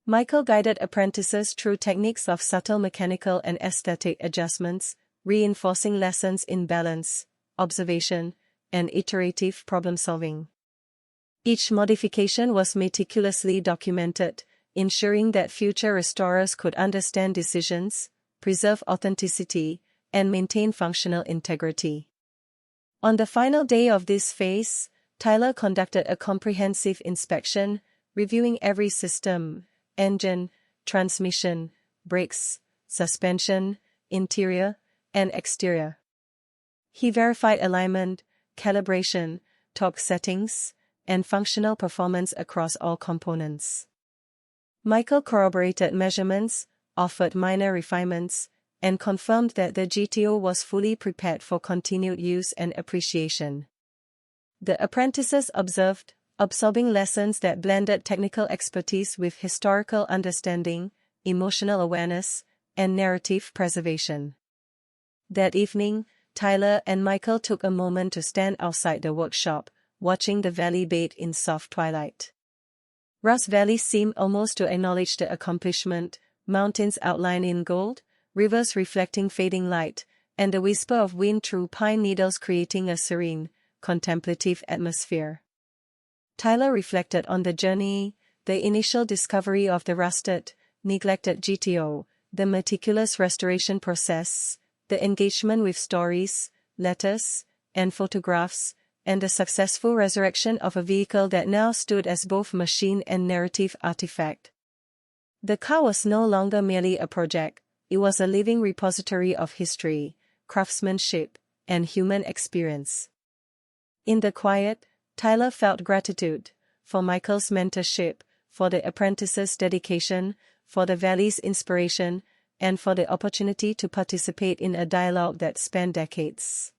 Michael guided apprentices through techniques of subtle mechanical and aesthetic adjustments, reinforcing lessons in balance, observation, and iterative problem-solving. Each modification was meticulously documented, ensuring that future restorers could understand decisions, preserve authenticity, and maintain functional integrity. On the final day of this phase, Tyler conducted a comprehensive inspection, reviewing every system, engine, transmission, brakes, suspension, interior, and exterior. He verified alignment, calibration, torque settings, and functional performance across all components. Michael corroborated measurements, offered minor refinements, and confirmed that the GTO was fully prepared for continued use and appreciation. The apprentices observed, absorbing lessons that blended technical expertise with historical understanding, emotional awareness, and narrative preservation. That evening, Tyler and Michael took a moment to stand outside the workshop, watching the valley bathe in soft twilight. Ross Valley seemed almost to acknowledge the accomplishment, mountains outlined in gold, rivers reflecting fading light, and the whisper of wind through pine needles creating a serene, contemplative atmosphere. Tyler reflected on the journey, the initial discovery of the rusted, neglected GTO, the meticulous restoration process, the engagement with stories, letters, and photographs, and the successful resurrection of a vehicle that now stood as both machine and narrative artifact. The car was no longer merely a project, it was a living repository of history, craftsmanship, and human experience. In the quiet, Tyler felt gratitude for Michael's mentorship, for the apprentices' dedication, for the valley's inspiration, and for the opportunity to participate in a dialogue that spanned decades.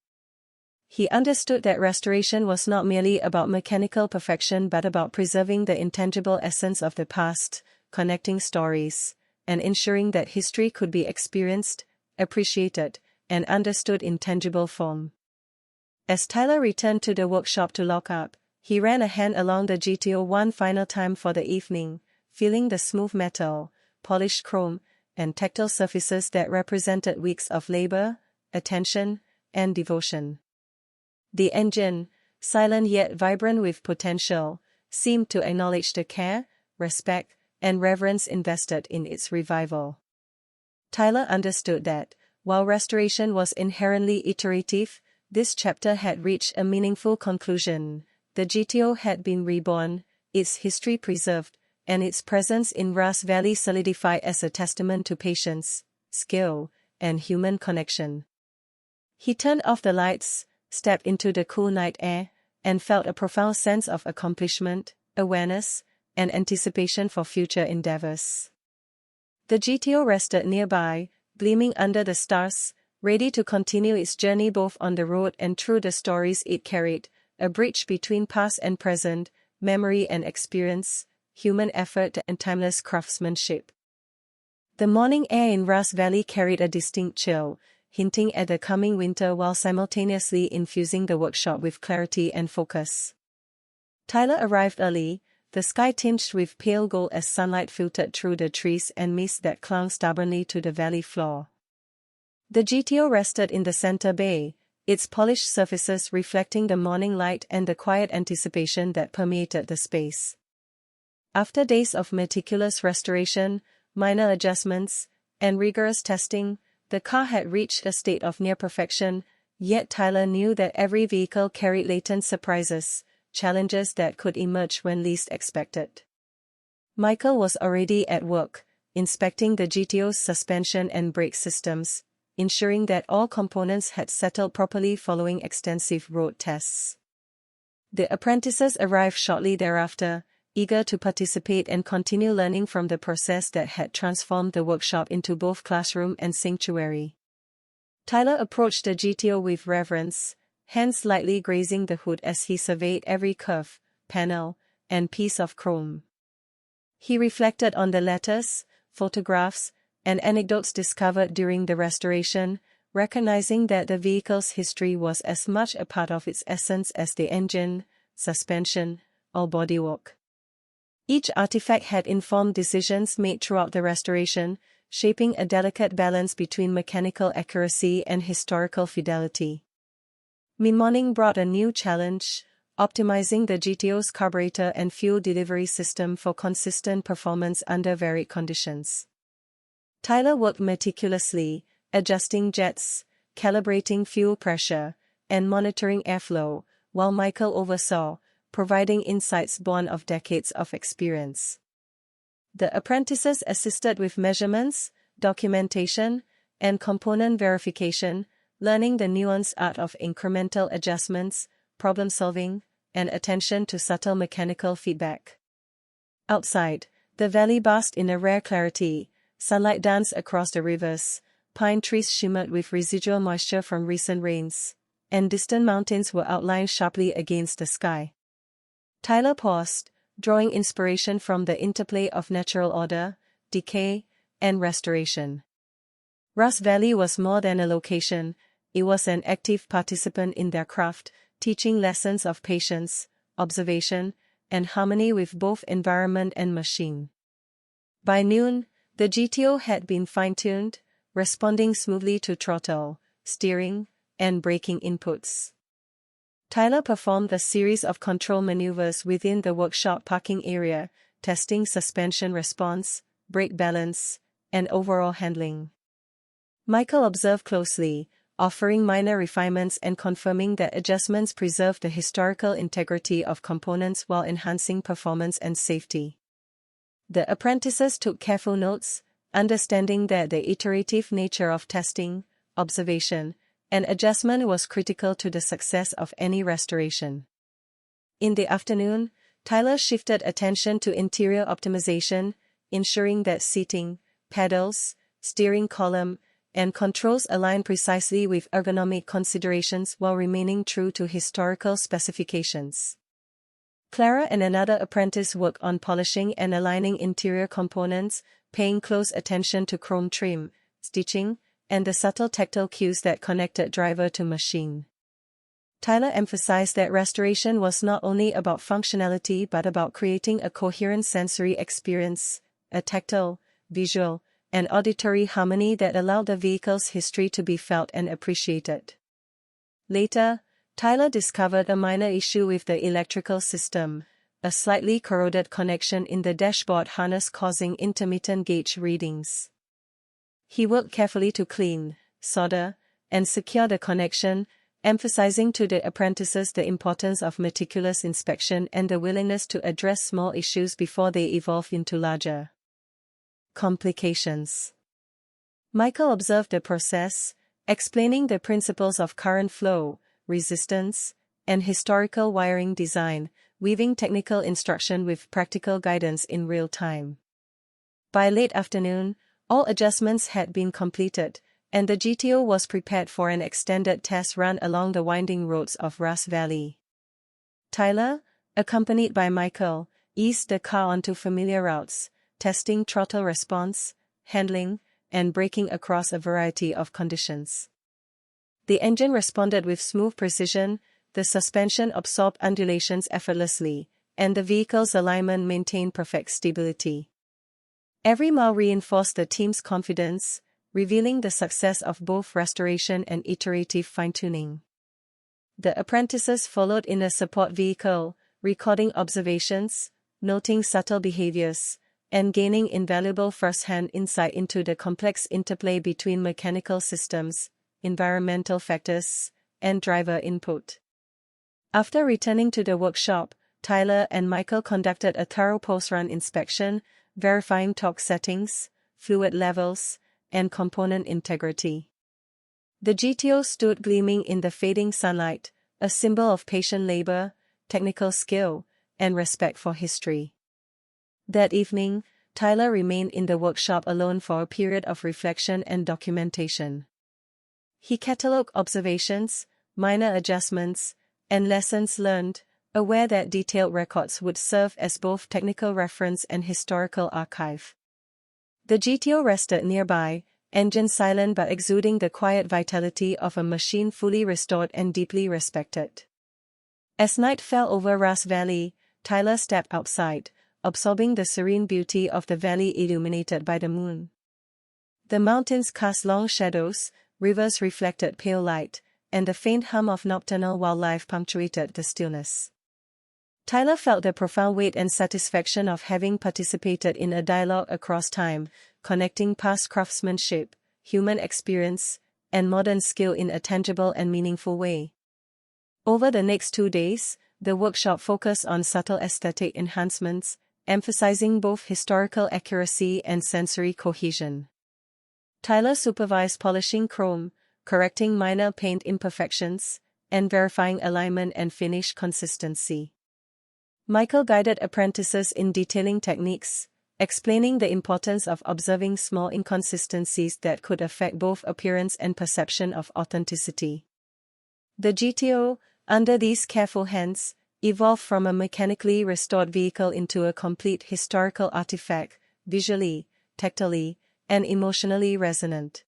He understood that restoration was not merely about mechanical perfection but about preserving the intangible essence of the past, connecting stories, and ensuring that history could be experienced, appreciated, and understood in tangible form. As Tyler returned to the workshop to lock up, he ran a hand along the GTO one final time for the evening, feeling the smooth metal, polished chrome, and tactile surfaces that represented weeks of labor, attention, and devotion. The engine, silent yet vibrant with potential, seemed to acknowledge the care, respect, and reverence invested in its revival. Tyler understood that, while restoration was inherently iterative, this chapter had reached a meaningful conclusion. The GTO had been reborn, its history preserved, and its presence in Ross Valley solidified as a testament to patience, skill, and human connection. He turned off the lights, stepped into the cool night air, and felt a profound sense of accomplishment, awareness, and anticipation for future endeavors. The GTO rested nearby, gleaming under the stars, ready to continue its journey both on the road and through the stories it carried, a bridge between past and present, memory and experience, human effort and timeless craftsmanship. The morning air in Ross Valley carried a distinct chill, hinting at the coming winter while simultaneously infusing the workshop with clarity and focus. Tyler arrived early, the sky tinged with pale gold as sunlight filtered through the trees and mist that clung stubbornly to the valley floor. The GTO rested in the center bay, its polished surfaces reflecting the morning light and the quiet anticipation that permeated the space. After days of meticulous restoration, minor adjustments, and rigorous testing, the car had reached a state of near perfection, yet Tyler knew that every vehicle carried latent surprises, challenges that could emerge when least expected. Michael was already at work, inspecting the GTO's suspension and brake systems, ensuring that all components had settled properly following extensive road tests. The apprentices arrived shortly thereafter, eager to participate and continue learning from the process that had transformed the workshop into both classroom and sanctuary. Tyler approached the GTO with reverence, hands lightly grazing the hood as he surveyed every curve, panel, and piece of chrome. He reflected on the letters, photographs, and anecdotes discovered during the restoration, recognizing that the vehicle's history was as much a part of its essence as the engine, suspension, or bodywork. Each artifact had informed decisions made throughout the restoration, shaping a delicate balance between mechanical accuracy and historical fidelity. Mid-morning brought a new challenge, optimizing the GTO's carburetor and fuel delivery system for consistent performance under varied conditions. Tyler worked meticulously, adjusting jets, calibrating fuel pressure, and monitoring airflow, while Michael oversaw, providing insights born of decades of experience. The apprentices assisted with measurements, documentation, and component verification, learning the nuanced art of incremental adjustments, problem-solving, and attention to subtle mechanical feedback. Outside, the valley basked in a rare clarity, sunlight danced across the rivers, pine trees shimmered with residual moisture from recent rains, and distant mountains were outlined sharply against the sky. Tyler paused, drawing inspiration from the interplay of natural order, decay, and restoration. Russ Valley was more than a location, it was an active participant in their craft, teaching lessons of patience, observation, and harmony with both environment and machine. By noon, the GTO had been fine-tuned, responding smoothly to throttle, steering, and braking inputs. Tyler performed a series of control maneuvers within the workshop parking area, testing suspension response, brake balance, and overall handling. Michael observed closely, offering minor refinements and confirming that adjustments preserved the historical integrity of components while enhancing performance and safety. The apprentices took careful notes, understanding that the iterative nature of testing, observation, and adjustment was critical to the success of any restoration. In the afternoon, Tyler shifted attention to interior optimization, ensuring that seating, pedals, steering column, and controls align precisely with ergonomic considerations while remaining true to historical specifications. Clara and another apprentice worked on polishing and aligning interior components, paying close attention to chrome trim, stitching, and the subtle tactile cues that connected driver to machine. Tyler emphasized that restoration was not only about functionality but about creating a coherent sensory experience, a tactile, visual, and auditory harmony that allowed the vehicle's history to be felt and appreciated. Later, Tyler discovered a minor issue with the electrical system, a slightly corroded connection in the dashboard harness causing intermittent gauge readings. He worked carefully to clean, solder, and secure the connection, emphasizing to the apprentices the importance of meticulous inspection and the willingness to address small issues before they evolve into larger complications. Michael observed the process, explaining the principles of current flow, resistance, and historical wiring design, weaving technical instruction with practical guidance in real time. By late afternoon, all adjustments had been completed, and the GTO was prepared for an extended test run along the winding roads of Russ Valley. Tyler, accompanied by Michael, eased the car onto familiar routes, testing throttle response, handling, and braking across a variety of conditions. The engine responded with smooth precision, the suspension absorbed undulations effortlessly, and the vehicle's alignment maintained perfect stability. Every mile reinforced the team's confidence, revealing the success of both restoration and iterative fine-tuning. The apprentices followed in a support vehicle, recording observations, noting subtle behaviors, and gaining invaluable first-hand insight into the complex interplay between mechanical systems, environmental factors, and driver input. After returning to the workshop, Tyler and Michael conducted a thorough post-run inspection, verifying torque settings, fluid levels, and component integrity. The GTO stood gleaming in the fading sunlight, a symbol of patient labor, technical skill, and respect for history. That evening, Tyler remained in the workshop alone for a period of reflection and documentation. He catalogued observations, minor adjustments, and lessons learned, aware that detailed records would serve as both technical reference and historical archive. The GTO rested nearby, engine silent but exuding the quiet vitality of a machine fully restored and deeply respected. As night fell over Ross Valley, Tyler stepped outside, absorbing the serene beauty of the valley illuminated by the moon. The mountains cast long shadows, rivers reflected pale light, and the faint hum of nocturnal wildlife punctuated the stillness. Tyler felt the profound weight and satisfaction of having participated in a dialogue across time, connecting past craftsmanship, human experience, and modern skill in a tangible and meaningful way. Over the next 2 days, the workshop focused on subtle aesthetic enhancements, emphasizing both historical accuracy and sensory cohesion. Tyler supervised polishing chrome, correcting minor paint imperfections, and verifying alignment and finish consistency. Michael guided apprentices in detailing techniques, explaining the importance of observing small inconsistencies that could affect both appearance and perception of authenticity. The GTO, under these careful hands, evolved from a mechanically restored vehicle into a complete historical artifact, visually, tactily, and emotionally resonant.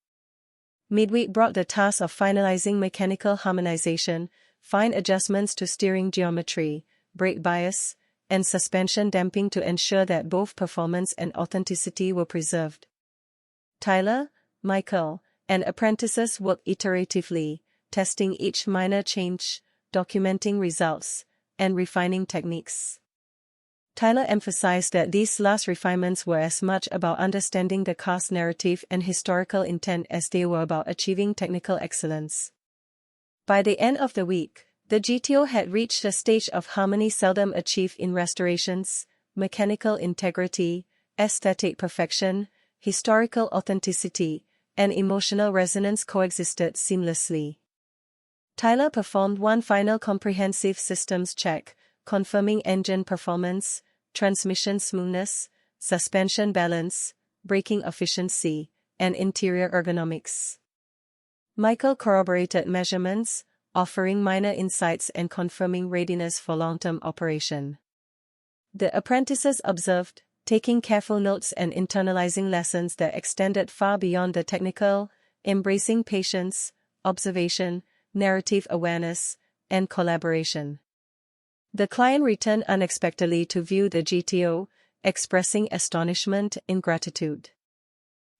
Midweek brought the task of finalizing mechanical harmonization, fine adjustments to steering geometry, brake bias, and suspension damping to ensure that both performance and authenticity were preserved. Tyler, Michael, and apprentices worked iteratively, testing each minor change, documenting results, and refining techniques. Tyler emphasized that these last refinements were as much about understanding the car's narrative and historical intent as they were about achieving technical excellence. By the end of the week, the GTO had reached a stage of harmony seldom achieved in restorations: mechanical integrity, aesthetic perfection, historical authenticity, and emotional resonance coexisted seamlessly. Tyler performed one final comprehensive systems check, confirming engine performance, transmission smoothness, suspension balance, braking efficiency, and interior ergonomics. Michael corroborated measurements, offering minor insights and confirming readiness for long-term operation. The apprentices observed, taking careful notes and internalizing lessons that extended far beyond the technical, embracing patience, observation, narrative awareness, and collaboration. The client returned unexpectedly to view the GTO, expressing astonishment and gratitude.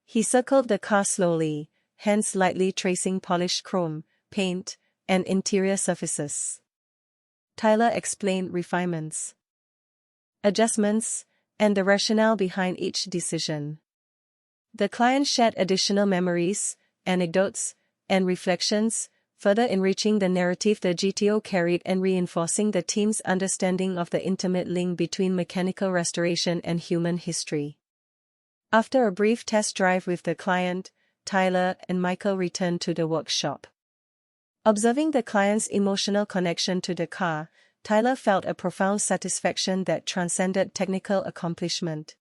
He circled the car slowly, hands lightly tracing polished chrome, paint, and interior surfaces. Tyler explained refinements, adjustments, and the rationale behind each decision. The client shared additional memories, anecdotes, and reflections, further enriching the narrative the GTO carried and reinforcing the team's understanding of the intimate link between mechanical restoration and human history. After a brief test drive with the client, Tyler and Michael returned to the workshop. Observing the client's emotional connection to the car, Tyler felt a profound satisfaction that transcended technical accomplishment.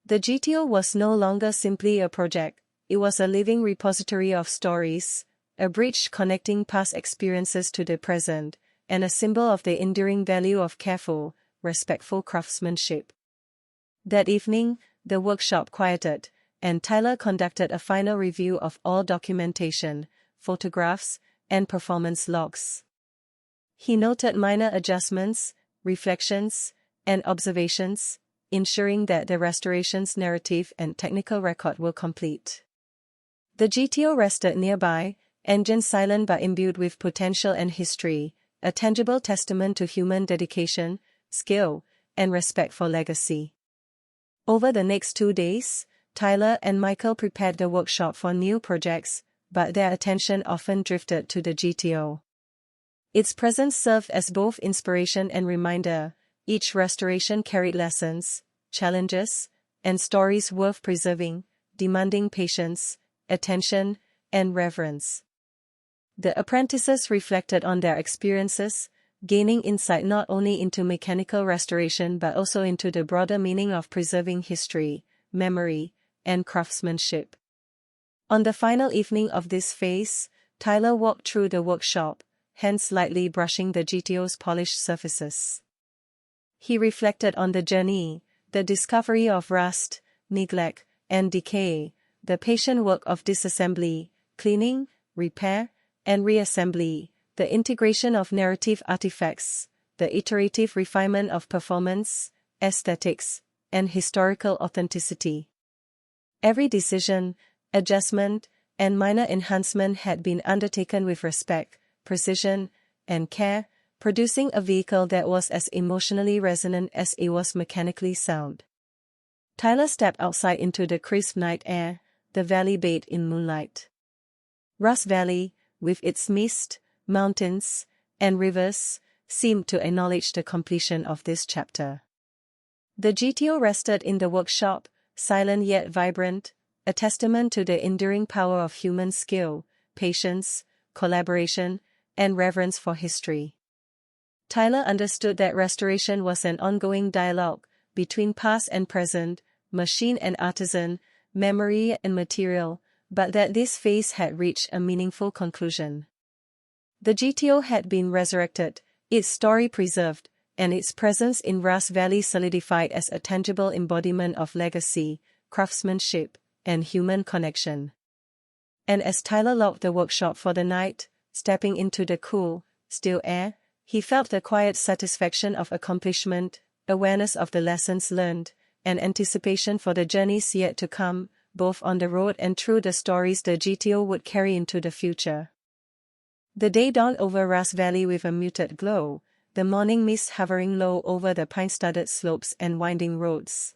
The GTO was no longer simply a project, it was a living repository of stories, a bridge connecting past experiences to the present, and a symbol of the enduring value of careful, respectful craftsmanship. That evening, the workshop quieted, and Tyler conducted a final review of all documentation, photographs, and performance logs. He noted minor adjustments, reflections, and observations, ensuring that the restoration's narrative and technical record were complete. The GTO rested nearby, engine silent but imbued with potential and history, a tangible testament to human dedication, skill, and respect for legacy. Over the next 2 days, Tyler and Michael prepared the workshop for new projects, but their attention often drifted to the GTO. Its presence served as both inspiration and reminder. Each restoration carried lessons, challenges, and stories worth preserving, demanding patience, attention, and reverence. The apprentices reflected on their experiences, gaining insight not only into mechanical restoration but also into the broader meaning of preserving history, memory, and craftsmanship. On the final evening of this phase, Tyler walked through the workshop, hands lightly brushing the GTO's polished surfaces. He reflected on the journey, the discovery of rust, neglect, and decay, the patient work of disassembly, cleaning, repair, and reassembly, the integration of narrative artifacts, the iterative refinement of performance, aesthetics, and historical authenticity. Every decision, adjustment, and minor enhancement had been undertaken with respect, precision, and care, producing a vehicle that was as emotionally resonant as it was mechanically sound. Tyler stepped outside into the crisp night air, the valley bathed in moonlight. Rust Valley, with its mist, mountains, and rivers, seemed to acknowledge the completion of this chapter. The GTO rested in the workshop, silent yet vibrant, a testament to the enduring power of human skill, patience, collaboration, and reverence for history. Tyler understood that restoration was an ongoing dialogue between past and present, machine and artisan, memory and material, but that this phase had reached a meaningful conclusion. The GTO had been resurrected, its story preserved, and its presence in Rust Valley solidified as a tangible embodiment of legacy, craftsmanship, and human connection. And as Tyler locked the workshop for the night, stepping into the cool, still air, he felt the quiet satisfaction of accomplishment, awareness of the lessons learned, and anticipation for the journeys yet to come, both on the road and through the stories the GTO would carry into the future. The day dawned over Rust Valley with a muted glow, the morning mist hovering low over the pine-studded slopes and winding roads.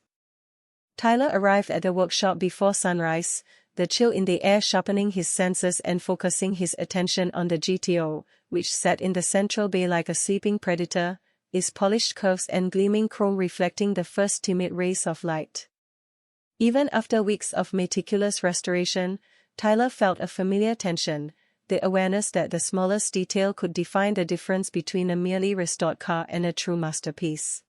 Tyler arrived at the workshop before sunrise, the chill in the air sharpening his senses and focusing his attention on the GTO, which sat in the central bay like a sleeping predator, its polished curves and gleaming chrome reflecting the first timid rays of light. Even after weeks of meticulous restoration, Tyler felt a familiar tension, the awareness that the smallest detail could define the difference between a merely restored car and a true masterpiece.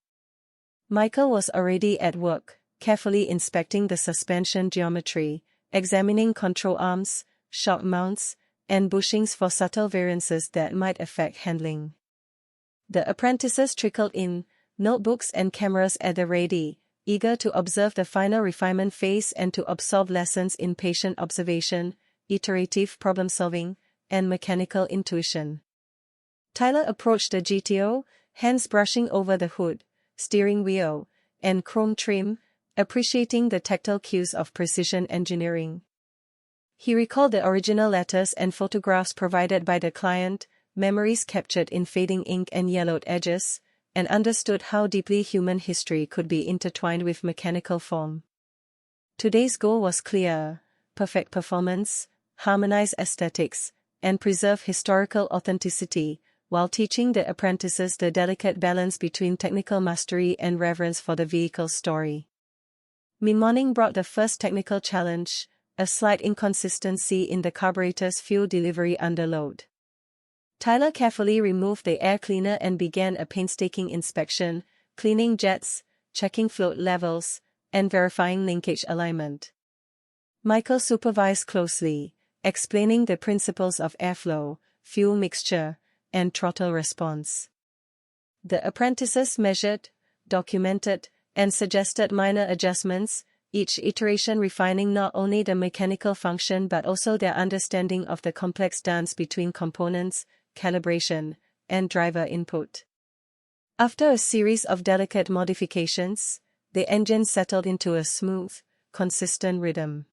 Michael was already at work, carefully inspecting the suspension geometry, examining control arms, shock mounts, and bushings for subtle variances that might affect handling. The apprentices trickled in, notebooks and cameras at the ready, eager to observe the final refinement phase and to absorb lessons in patient observation, iterative problem-solving, and mechanical intuition. Tyler approached the GTO, hands brushing over the hood, steering wheel, and chrome trim, appreciating the tactile cues of precision engineering. He recalled the original letters and photographs provided by the client, memories captured in fading ink and yellowed edges, and understood how deeply human history could be intertwined with mechanical form. Today's goal was clear: perfect performance, harmonize aesthetics, and preserve historical authenticity, while teaching the apprentices the delicate balance between technical mastery and reverence for the vehicle's story. Mid-morning brought the first technical challenge, a slight inconsistency in the carburetor's fuel delivery under load. Tyler carefully removed the air cleaner and began a painstaking inspection, cleaning jets, checking float levels, and verifying linkage alignment. Michael supervised closely, explaining the principles of airflow, fuel mixture, and throttle response. The apprentices measured, documented, and suggested minor adjustments, each iteration refining not only the mechanical function but also their understanding of the complex dance between components, calibration, and driver input. After a series of delicate modifications, the engine settled into a smooth, consistent rhythm.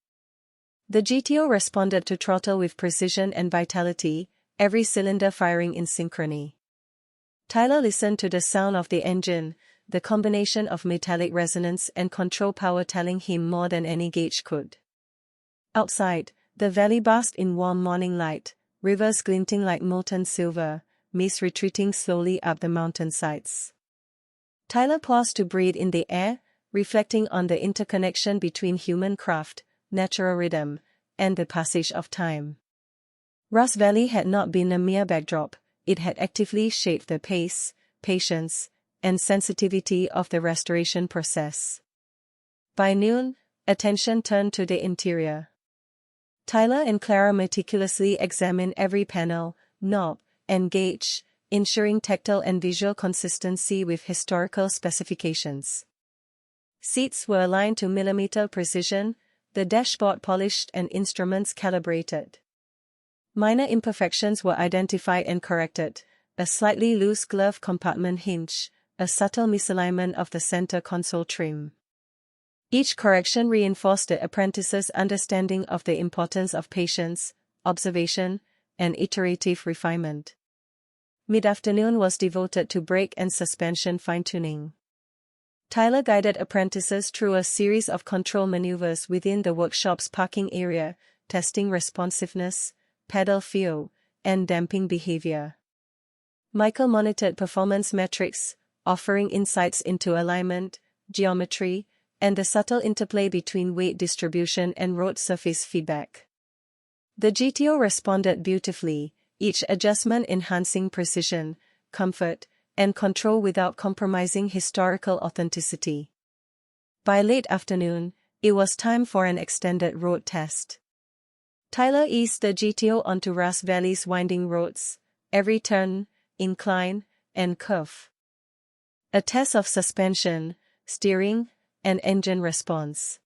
The GTO responded to throttle with precision and vitality, every cylinder firing in synchrony. Tyler listened to the sound of the engine, the combination of metallic resonance and control power telling him more than any gauge could. Outside, the valley basked in warm morning light, rivers glinting like molten silver, mist retreating slowly up the mountainsides. Tyler paused to breathe in the air, reflecting on the interconnection between human craft, natural rhythm, and the passage of time. Ross Valley had not been a mere backdrop, it had actively shaped the pace, patience, and sensitivity of the restoration process. By noon, attention turned to the interior. Tyler and Clara meticulously examined every panel, knob, and gauge, ensuring tactile and visual consistency with historical specifications. Seats were aligned to millimeter precision, the dashboard polished and instruments calibrated. Minor imperfections were identified and corrected: a slightly loose glove compartment hinge, a subtle misalignment of the center console trim. Each correction reinforced the apprentice's understanding of the importance of patience, observation, and iterative refinement. Mid-afternoon was devoted to brake and suspension fine-tuning. Tyler guided apprentices through a series of control maneuvers within the workshop's parking area, testing responsiveness, pedal feel, and damping behavior. Michael monitored performance metrics, offering insights into alignment, geometry, and the subtle interplay between weight distribution and road surface feedback. The GTO responded beautifully, each adjustment enhancing precision, comfort, and control without compromising historical authenticity. By late afternoon, it was time for an extended road test. Tyler eased the GTO onto Ross Valley's winding roads, every turn, incline, and curve. A test of suspension, steering, and engine response.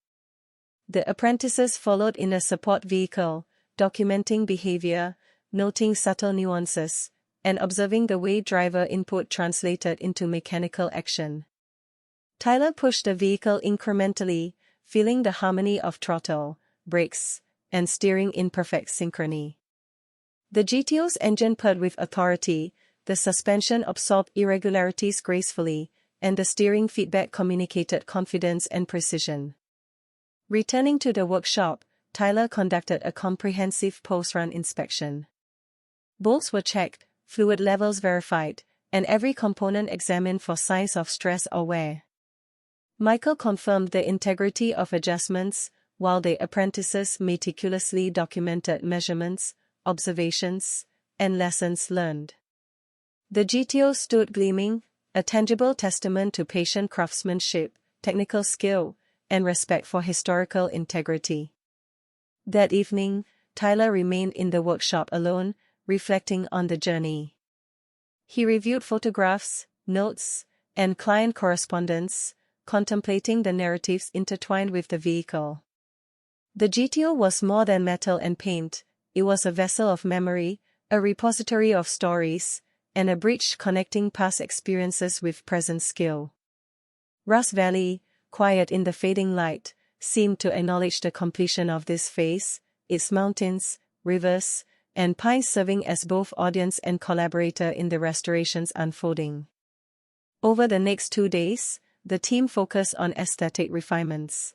The apprentices followed in a support vehicle, documenting behavior, noting subtle nuances, and observing the way driver input translated into mechanical action. Tyler pushed the vehicle incrementally, feeling the harmony of throttle, brakes, and steering in perfect synchrony. The GTO's engine purred with authority, the suspension absorbed irregularities gracefully, and the steering feedback communicated confidence and precision. Returning to the workshop, Tyler conducted a comprehensive post-run inspection. Bolts were checked, fluid levels verified, and every component examined for signs of stress or wear. Michael confirmed the integrity of adjustments, while the apprentices meticulously documented measurements, observations, and lessons learned. The GTO stood gleaming, a tangible testament to patient craftsmanship, technical skill, and respect for historical integrity. That evening, Tyler remained in the workshop alone, reflecting on the journey. He reviewed photographs, notes, and client correspondence, contemplating the narratives intertwined with the vehicle. The GTO was more than metal and paint, it was a vessel of memory, a repository of stories, and a bridge connecting past experiences with present skill. Ross Valley, quiet in the fading light, seemed to acknowledge the completion of this phase, its mountains, rivers, and pines serving as both audience and collaborator in the restoration's unfolding. Over the next 2 days, the team focused on aesthetic refinements.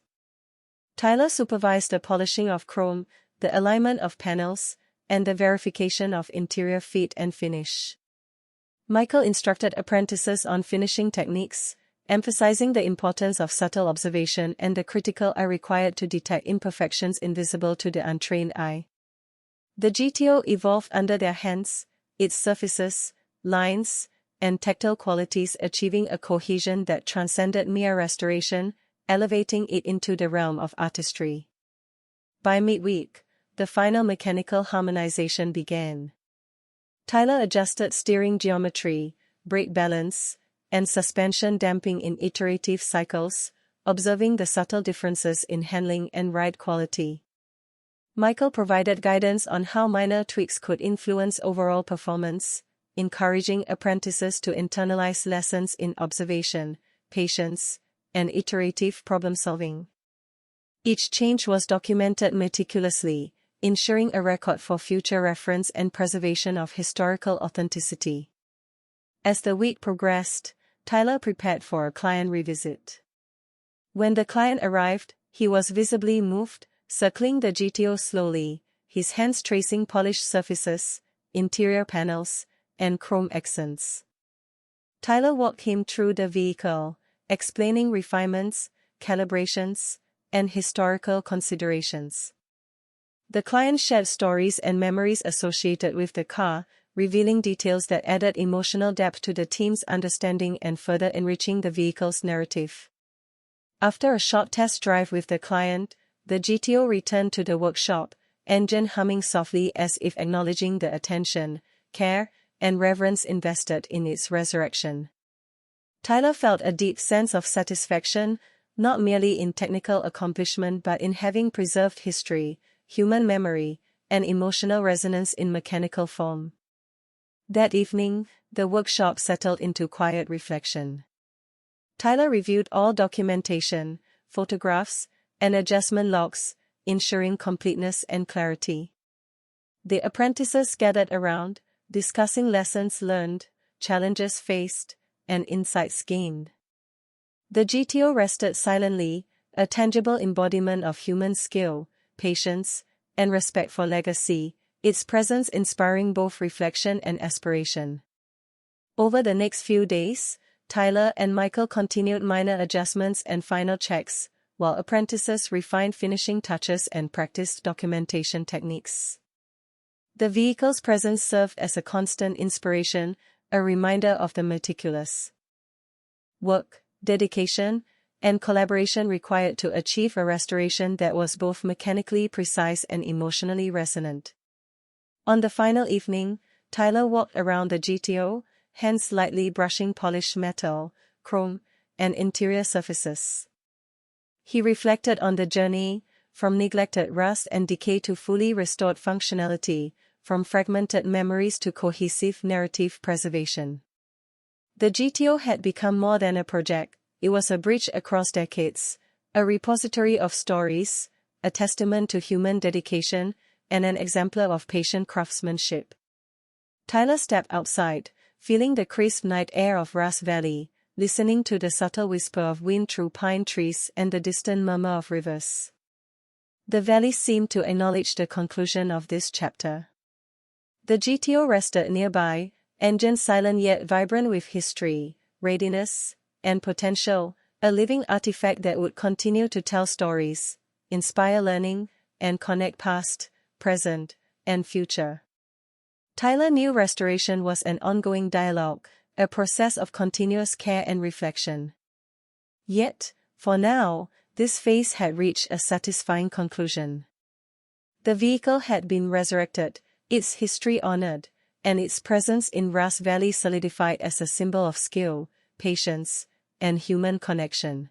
Tyler supervised the polishing of chrome, the alignment of panels, and the verification of interior fit and finish. Michael instructed apprentices on finishing techniques, emphasizing the importance of subtle observation and the critical eye required to detect imperfections invisible to the untrained eye. The GTO evolved under their hands, its surfaces, lines, and tactile qualities achieving a cohesion that transcended mere restoration, elevating it into the realm of artistry. By midweek, the final mechanical harmonization began. Tyler adjusted steering geometry, brake balance, and suspension damping in iterative cycles, observing the subtle differences in handling and ride quality. Michael provided guidance on how minor tweaks could influence overall performance, encouraging apprentices to internalize lessons in observation, patience, and iterative problem-solving. Each change was documented meticulously, ensuring a record for future reference and preservation of historical authenticity. As the week progressed, Tyler prepared for a client revisit. When the client arrived, he was visibly moved, circling the GTO slowly, his hands tracing polished surfaces, interior panels, and chrome accents. Tyler walked him through the vehicle, explaining refinements, calibrations, and historical considerations. The client shared stories and memories associated with the car, revealing details that added emotional depth to the team's understanding and further enriching the vehicle's narrative. After a short test drive with the client, the GTO returned to the workshop, engine humming softly as if acknowledging the attention, care, and reverence invested in its resurrection. Tyler felt a deep sense of satisfaction, not merely in technical accomplishment but in having preserved history, human memory, and emotional resonance in mechanical form. That evening, the workshop settled into quiet reflection. Tyler reviewed all documentation, photographs, and adjustment logs, ensuring completeness and clarity. The apprentices gathered around, discussing lessons learned, challenges faced, and insights gained. The GTO rested silently, a tangible embodiment of human skill, patience, and respect for legacy, its presence inspiring both reflection and aspiration. Over the next few days, Tyler and Michael continued minor adjustments and final checks, while apprentices refined finishing touches and practiced documentation techniques. The vehicle's presence served as a constant inspiration, a reminder of the meticulous work, dedication, and collaboration required to achieve a restoration that was both mechanically precise and emotionally resonant. On the final evening, Tyler walked around the GTO, hands lightly brushing polished metal, chrome, and interior surfaces. He reflected on the journey, from neglected rust and decay to fully restored functionality, from fragmented memories to cohesive narrative preservation. The GTO had become more than a project, it was a bridge across decades, a repository of stories, a testament to human dedication, and an exemplar of patient craftsmanship. Tyler stepped outside, feeling the crisp night air of Grass Valley, listening to the subtle whisper of wind through pine trees and the distant murmur of rivers. The valley seemed to acknowledge the conclusion of this chapter. The GTO rested nearby, engine silent yet vibrant with history, readiness, and potential, a living artifact that would continue to tell stories, inspire learning, and connect past, present, and future. Tyler knew restoration was an ongoing dialogue, a process of continuous care and reflection. Yet, for now, this phase had reached a satisfying conclusion. The vehicle had been resurrected, its history honored, and its presence in Grass Valley solidified as a symbol of skill, patience, and human connection.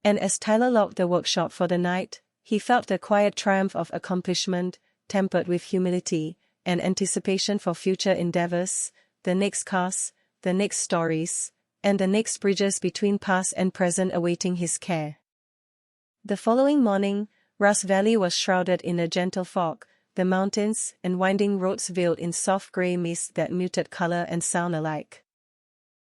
And as Tyler locked the workshop for the night, he felt the quiet triumph of accomplishment, tempered with humility and anticipation for future endeavors, the next cars, the next stories, and the next bridges between past and present awaiting his care. The following morning, Grass Valley was shrouded in a gentle fog, the mountains and winding roads veiled in soft gray mist that muted color and sound alike.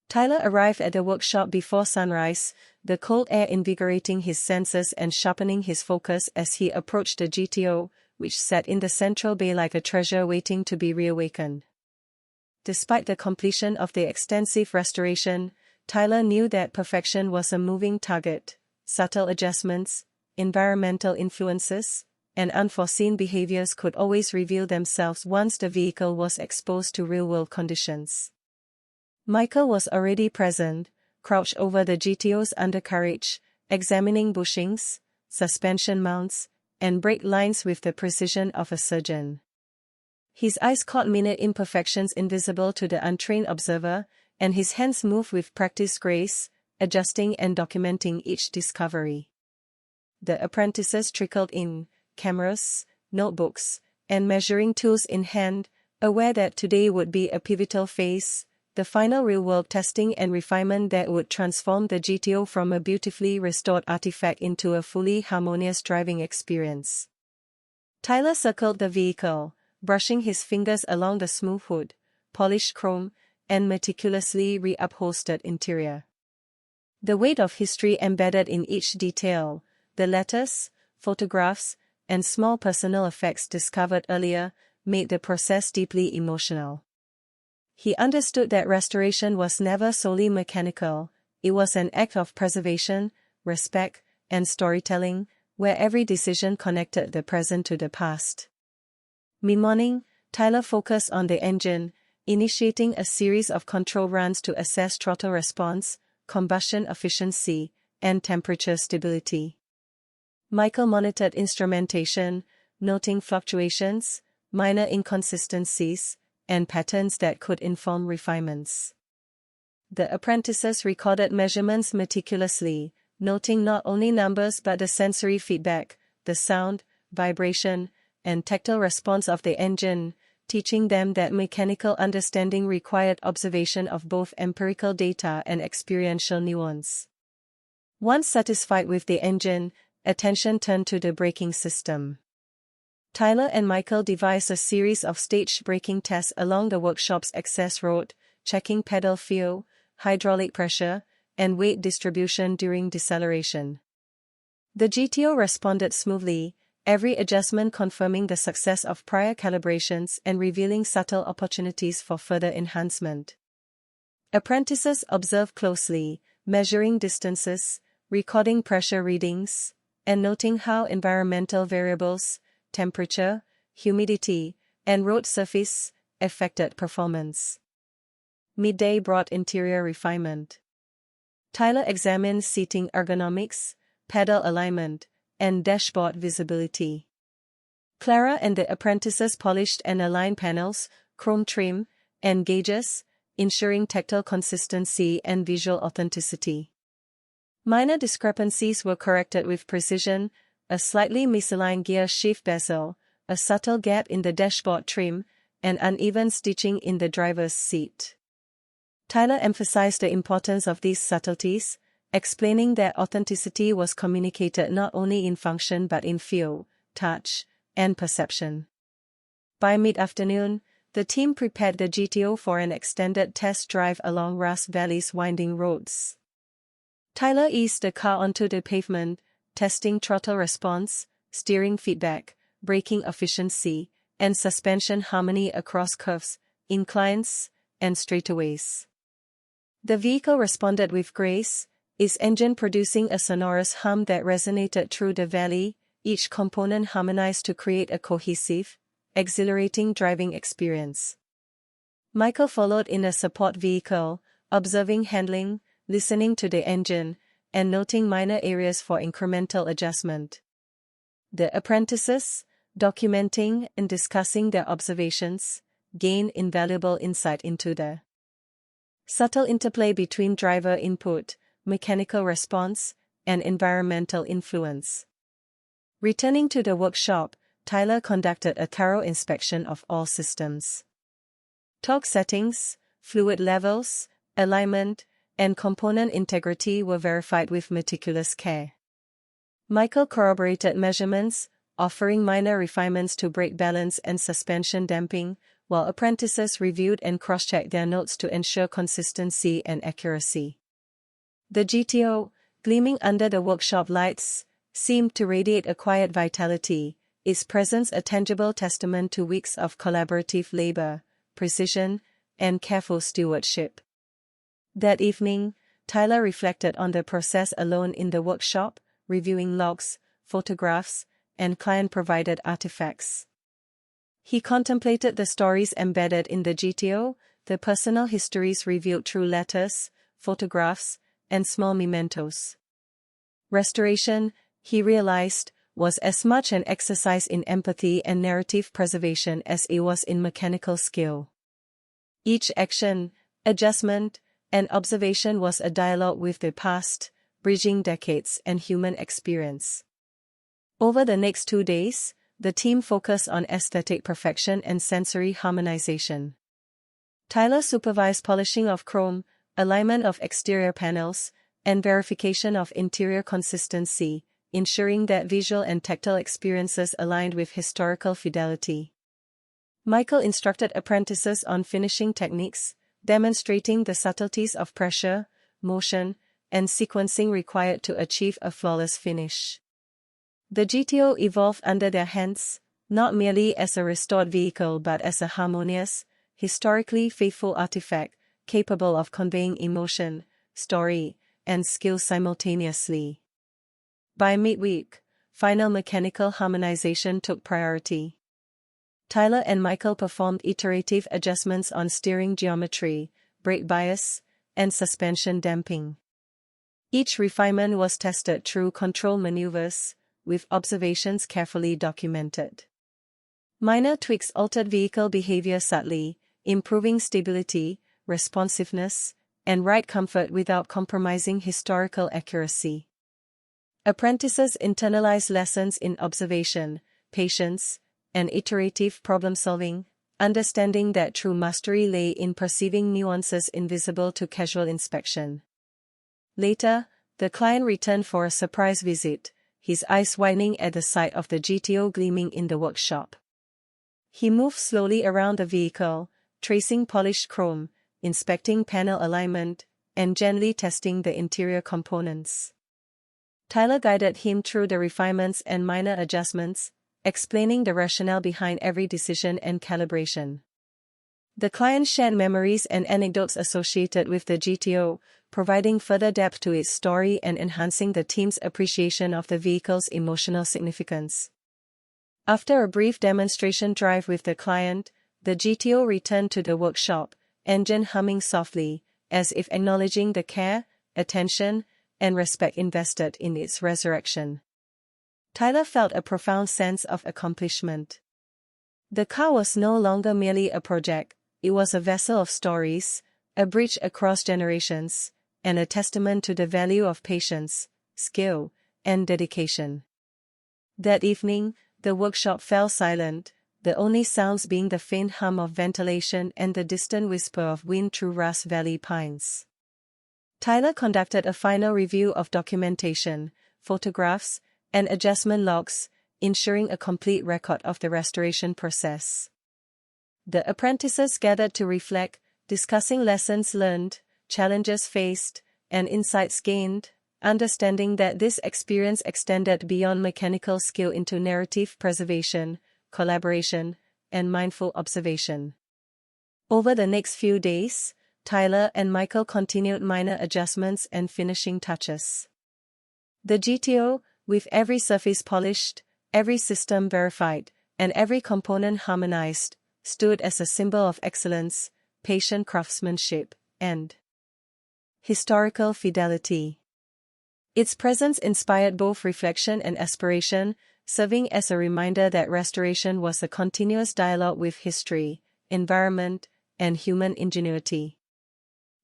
Tyler arrived at the workshop before sunrise, the cold air invigorating his senses and sharpening his focus as he approached the GTO, which sat in the central bay like a treasure waiting to be reawakened. Despite the completion of the extensive restoration, Tyler knew that perfection was a moving target. Subtle adjustments, environmental influences, and unforeseen behaviors could always reveal themselves once the vehicle was exposed to real-world conditions. Michael was already present, crouched over the GTO's undercarriage, examining bushings, suspension mounts, and brake lines with the precision of a surgeon. His eyes caught minute imperfections invisible to the untrained observer, and his hands moved with practiced grace, adjusting and documenting each discovery. The apprentices trickled in, cameras, notebooks, and measuring tools in hand, aware that today would be a pivotal phase, the final real-world testing and refinement that would transform the GTO from a beautifully restored artifact into a fully harmonious driving experience. Tyler circled the vehicle, brushing his fingers along the smooth hood, polished chrome, and meticulously reupholstered interior. The weight of history embedded in each detail, the letters, photographs, and small personal effects discovered earlier, made the process deeply emotional. He understood that restoration was never solely mechanical, it was an act of preservation, respect, and storytelling, where every decision connected the present to the past. Mid-morning, Tyler focused on the engine, initiating a series of control runs to assess throttle response, combustion efficiency, and temperature stability. Michael monitored instrumentation, noting fluctuations, minor inconsistencies, and patterns that could inform refinements. The apprentices recorded measurements meticulously, noting not only numbers but the sensory feedback, the sound, vibration, and tactile response of the engine, teaching them that mechanical understanding required observation of both empirical data and experiential nuance. Once satisfied with the engine, attention turned to the braking system. Tyler and Michael devised a series of staged braking tests along the workshop's access road, checking pedal feel, hydraulic pressure, and weight distribution during deceleration. The GTO responded smoothly, every adjustment confirming the success of prior calibrations and revealing subtle opportunities for further enhancement. Apprentices observed closely, measuring distances, recording pressure readings, and noting how environmental variables, temperature, humidity, and road surface affected performance. Midday brought interior refinement. Tyler examined seating ergonomics, pedal alignment, and dashboard visibility. Clara and the apprentices polished and aligned panels, chrome trim, and gauges, ensuring tactile consistency and visual authenticity. Minor discrepancies were corrected with precision, a slightly misaligned gear shift bezel, a subtle gap in the dashboard trim, and uneven stitching in the driver's seat. Tyler emphasized the importance of these subtleties, explaining that authenticity was communicated not only in function but in feel, touch, and perception. By mid-afternoon, the team prepared the GTO for an extended test drive along Ross Valley's winding roads. Tyler eased the car onto the pavement, testing throttle response, steering feedback, braking efficiency, and suspension harmony across curves, inclines, and straightaways. The vehicle responded with grace, its engine producing a sonorous hum that resonated through the valley, each component harmonized to create a cohesive, exhilarating driving experience. Michael followed in a support vehicle, observing handling, listening to the engine, and noting minor areas for incremental adjustment. The apprentices, documenting and discussing their observations, gained invaluable insight into the subtle interplay between driver input, mechanical response, and environmental influence. Returning to the workshop, Tyler conducted a thorough inspection of all systems. Torque settings, fluid levels, alignment, and component integrity were verified with meticulous care. Michael corroborated measurements, offering minor refinements to brake balance and suspension damping, while apprentices reviewed and cross-checked their notes to ensure consistency and accuracy. The GTO, gleaming under the workshop lights, seemed to radiate a quiet vitality, its presence a tangible testament to weeks of collaborative labor, precision, and careful stewardship. That evening, Tyler reflected on the process alone in the workshop, reviewing logs, photographs, and client-provided artifacts. He contemplated the stories embedded in the GTO, the personal histories revealed through letters, photographs, and small mementos. Restoration, he realized, was as much an exercise in empathy and narrative preservation as it was in mechanical skill. Each action, adjustment, and observation was a dialogue with the past, bridging decades and human experience. Over the next 2 days, the team focused on aesthetic perfection and sensory harmonization. Tyler supervised polishing of chrome, alignment of exterior panels, and verification of interior consistency, ensuring that visual and tactile experiences aligned with historical fidelity. Michael instructed apprentices on finishing techniques, demonstrating the subtleties of pressure, motion, and sequencing required to achieve a flawless finish. The GTO evolved under their hands, not merely as a restored vehicle but as a harmonious, historically faithful artifact, capable of conveying emotion, story, and skill simultaneously. By midweek, final mechanical harmonization took priority. Tyler and Michael performed iterative adjustments on steering geometry, brake bias, and suspension damping. Each refinement was tested through control maneuvers, with observations carefully documented. Minor tweaks altered vehicle behavior subtly, improving stability, responsiveness, and ride comfort without compromising historical accuracy. Apprentices internalized lessons in observation, patience, and iterative problem-solving, understanding that true mastery lay in perceiving nuances invisible to casual inspection. Later, the client returned for a surprise visit, his eyes widening at the sight of the GTO gleaming in the workshop. He moved slowly around the vehicle, tracing polished chrome, inspecting panel alignment, and gently testing the interior components. Tyler guided him through the refinements and minor adjustments, explaining the rationale behind every decision and calibration. The client shared memories and anecdotes associated with the GTO, providing further depth to its story and enhancing the team's appreciation of the vehicle's emotional significance. After a brief demonstration drive with the client, the GTO returned to the workshop, engine humming softly, as if acknowledging the care, attention, and respect invested in its resurrection. Tyler felt a profound sense of accomplishment. The car was no longer merely a project, it was a vessel of stories, a bridge across generations, and a testament to the value of patience, skill, and dedication. That evening, the workshop fell silent, the only sounds being the faint hum of ventilation and the distant whisper of wind through Ross Valley pines. Tyler conducted a final review of documentation, photographs, and adjustment logs, ensuring a complete record of the restoration process. The apprentices gathered to reflect, discussing lessons learned, challenges faced, and insights gained, understanding that this experience extended beyond mechanical skill into narrative preservation, collaboration, and mindful observation. Over the next few days, Tyler and Michael continued minor adjustments and finishing touches. The GTO, with every surface polished, every system verified, and every component harmonized, stood as a symbol of excellence, patient craftsmanship, and historical fidelity. Its presence inspired both reflection and aspiration, serving as a reminder that restoration was a continuous dialogue with history, environment, and human ingenuity.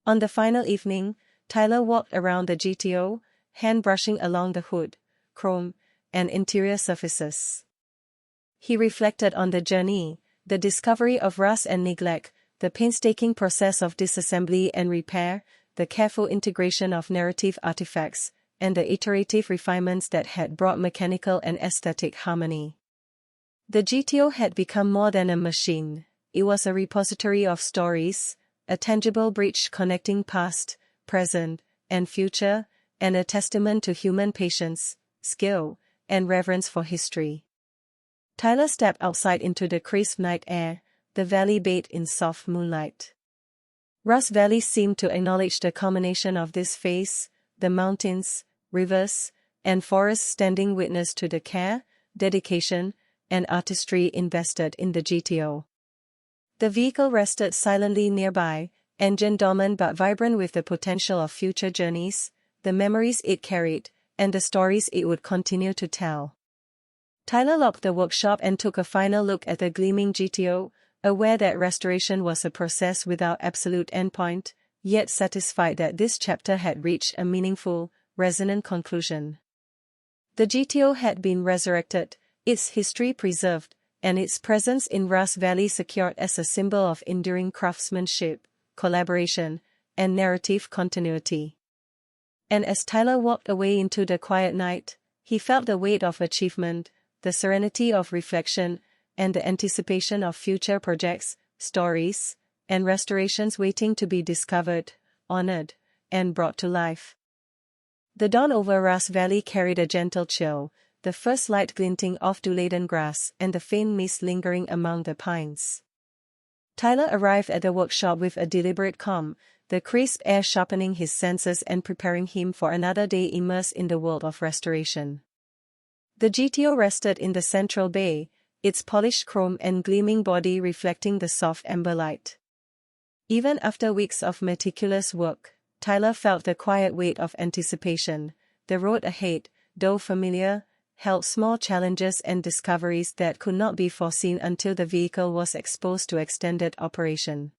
On the final evening, Tyler walked around the GTO, hand brushing along the hood, chrome, and interior surfaces. He reflected on the journey, the discovery of rust and neglect, the painstaking process of disassembly and repair, the careful integration of narrative artifacts, and the iterative refinements that had brought mechanical and aesthetic harmony. The GTO had become more than a machine. It was a repository of stories, a tangible bridge connecting past, present, and future, and a testament to human patience, skill, and reverence for history. Tyler stepped outside into the crisp night air, the valley bathed in soft moonlight. Ross Valley seemed to acknowledge the culmination of this phase, the mountains, rivers, and forests standing witness to the care, dedication, and artistry invested in the GTO. The vehicle rested silently nearby, engine dormant but vibrant with the potential of future journeys, the memories it carried, and the stories it would continue to tell. Tyler locked the workshop and took a final look at the gleaming GTO, aware that restoration was a process without absolute endpoint, yet satisfied that this chapter had reached a meaningful, resonant conclusion. The GTO had been resurrected, its history preserved, and its presence in Ross Valley secured as a symbol of enduring craftsmanship, collaboration, and narrative continuity. And as Tyler walked away into the quiet night, he felt the weight of achievement, the serenity of reflection, and the anticipation of future projects, stories, and restorations waiting to be discovered, honored, and brought to life. The dawn over Ross Valley carried a gentle chill, the first light glinting off dew-laden grass and the faint mist lingering among the pines. Tyler arrived at the workshop with a deliberate calm, the crisp air sharpening his senses and preparing him for another day immersed in the world of restoration. The GTO rested in the central bay, its polished chrome and gleaming body reflecting the soft amber light. Even after weeks of meticulous work, Tyler felt the quiet weight of anticipation. The road ahead, though familiar, held small challenges and discoveries that could not be foreseen until the vehicle was exposed to extended operation.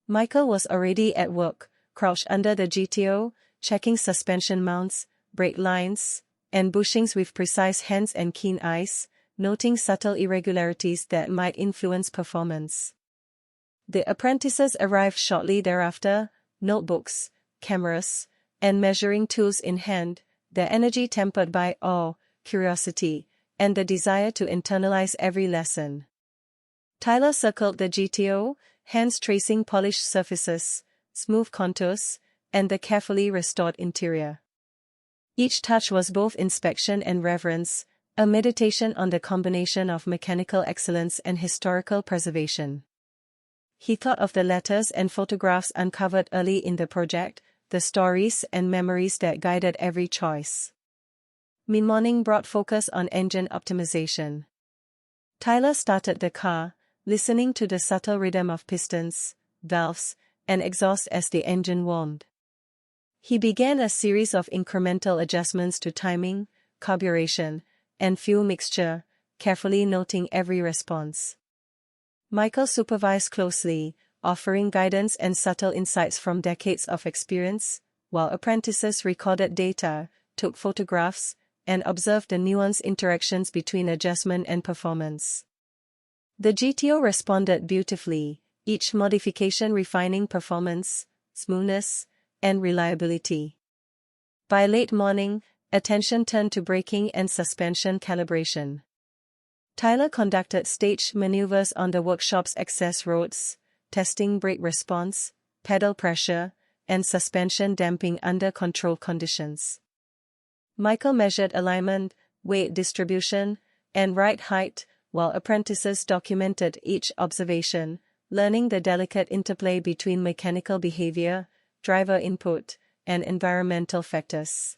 Michael was already at work, crouched under the GTO, checking suspension mounts, brake lines, and bushings with precise hands and keen eyes, noting subtle irregularities that might influence performance. The apprentices arrived shortly thereafter, notebooks, cameras, and measuring tools in hand, their energy tempered by awe, curiosity, and the desire to internalize every lesson. Tyler circled the GTO, hands tracing polished surfaces, smooth contours, and the carefully restored interior. Each touch was both inspection and reverence, a meditation on the combination of mechanical excellence and historical preservation. He thought of the letters and photographs uncovered early in the project, the stories and memories that guided every choice. Mid-morning brought focus on engine optimization. Tyler started the car, listening to the subtle rhythm of pistons, valves, and exhaust as the engine warmed. He began a series of incremental adjustments to timing, carburation, and fuel mixture, carefully noting every response. Michael supervised closely, offering guidance and subtle insights from decades of experience, while apprentices recorded data, took photographs, and observed the nuanced interactions between adjustment and performance. The GTO responded beautifully, each modification refining performance, smoothness, and reliability. By late morning, attention turned to braking and suspension calibration. Tyler conducted staged maneuvers on the workshop's access roads, testing brake response, pedal pressure, and suspension damping under controlled conditions. Michael measured alignment, weight distribution, and ride height, while apprentices documented each observation, learning the delicate interplay between mechanical behavior, driver input, and environmental factors.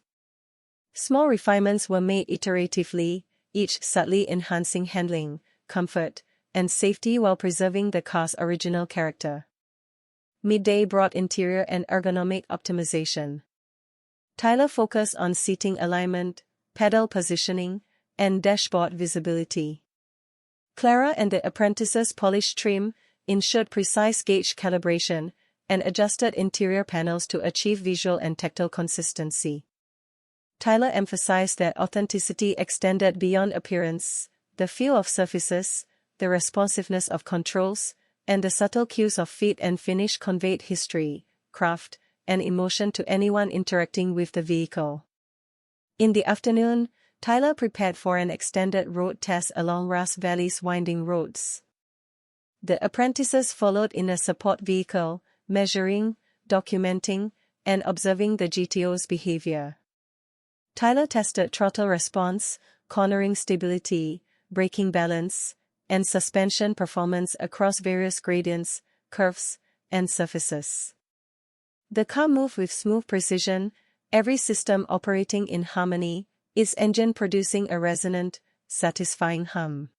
Small refinements were made iteratively, each subtly enhancing handling, comfort, and safety while preserving the car's original character. Midday brought interior and ergonomic optimization. Tyler focused on seating alignment, pedal positioning, and dashboard visibility. Clara and the apprentices polished trim, ensured precise gauge calibration, and adjusted interior panels to achieve visual and tactile consistency. Tyler emphasized that authenticity extended beyond appearance, the feel of surfaces, the responsiveness of controls, and the subtle cues of fit and finish conveyed history, craft, and emotion to anyone interacting with the vehicle. In the afternoon, Tyler prepared for an extended road test along Ross Valley's winding roads. The apprentices followed in a support vehicle, measuring, documenting, and observing the GTO's behavior. Tyler tested throttle response, cornering stability, braking balance, and suspension performance across various gradients, curves, and surfaces. The car moved with smooth precision, every system operating in harmony, its engine producing a resonant, satisfying hum.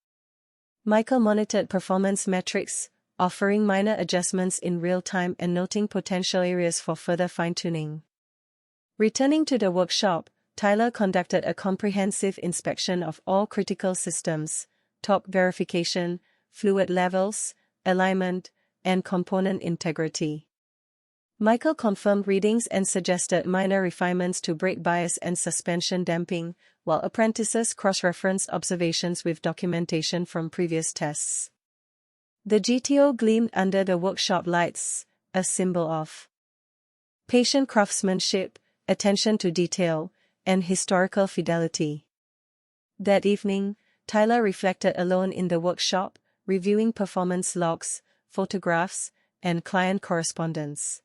Michael monitored performance metrics, offering minor adjustments in real time and noting potential areas for further fine-tuning. Returning to the workshop, Tyler conducted a comprehensive inspection of all critical systems, torque verification, fluid levels, alignment, and component integrity. Michael confirmed readings and suggested minor refinements to brake bias and suspension damping, while apprentices cross-referenced observations with documentation from previous tests. The GTO gleamed under the workshop lights, a symbol of patient craftsmanship, attention to detail, and historical fidelity. That evening, Tyler reflected alone in the workshop, reviewing performance logs, photographs, and client correspondence.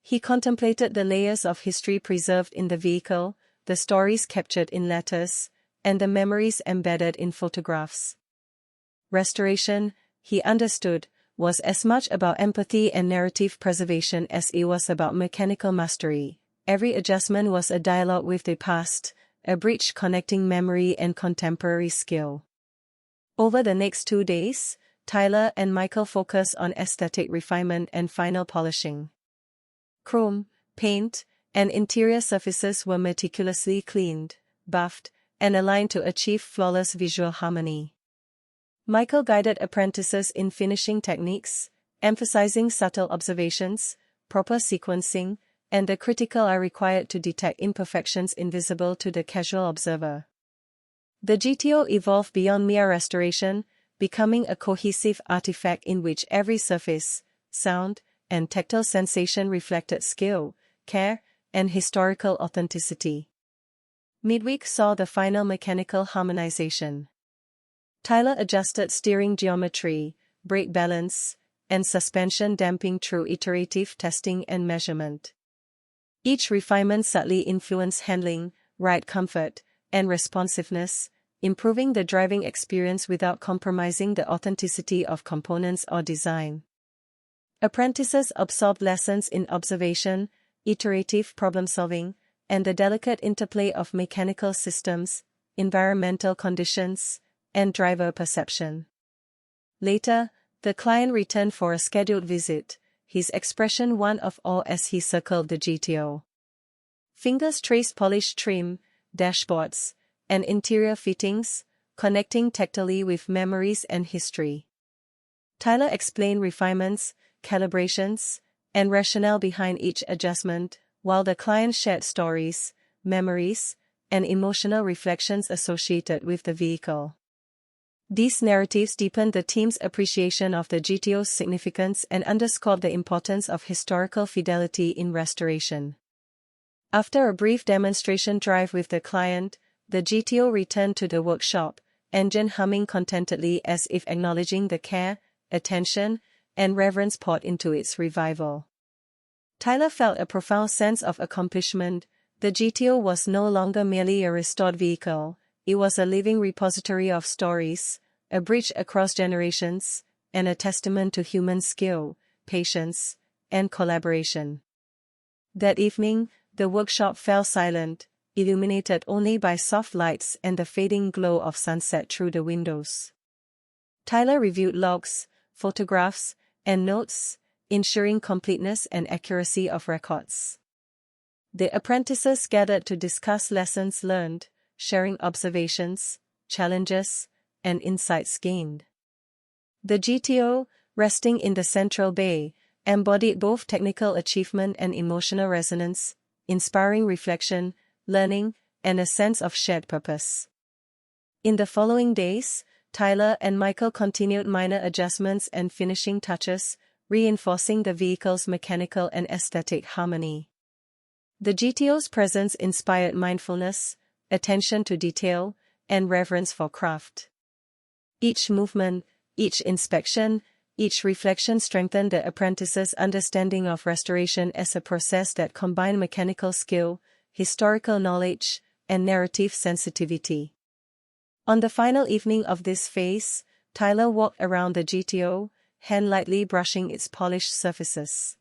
He contemplated the layers of history preserved in the vehicle, the stories captured in letters, and the memories embedded in photographs. Restoration, he understood, was as much about empathy and narrative preservation as it was about mechanical mastery. Every adjustment was a dialogue with the past, a bridge connecting memory and contemporary skill. Over the next 2 days, Tyler and Michael focus on aesthetic refinement and final polishing. Chrome, paint, and interior surfaces were meticulously cleaned, buffed, and aligned to achieve flawless visual harmony. Michael guided apprentices in finishing techniques, emphasizing subtle observations, proper sequencing, and the critical eye required to detect imperfections invisible to the casual observer. The GTO evolved beyond mere restoration, becoming a cohesive artifact in which every surface, sound, and tactile sensation reflected skill, care, and historical authenticity. Midweek saw the final mechanical harmonization. Tyler adjusted steering geometry, brake balance, and suspension damping through iterative testing and measurement. Each refinement subtly influenced handling, ride comfort, and responsiveness, improving the driving experience without compromising the authenticity of components or design. Apprentices absorbed lessons in observation, iterative problem-solving, and the delicate interplay of mechanical systems, environmental conditions, and driver perception. Later, the client returned for a scheduled visit, his expression one of awe as he circled the GTO. Fingers traced polished trim, dashboards, and interior fittings, connecting tactily with memories and history. Tyler explained refinements, calibrations, and rationale behind each adjustment, while the client shared stories, memories, and emotional reflections associated with the vehicle. These narratives deepened the team's appreciation of the GTO's significance and underscored the importance of historical fidelity in restoration. After a brief demonstration drive with the client, the GTO returned to the workshop, engine humming contentedly as if acknowledging the care, attention, and reverence poured into its revival. Tyler felt a profound sense of accomplishment. The GTO was no longer merely a restored vehicle, it was a living repository of stories, a bridge across generations, and a testament to human skill, patience, and collaboration. That evening, the workshop fell silent, illuminated only by soft lights and the fading glow of sunset through the windows. Tyler reviewed logs, photographs, and notes, ensuring completeness and accuracy of records. The apprentices gathered to discuss lessons learned, sharing observations, challenges, and insights gained. The GTO, resting in the central bay, embodied both technical achievement and emotional resonance, inspiring reflection, learning, and a sense of shared purpose. In the following days, Tyler and Michael continued minor adjustments and finishing touches, reinforcing the vehicle's mechanical and aesthetic harmony. The GTO's presence inspired mindfulness, attention to detail, and reverence for craft. Each movement, each inspection, each reflection strengthened the apprentices' understanding of restoration as a process that combined mechanical skill, historical knowledge, and narrative sensitivity. On the final evening of this phase, Tyler walked around the GTO, hand lightly brushing its polished surfaces.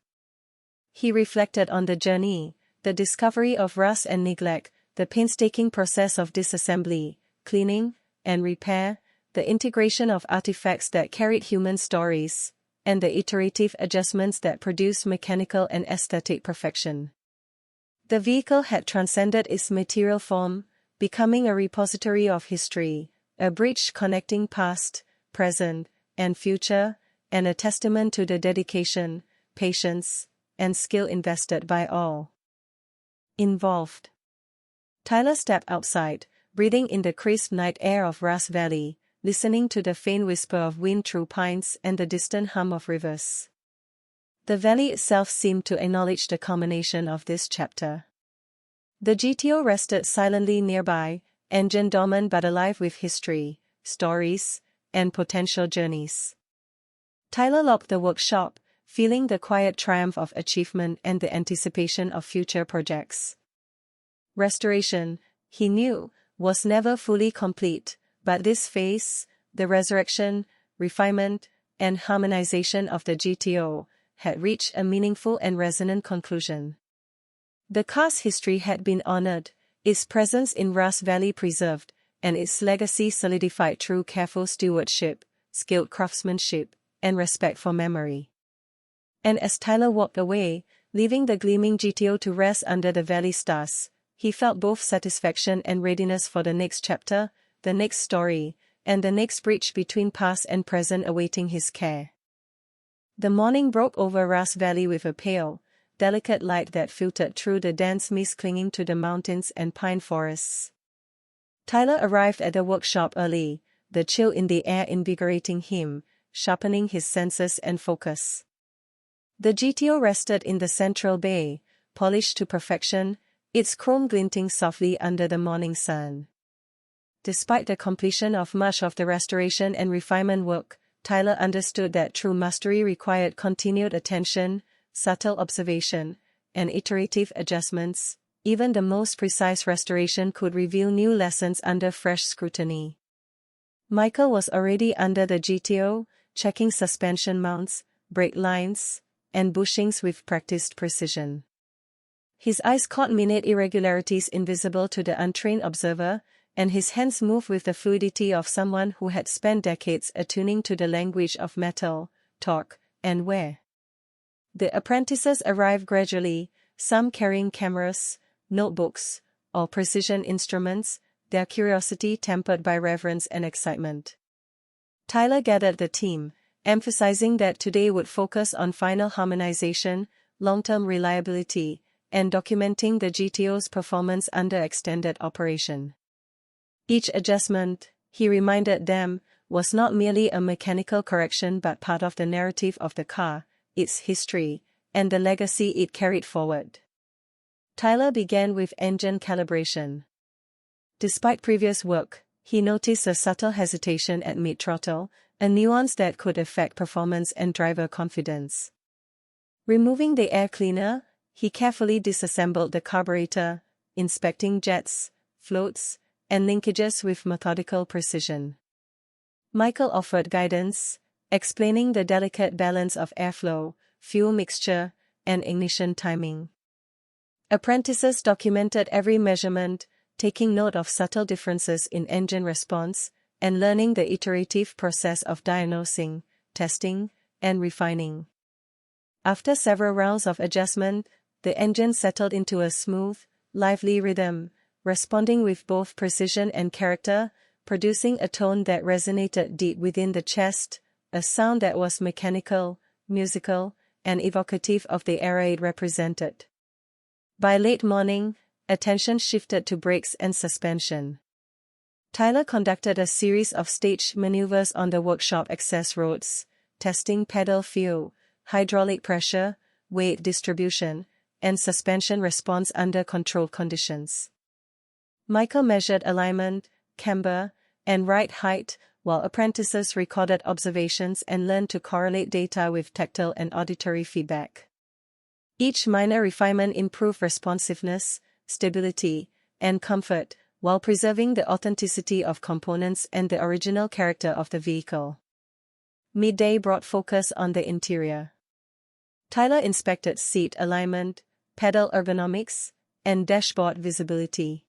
He reflected on the journey, the discovery of rust and neglect, the painstaking process of disassembly, cleaning, and repair, the integration of artifacts that carried human stories, and the iterative adjustments that produced mechanical and aesthetic perfection. The vehicle had transcended its material form, becoming a repository of history, a bridge connecting past, present, and future, and a testament to the dedication, patience, and skill invested by all involved. Tyler stepped outside, breathing in the crisp night air of Grass Valley, listening to the faint whisper of wind through pines and the distant hum of rivers. The valley itself seemed to acknowledge the culmination of this chapter. The GTO rested silently nearby, engine dormant but alive with history, stories, and potential journeys. Tyler locked the workshop, feeling the quiet triumph of achievement and the anticipation of future projects. Restoration, he knew, was never fully complete, but this phase, the resurrection, refinement, and harmonization of the GTO, had reached a meaningful and resonant conclusion. The car's history had been honored, its presence in Ross Valley preserved, and its legacy solidified through careful stewardship, skilled craftsmanship, and respect for memory. And as Tyler walked away, leaving the gleaming GTO to rest under the valley stars, he felt both satisfaction and readiness for the next chapter, the next story, and the next bridge between past and present awaiting his care. The morning broke over Ross Valley with a pale, delicate light that filtered through the dense mist clinging to the mountains and pine forests. Tyler arrived at the workshop early, the chill in the air invigorating him, sharpening his senses and focus. The GTO rested in the central bay, polished to perfection, its chrome glinting softly under the morning sun. Despite the completion of much of the restoration and refinement work, Tyler understood that true mastery required continued attention, subtle observation, and iterative adjustments. Even the most precise restoration could reveal new lessons under fresh scrutiny. Michael was already under the GTO, checking suspension mounts, brake lines, and bushings with practiced precision. His eyes caught minute irregularities invisible to the untrained observer, and his hands moved with the fluidity of someone who had spent decades attuning to the language of metal, torque, and wear. The apprentices arrived gradually, some carrying cameras, notebooks, or precision instruments, their curiosity tempered by reverence and excitement. Tyler gathered the team, emphasizing that today would focus on final harmonization, long-term reliability, and documenting the GTO's performance under extended operation. Each adjustment, he reminded them, was not merely a mechanical correction but part of the narrative of the car, its history, and the legacy it carried forward. Tyler began with engine calibration. Despite previous work, he noticed a subtle hesitation at mid-throttle, a nuance that could affect performance and driver confidence. Removing the air cleaner, he carefully disassembled the carburetor, inspecting jets, floats, and linkages with methodical precision. Michael offered guidance, explaining the delicate balance of airflow, fuel mixture, and ignition timing. Apprentices documented every measurement, taking note of subtle differences in engine response, and learning the iterative process of diagnosing, testing, and refining. After several rounds of adjustment, the engine settled into a smooth, lively rhythm, responding with both precision and character, producing a tone that resonated deep within the chest, a sound that was mechanical, musical, and evocative of the era it represented. By late morning, attention shifted to brakes and suspension. Tyler conducted a series of staged maneuvers on the workshop access roads, testing pedal feel, hydraulic pressure, weight distribution, and suspension response under controlled conditions. Michael measured alignment, camber, and ride height, while apprentices recorded observations and learned to correlate data with tactile and auditory feedback. Each minor refinement improved responsiveness, stability, and comfort, while preserving the authenticity of components and the original character of the vehicle. Midday brought focus on the interior. Tyler inspected seat alignment, pedal ergonomics, and dashboard visibility.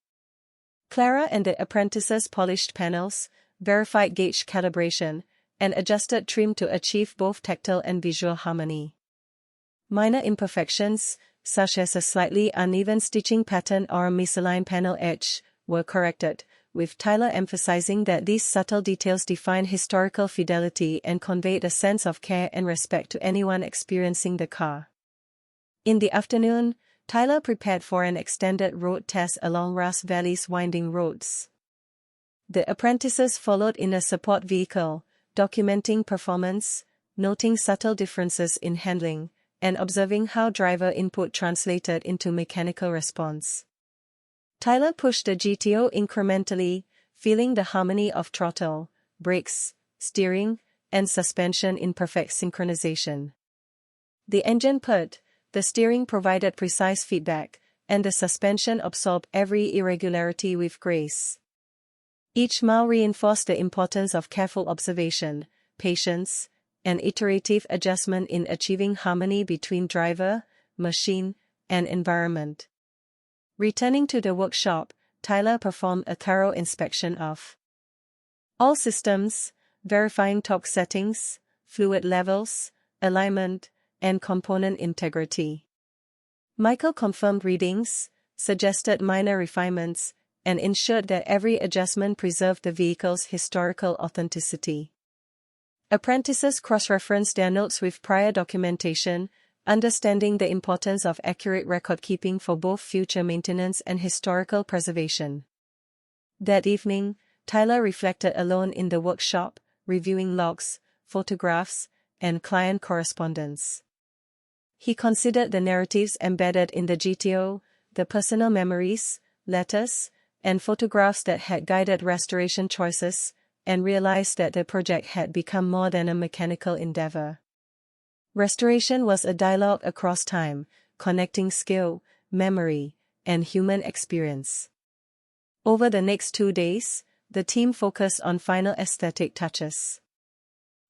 Clara and the apprentices polished panels, verified gauge calibration, and adjusted trim to achieve both tactile and visual harmony. Minor imperfections, such as a slightly uneven stitching pattern or a misaligned panel edge, were corrected, with Tyler emphasizing that these subtle details defined historical fidelity and conveyed a sense of care and respect to anyone experiencing the car. In the afternoon, Tyler prepared for an extended road test along Ross Valley's winding roads. The apprentices followed in a support vehicle, documenting performance, noting subtle differences in handling, and observing how driver input translated into mechanical response. Tyler pushed the GTO incrementally, feeling the harmony of throttle, brakes, steering, and suspension in perfect synchronization. The engine purred, the steering provided precise feedback, and the suspension absorbed every irregularity with grace. Each mile reinforced the importance of careful observation, patience, and iterative adjustment in achieving harmony between driver, machine, and environment. Returning to the workshop, Tyler performed a thorough inspection of all systems, verifying torque settings, fluid levels, alignment, and component integrity. Michael confirmed readings, suggested minor refinements, and ensured that every adjustment preserved the vehicle's historical authenticity. Apprentices cross-referenced their notes with prior documentation, understanding the importance of accurate record-keeping for both future maintenance and historical preservation. That evening, Tyler reflected alone in the workshop, reviewing logs, photographs, and client correspondence. He considered the narratives embedded in the GTO, the personal memories, letters, and photographs that had guided restoration choices, and realized that the project had become more than a mechanical endeavor. Restoration was a dialogue across time, connecting skill, memory, and human experience. Over the next 2 days, the team focused on final aesthetic touches.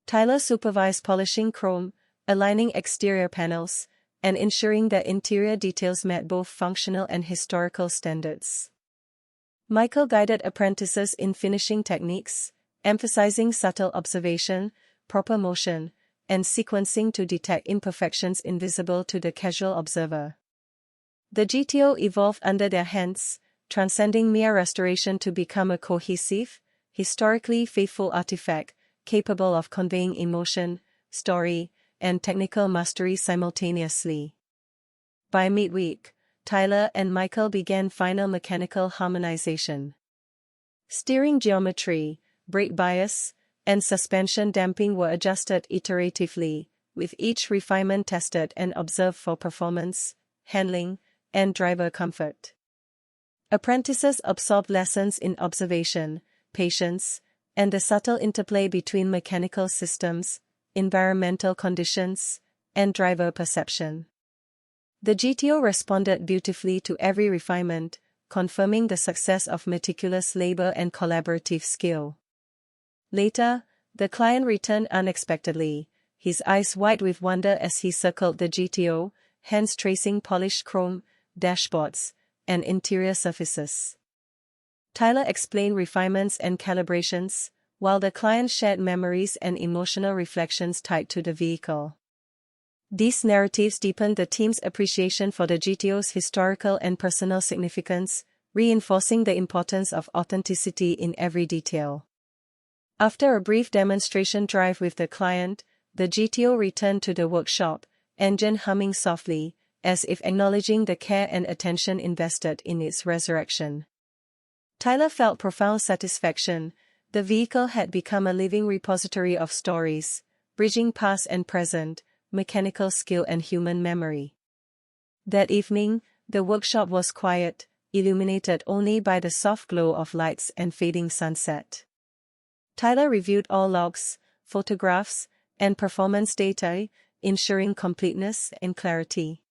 Tyler supervised polishing chrome, aligning exterior panels, and ensuring that interior details met both functional and historical standards. Michael guided apprentices in finishing techniques, emphasizing subtle observation, proper motion, and sequencing to detect imperfections invisible to the casual observer. The GTO evolved under their hands, transcending mere restoration to become a cohesive, historically faithful artifact, capable of conveying emotion, story, and technical mastery simultaneously. By midweek, Tyler and Michael began final mechanical harmonization. Steering geometry, brake bias, and suspension damping were adjusted iteratively, with each refinement tested and observed for performance, handling, and driver comfort. Apprentices absorbed lessons in observation, patience, and the subtle interplay between mechanical systems, environmental conditions, and driver perception. The GTO responded beautifully to every refinement, confirming the success of meticulous labor and collaborative skill. Later, the client returned unexpectedly, his eyes wide with wonder as he circled the GTO, hands tracing polished chrome, dashboards, and interior surfaces. Tyler explained refinements and calibrations, while the client shared memories and emotional reflections tied to the vehicle. These narratives deepened the team's appreciation for the GTO's historical and personal significance, reinforcing the importance of authenticity in every detail. After a brief demonstration drive with the client, the GTO returned to the workshop, engine humming softly, as if acknowledging the care and attention invested in its resurrection. Tyler felt profound satisfaction. The vehicle had become a living repository of stories, bridging past and present, mechanical skill and human memory. That evening, the workshop was quiet, illuminated only by the soft glow of lights and fading sunset. Tyler reviewed all logs, photographs, and performance data, ensuring completeness and clarity.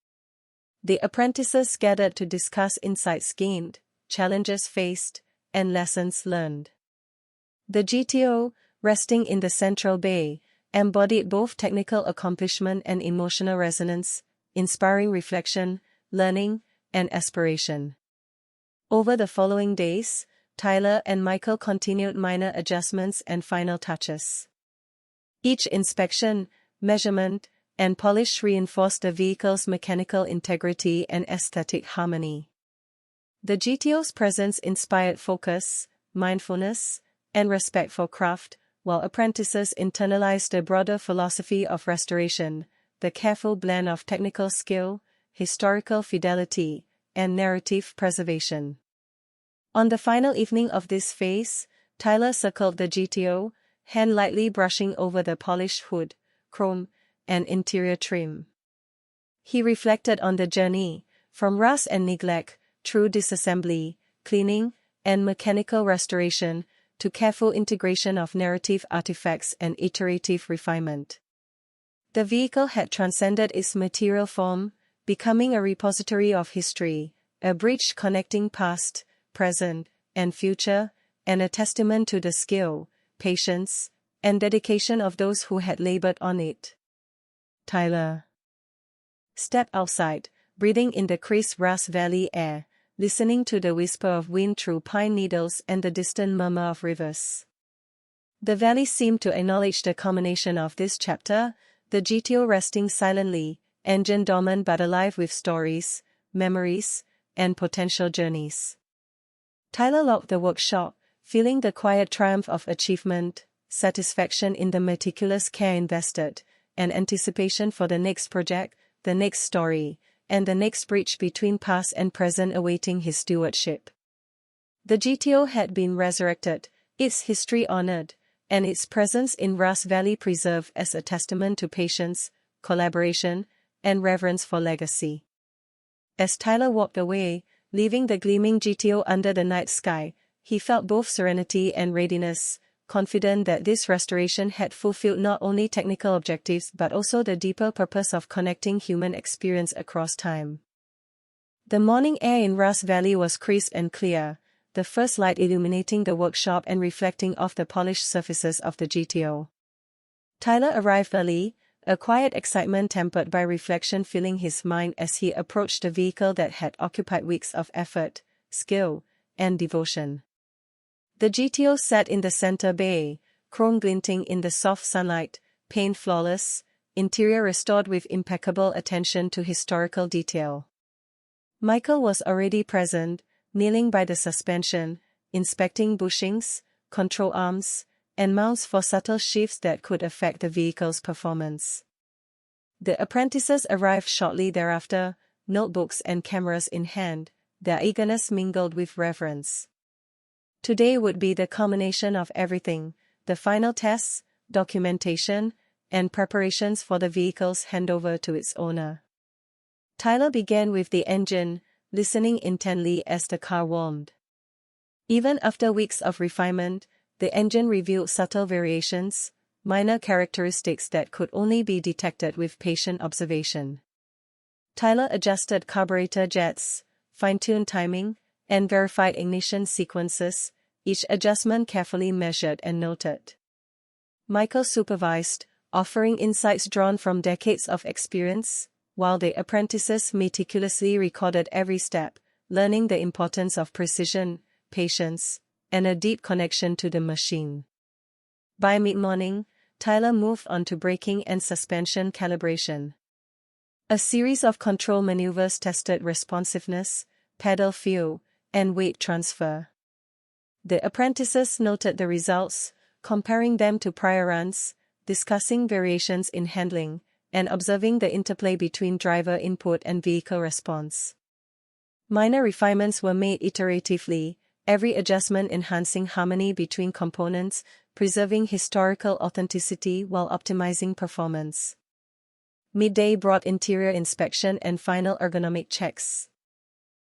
The apprentices gathered to discuss insights gained, challenges faced, and lessons learned. The GTO, resting in the central bay, embodied both technical accomplishment and emotional resonance, inspiring reflection, learning, and aspiration. Over the following days, Tyler and Michael continued minor adjustments and final touches. Each inspection, measurement, and polish reinforced the vehicle's mechanical integrity and aesthetic harmony. The GTO's presence inspired focus, mindfulness, and respect for craft, while apprentices internalized the broader philosophy of restoration, the careful blend of technical skill, historical fidelity, and narrative preservation. On the final evening of this phase, Tyler circled the GTO, hand lightly brushing over the polished hood, chrome, and interior trim. He reflected on the journey, from rust and neglect, through disassembly, cleaning, and mechanical restoration, to careful integration of narrative artifacts and iterative refinement. The vehicle had transcended its material form, becoming a repository of history, a bridge connecting past, present, and future, and a testament to the skill, patience, and dedication of those who had labored on it. Tyler stepped outside, breathing in the crisp Grass Valley air, listening to the whisper of wind through pine needles and the distant murmur of rivers. The valley seemed to acknowledge the culmination of this chapter, the GTO resting silently, engine dormant but alive with stories, memories, and potential journeys. Tyler locked the workshop, feeling the quiet triumph of achievement, satisfaction in the meticulous care invested, and anticipation for the next project, the next story, and the next bridge between past and present awaiting his stewardship. The GTO had been resurrected, its history honored, and its presence in Ross Valley preserved as a testament to patience, collaboration, and reverence for legacy. As Tyler walked away, leaving the gleaming GTO under the night sky, he felt both serenity and readiness, confident that this restoration had fulfilled not only technical objectives but also the deeper purpose of connecting human experience across time. The morning air in Ross Valley was crisp and clear, the first light illuminating the workshop and reflecting off the polished surfaces of the GTO. Tyler arrived early, a quiet excitement tempered by reflection filling his mind as he approached the vehicle that had occupied weeks of effort, skill, and devotion. The GTO sat in the center bay, chrome glinting in the soft sunlight, paint flawless, interior restored with impeccable attention to historical detail. Michael was already present, kneeling by the suspension, inspecting bushings, control arms, and mounts for subtle shifts that could affect the vehicle's performance. The apprentices arrived shortly thereafter, notebooks and cameras in hand, their eagerness mingled with reverence. Today would be the culmination of everything, the final tests, documentation, and preparations for the vehicle's handover to its owner. Tyler began with the engine, listening intently as the car warmed. Even after weeks of refinement, the engine revealed subtle variations, minor characteristics that could only be detected with patient observation. Tyler adjusted carburetor jets, fine-tuned timing, and verified ignition sequences, each adjustment carefully measured and noted. Michael supervised, offering insights drawn from decades of experience, while the apprentices meticulously recorded every step, learning the importance of precision, patience, and a deep connection to the machine. By mid-morning, Tyler moved on to braking and suspension calibration. A series of control maneuvers tested responsiveness, pedal feel, and weight transfer. The apprentices noted the results, comparing them to prior runs, discussing variations in handling, and observing the interplay between driver input and vehicle response. Minor refinements were made iteratively, every adjustment enhancing harmony between components, preserving historical authenticity while optimizing performance. Midday brought interior inspection and final ergonomic checks.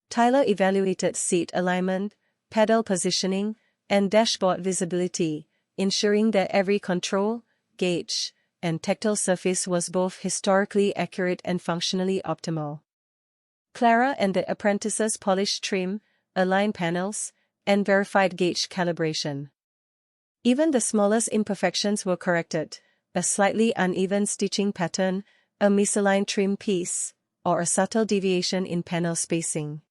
Tyler evaluated seat alignment, pedal positioning, and dashboard visibility, ensuring that every control, gauge, and tactile surface was both historically accurate and functionally optimal. Clara and the apprentices polished trim, aligned panels, and verified gauge calibration. Even the smallest imperfections were corrected, a slightly uneven stitching pattern, a misaligned trim piece, or a subtle deviation in panel spacing.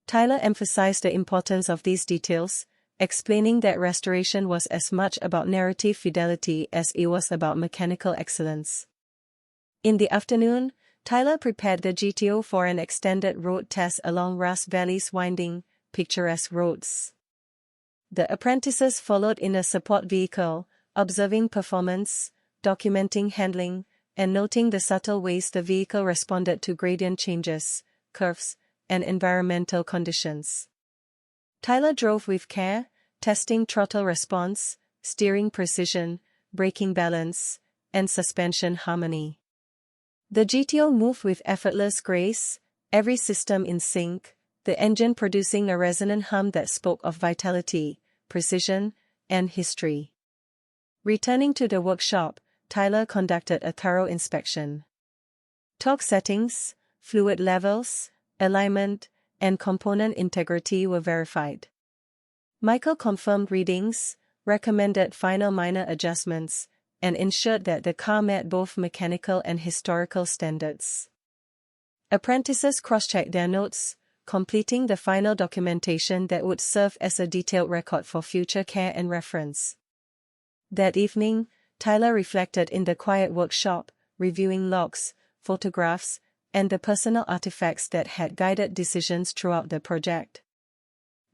Tyler emphasized the importance of these details, explaining that restoration was as much about narrative fidelity as it was about mechanical excellence. In the afternoon, Tyler prepared the GTO for an extended road test along Ross Valley's winding, picturesque roads. The apprentices followed in a support vehicle, observing performance, documenting handling, and noting the subtle ways the vehicle responded to gradient changes, curves, and environmental conditions. Tyler drove with care, testing throttle response, steering precision, braking balance, and suspension harmony. The GTO moved with effortless grace, every system in sync, the engine producing a resonant hum that spoke of vitality, precision, and history. Returning to the workshop, Tyler conducted a thorough inspection. Torque settings, fluid levels, alignment, and component integrity were verified. Michael confirmed readings, recommended final minor adjustments, and ensured that the car met both mechanical and historical standards. Apprentices cross-checked their notes, completing the final documentation that would serve as a detailed record for future care and reference. That evening, Tyler reflected in the quiet workshop, reviewing logs, photographs, and the personal artifacts that had guided decisions throughout the project.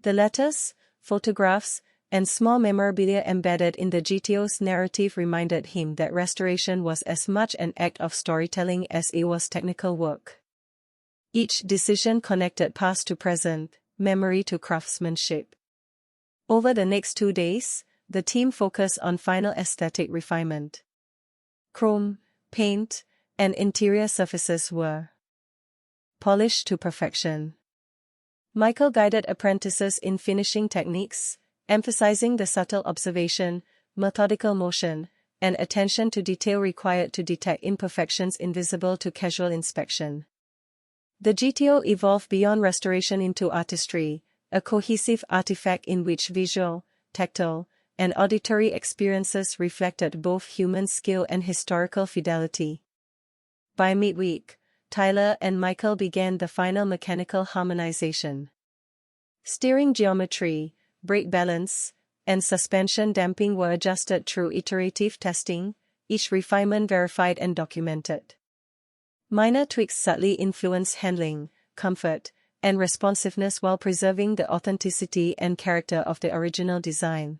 The letters, photographs, and small memorabilia embedded in the GTO's narrative reminded him that restoration was as much an act of storytelling as it was technical work. Each decision connected past to present, memory to craftsmanship. Over the next 2 days, the team focused on final aesthetic refinement. Chrome, paint, and interior surfaces were polished to perfection. Michael guided apprentices in finishing techniques, emphasizing the subtle observation, methodical motion, and attention to detail required to detect imperfections invisible to casual inspection. The GTO evolved beyond restoration into artistry, a cohesive artifact in which visual, tactile, and auditory experiences reflected both human skill and historical fidelity. By midweek, Tyler and Michael began the final mechanical harmonization. Steering geometry, brake balance, and suspension damping were adjusted through iterative testing, each refinement verified and documented. Minor tweaks subtly influenced handling, comfort, and responsiveness while preserving the authenticity and character of the original design.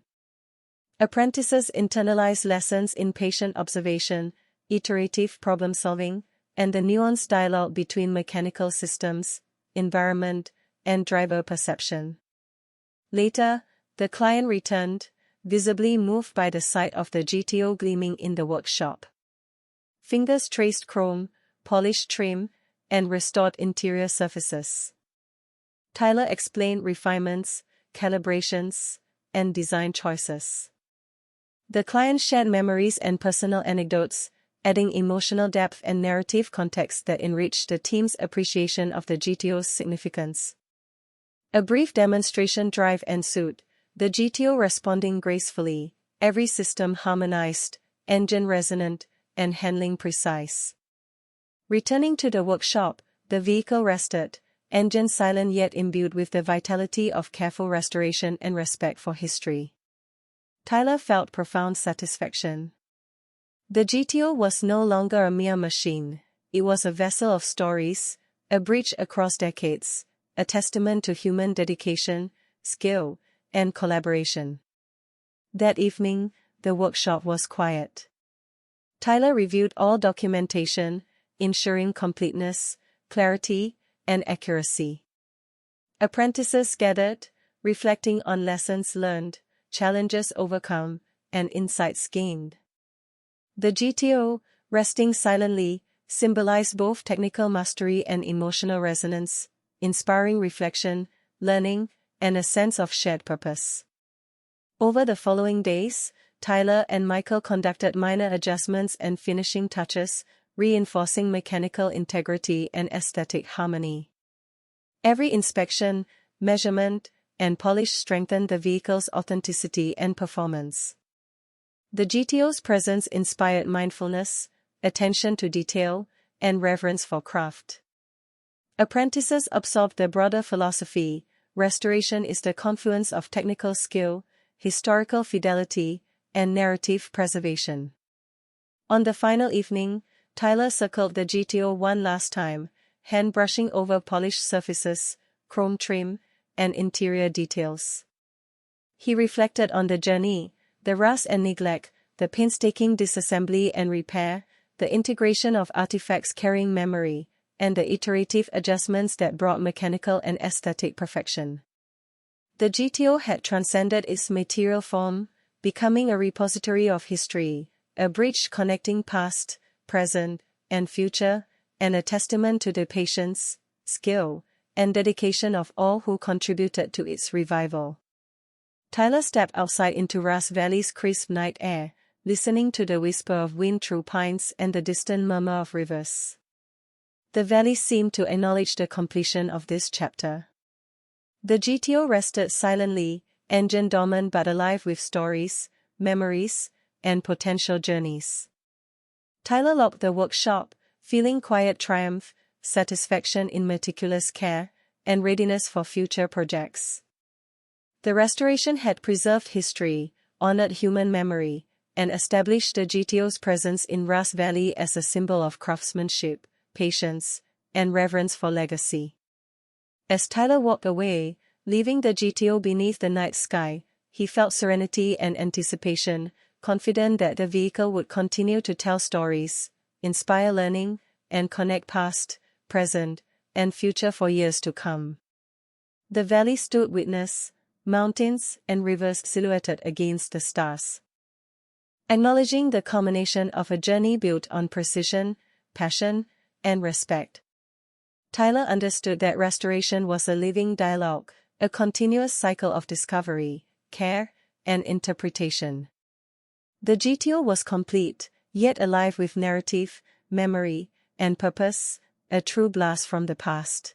Apprentices internalized lessons in patient observation, iterative problem-solving, and the nuanced dialogue between mechanical systems, environment, and driver perception. Later, the client returned, visibly moved by the sight of the GTO gleaming in the workshop. Fingers traced chrome, polished trim, and restored interior surfaces. Tyler explained refinements, calibrations, and design choices. The client shared memories and personal anecdotes, adding emotional depth and narrative context that enriched the team's appreciation of the GTO's significance. A brief demonstration drive ensued, the GTO responding gracefully, every system harmonized, engine resonant, and handling precise. Returning to the workshop, the vehicle rested, engine silent yet imbued with the vitality of careful restoration and respect for history. Tyler felt profound satisfaction. The GTO was no longer a mere machine, it was a vessel of stories, a bridge across decades, a testament to human dedication, skill, and collaboration. That evening, the workshop was quiet. Tyler reviewed all documentation, ensuring completeness, clarity, and accuracy. Apprentices gathered, reflecting on lessons learned, challenges overcome, and insights gained. The GTO, resting silently, symbolized both technical mastery and emotional resonance, inspiring reflection, learning, and a sense of shared purpose. Over the following days, Tyler and Michael conducted minor adjustments and finishing touches, reinforcing mechanical integrity and aesthetic harmony. Every inspection, measurement, and polish strengthened the vehicle's authenticity and performance. The GTO's presence inspired mindfulness, attention to detail, and reverence for craft. Apprentices absorbed the broader philosophy: restoration is the confluence of technical skill, historical fidelity, and narrative preservation. On the final evening, Tyler circled the GTO one last time, hand brushing over polished surfaces, chrome trim, and interior details. He reflected on the journey, the rust and neglect, the painstaking disassembly and repair, the integration of artifacts carrying memory, and the iterative adjustments that brought mechanical and aesthetic perfection. The GTO had transcended its material form, becoming a repository of history, a bridge connecting past, present, and future, and a testament to the patience, skill, and dedication of all who contributed to its revival. Tyler stepped outside into Ross Valley's crisp night air, listening to the whisper of wind through pines and the distant murmur of rivers. The valley seemed to acknowledge the completion of this chapter. The GTO rested silently, engine dormant but alive with stories, memories, and potential journeys. Tyler locked the workshop, feeling quiet triumph, satisfaction in meticulous care, and readiness for future projects. The restoration had preserved history, honored human memory, and established the GTO's presence in Ras Valley as a symbol of craftsmanship, patience, and reverence for legacy. As Tyler walked away, leaving the GTO beneath the night sky, he felt serenity and anticipation, confident that the vehicle would continue to tell stories, inspire learning, and connect past, present, and future for years to come. The valley stood witness, mountains and rivers silhouetted against the stars. Acknowledging the culmination of a journey built on precision, passion, and respect. Tyler understood that restoration was a living dialogue, a continuous cycle of discovery, care, and interpretation. The GTO was complete, yet alive with narrative, memory, and purpose, a true blast from the past.